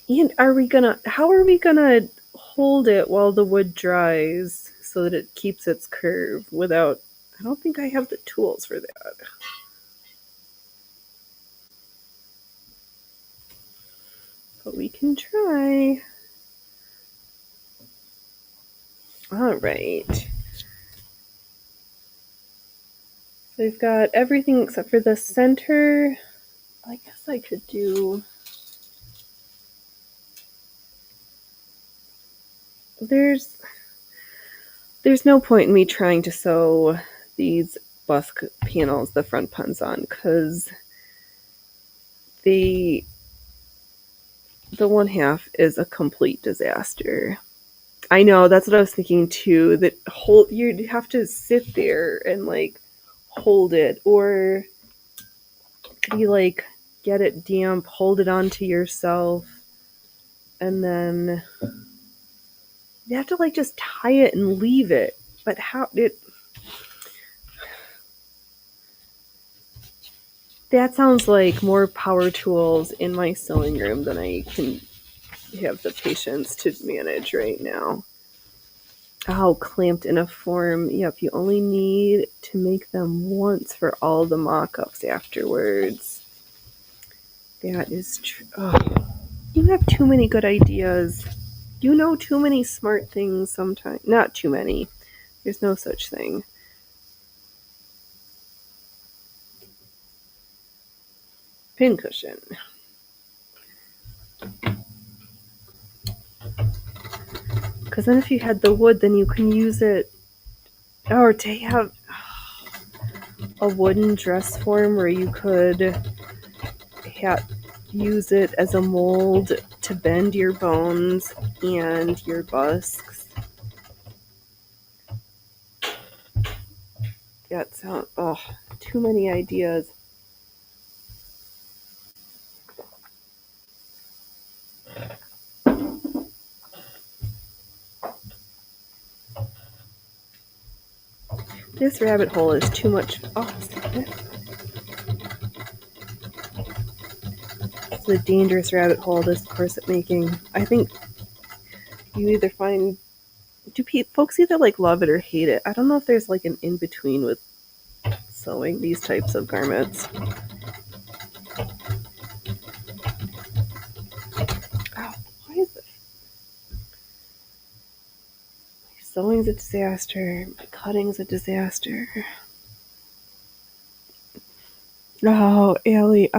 And how are we gonna hold it while the wood dries so that it keeps its curve without... I don't think I have the tools for that. But we can try. All right. We've got everything except for the center. I guess I could do... There's no point in me trying to sew these busk panels, the front puns on, because the one half is a complete disaster. I know, that's what I was thinking too, that you'd have to sit there and like hold it, or you like get it damp, hold it onto yourself, and then you have to like just tie it and leave it. But that sounds like more power tools in my sewing room than I can have the patience to manage right now. Oh, clamped in a form. Yep, you only need to make them once for all the mock-ups afterwards. That is true. Oh, you have too many good ideas. You know too many smart things sometimes. Not too many. There's no such thing. Pincushion. Because then if you had the wood, then you can use it Or to have a wooden dress form where you could use it as a mold to bend your bones and your busks. That sounds, too many ideas. This rabbit hole is too much. It's a dangerous rabbit hole, this corset making. I think you either find. Folks either like love it or hate it? I don't know if there's like an in between with sewing these types of garments. Oh, why is it? My sewing's a disaster. My cutting's a disaster. Oh, Allie,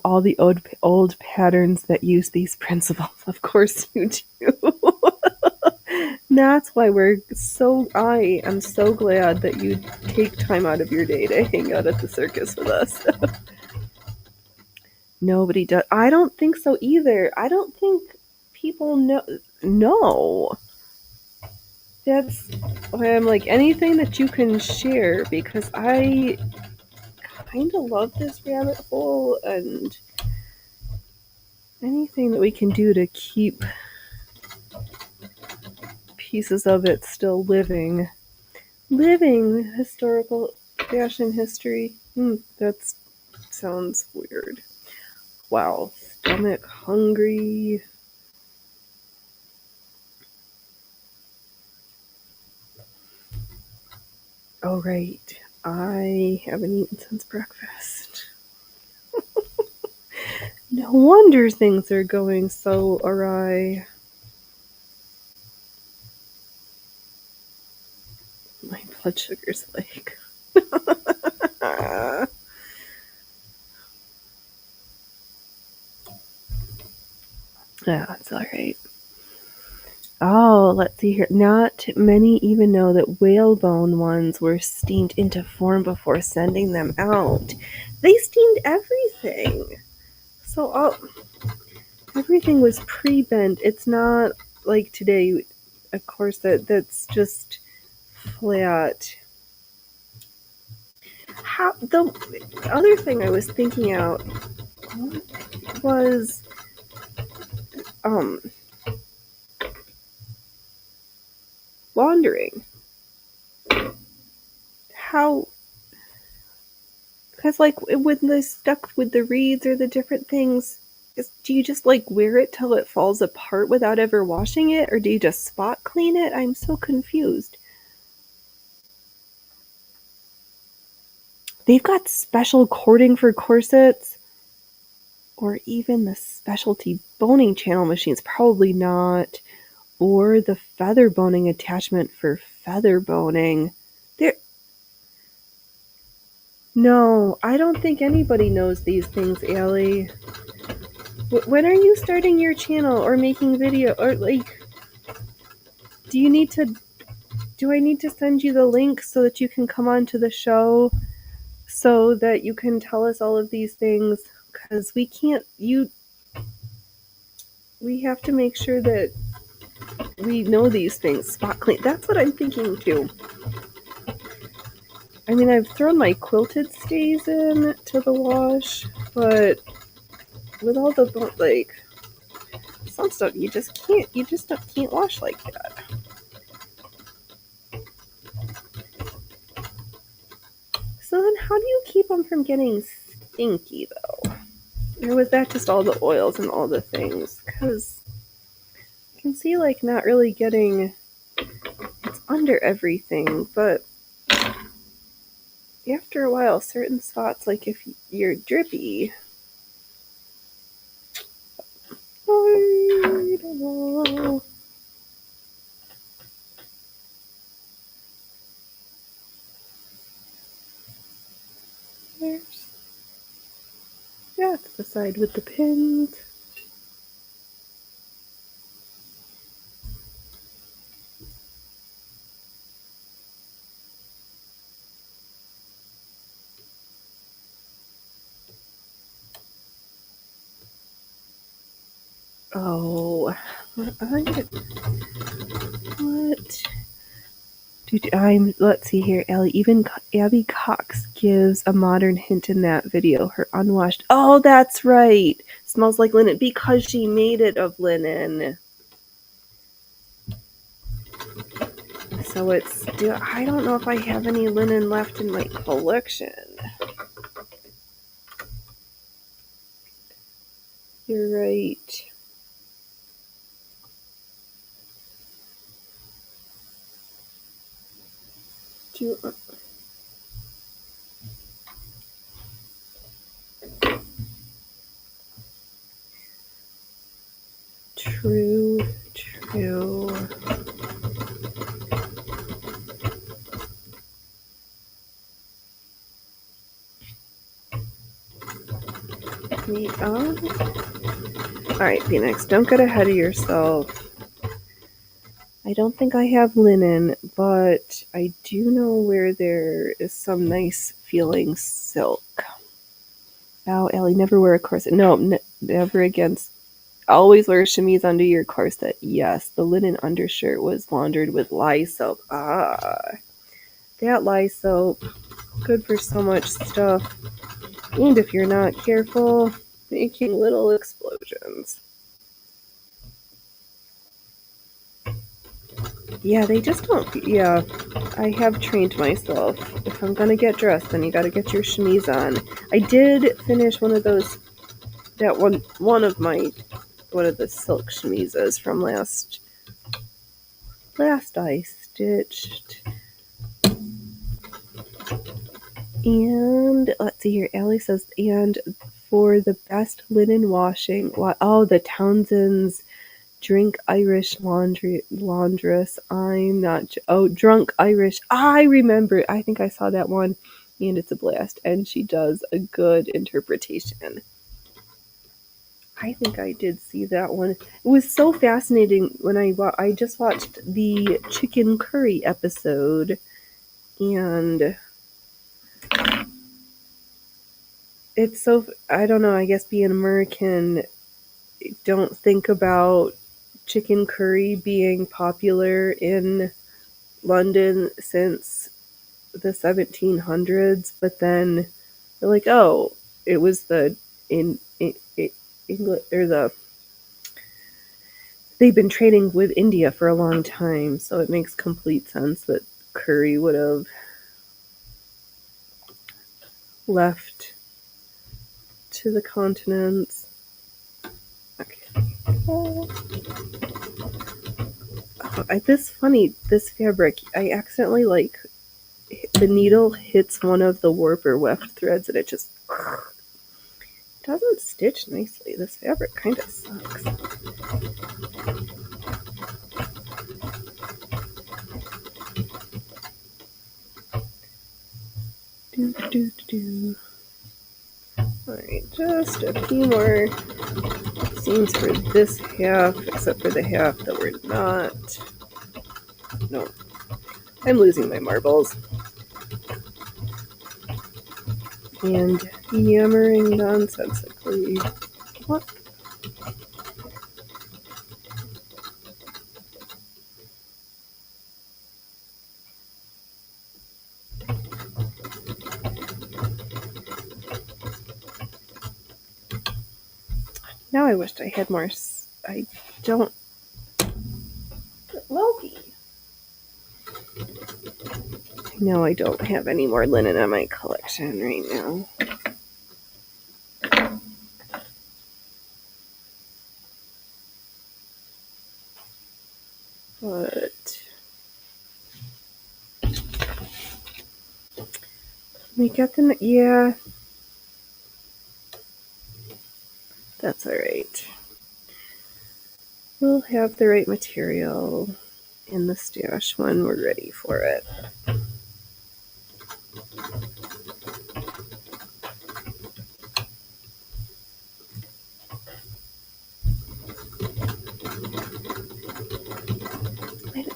all the old patterns that use these principles. Of course you do. That's why I am so glad that you take time out of your day to hang out at the circus with us. Nobody does. I don't think so either. I don't think people know. No. That's why I'm like, anything that you can share, because I kind of love this rabbit hole, and anything that we can do to keep pieces of it still living historical fashion history. That sounds weird. Wow, stomach hungry. Oh, right. I haven't eaten since breakfast. No wonder things are going so awry. My blood sugar's like... That's alright. Oh, let's see here. Not many even know that whalebone ones were steamed into form before sending them out. They steamed everything. So everything was pre-bent. It's not like today, of course, that's just flat. The other thing I was thinking out was laundering. How, because like when they're stuck with the reeds or the different things, do you just like wear it till it falls apart without ever washing it, or do you just spot clean it? I'm so confused. They've got special cording for corsets, or even the specialty boning channel machines, probably not, or the feather boning attachment for feather boning. No, I don't think anybody knows these things, Allie. When are you starting your channel or making video, or like, do I need to send you the link so that you can come on to the show so that you can tell us all of these things? Because we have to make sure that we know these things. Spot clean. That's what I'm thinking too. I mean, I've thrown my quilted stays in to the wash, but with all the some stuff you just can't wash like that. So then how do you keep them from getting stinky though? Or was that just all the oils and all the things? Because I can see like not really getting, it's under everything, but after a while, certain spots, like if you're drippy, I don't know. That's the side with the pins. Oh, what? Dude, let's see here, Ellie. Even Abby Cox gives a modern hint in that video. Her unwashed. Oh, that's right. Smells like linen because she made it of linen. So it's still. I don't know if I have any linen left in my collection. You're right. True. Alright, Phoenix, don't get ahead of yourself. I don't think I have linen, but I do know where there is some nice feeling silk. Now, Ellie, never wear a corset. No, never again. Always wear a chemise under your corset. Yes, the linen undershirt was laundered with lye soap. Ah, that lye soap, good for so much stuff. And if you're not careful, making little explosions. Yeah, they just don't. Yeah, I have trained myself. If I'm gonna get dressed, then you gotta get your chemise on. I did finish one of those. That one of the silk chemises from last I stitched. And let's see here. Allie says, and for the best linen washing, the Townsend's Drink Irish Laundress. I'm not. Drunk Irish. I remember. I think I saw that one, and it's a blast. And she does a good interpretation. I think I did see that one. It was so fascinating when I just watched the chicken curry episode, and it's so, I don't know, I guess being American, don't think about chicken curry being popular in London since the 1700s, but then they're like, oh, it was England, or they've been trading with India for a long time, so it makes complete sense that curry would have left to the continents. Okay. This fabric, I accidentally, the needle hits one of the warp or weft threads and it just doesn't stitch nicely. This fabric kind of sucks. Alright, just a few more seams for this half, except for the half that we're not. No, I'm losing my marbles. And yammering nonsensically. What? Now I wished I had more. I don't. Loki. No, I don't have any more linen in my collection right now. But we got the, yeah. That's alright. We'll have the right material in the stash when we're ready for it.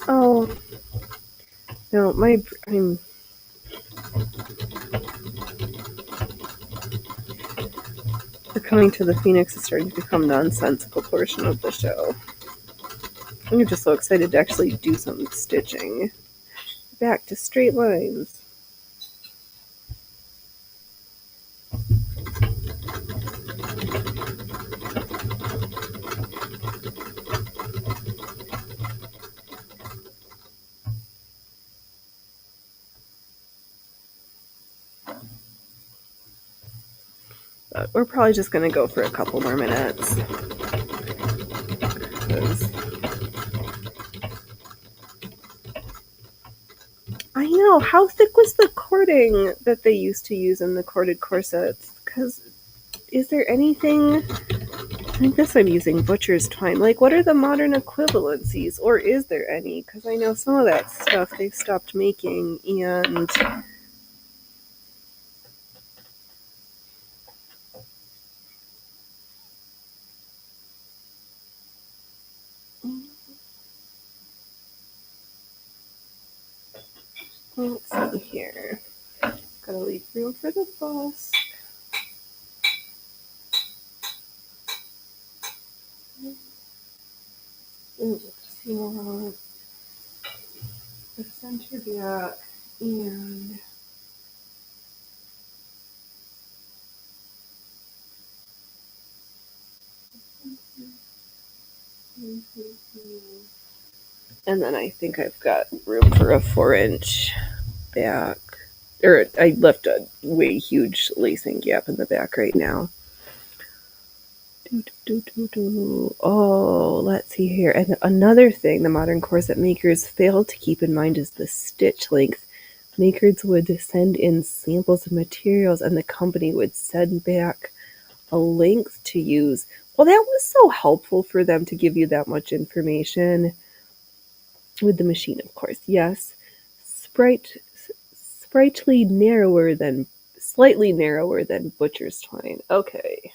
Oh no, I'm coming to the Phoenix is starting to become the nonsensical portion of the show. I'm just so excited to actually do some stitching. Back to straight lines. But we're probably just going to go for a couple more minutes. I know. How thick was the cording that they used to use in the corded corsets? Because is there anything... I guess I'm using butcher's twine. Like, what are the modern equivalencies? Or is there any? Because I know some of that stuff they've stopped making, and... Let's see here. Gotta leave room for the bust. Just want the center back and then I think I've got room for a 4-inch back. Or I left a way huge lacing gap in the back right now. Oh, let's see here. And another thing the modern corset makers fail to keep in mind is the stitch length. Makers would send in samples of materials and the company would send back a length to use. Well, that was so helpful for them to give you that much information with the machine, of course. Yes, slightly narrower than butcher's twine. Okay.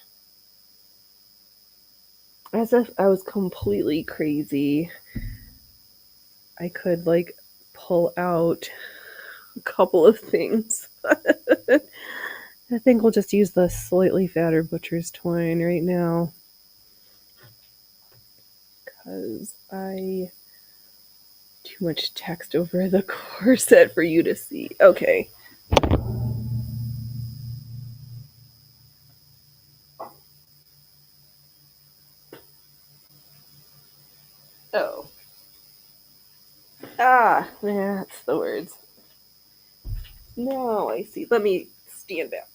As if I was completely crazy, I could like pull out a couple of things. I think we'll just use the slightly fatter butcher's twine right now. Because too much text over the corset for you to see. Okay. Oh. Ah, that's the words. Now I see. Let me stand back.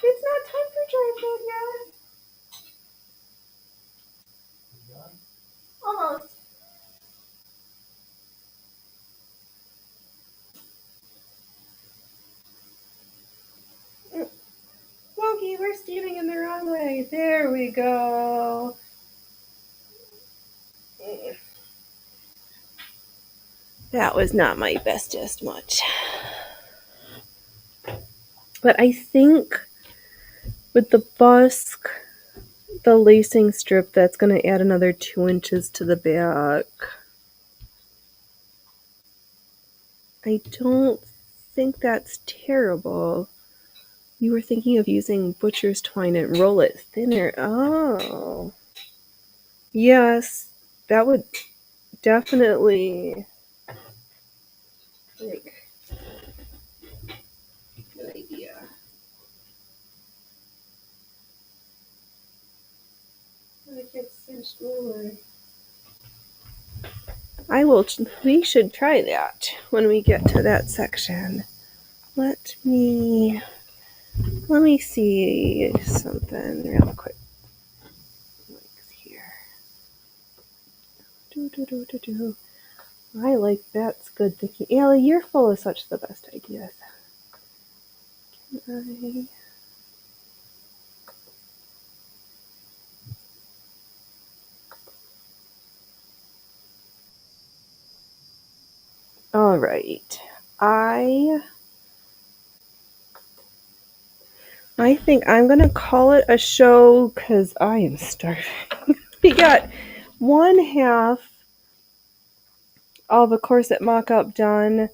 It's not time for tripod yet. Almost. Loki, we're standing in the wrong way. There we go. That was not my bestest much. But I think with the busk, the lacing strip, that's going to add another 2 inches to the back. I don't think that's terrible. You were thinking of using butcher's twine and roll it thinner. Oh. Yes, that would definitely... Good idea. It gets cinched lower. We should try that when we get to that section. Let me see something real quick. Here. I like that's good thinking. Allie, you're full of such the best ideas. Can I... All right. I think I'm going to call it a show because I am starving. We got one half of a corset mock-up done.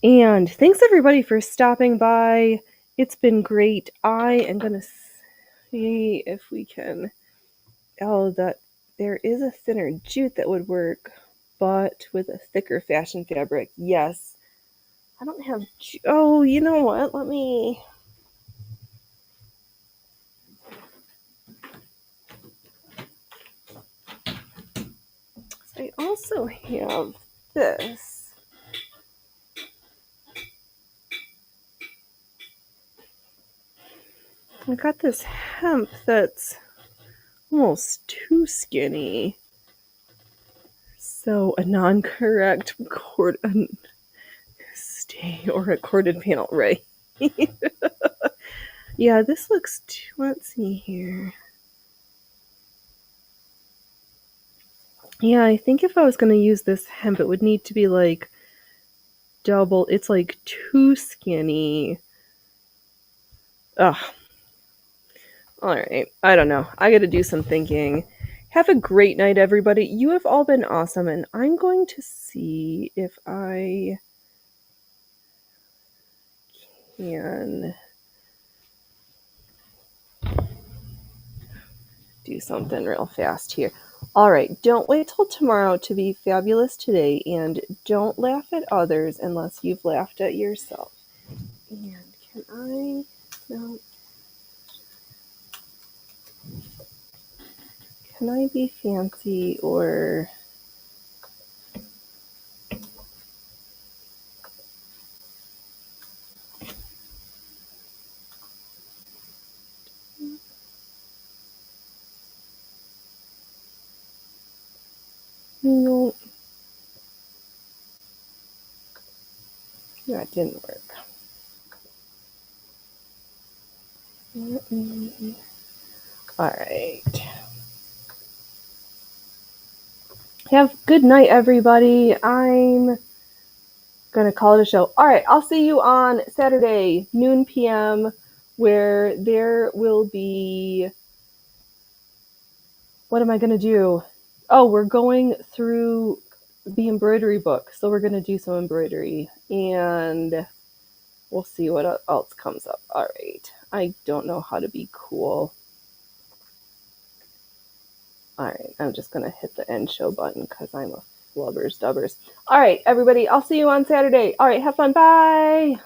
And thanks everybody for stopping by. It's been great. I am going to see if we can... Oh, that there is a thinner jute that would work, but with a thicker fashion fabric. Yes. I don't have... Oh, you know what? Let me... I also have this. I got this hemp that's almost too skinny. So a non-correct cord stay or a corded panel, right? Yeah, this looks too... Let's see here. Yeah, I think if I was going to use this hemp, it would need to be like double. It's like too skinny. Ugh. Alright, I don't know. I gotta do some thinking. Have a great night, everybody. You have all been awesome, and I'm going to see if I can do something real fast here. Alright, don't wait till tomorrow to be fabulous today, and don't laugh at others unless you've laughed at yourself. And can I... No. Can I be fancy or... No. That didn't work. Alright. Have good night, everybody. I'm gonna call it a show. Alright, I'll see you on Saturday, noon p.m., where there will be... What am I gonna do? Oh, we're going through the embroidery book, so we're gonna do some embroidery, and we'll see what else comes up. Alright, I don't know how to be cool. Alright, I'm just gonna hit the end show button because I'm a flubbers dubbers. Alright, everybody, I'll see you on Saturday. Alright, have fun. Bye!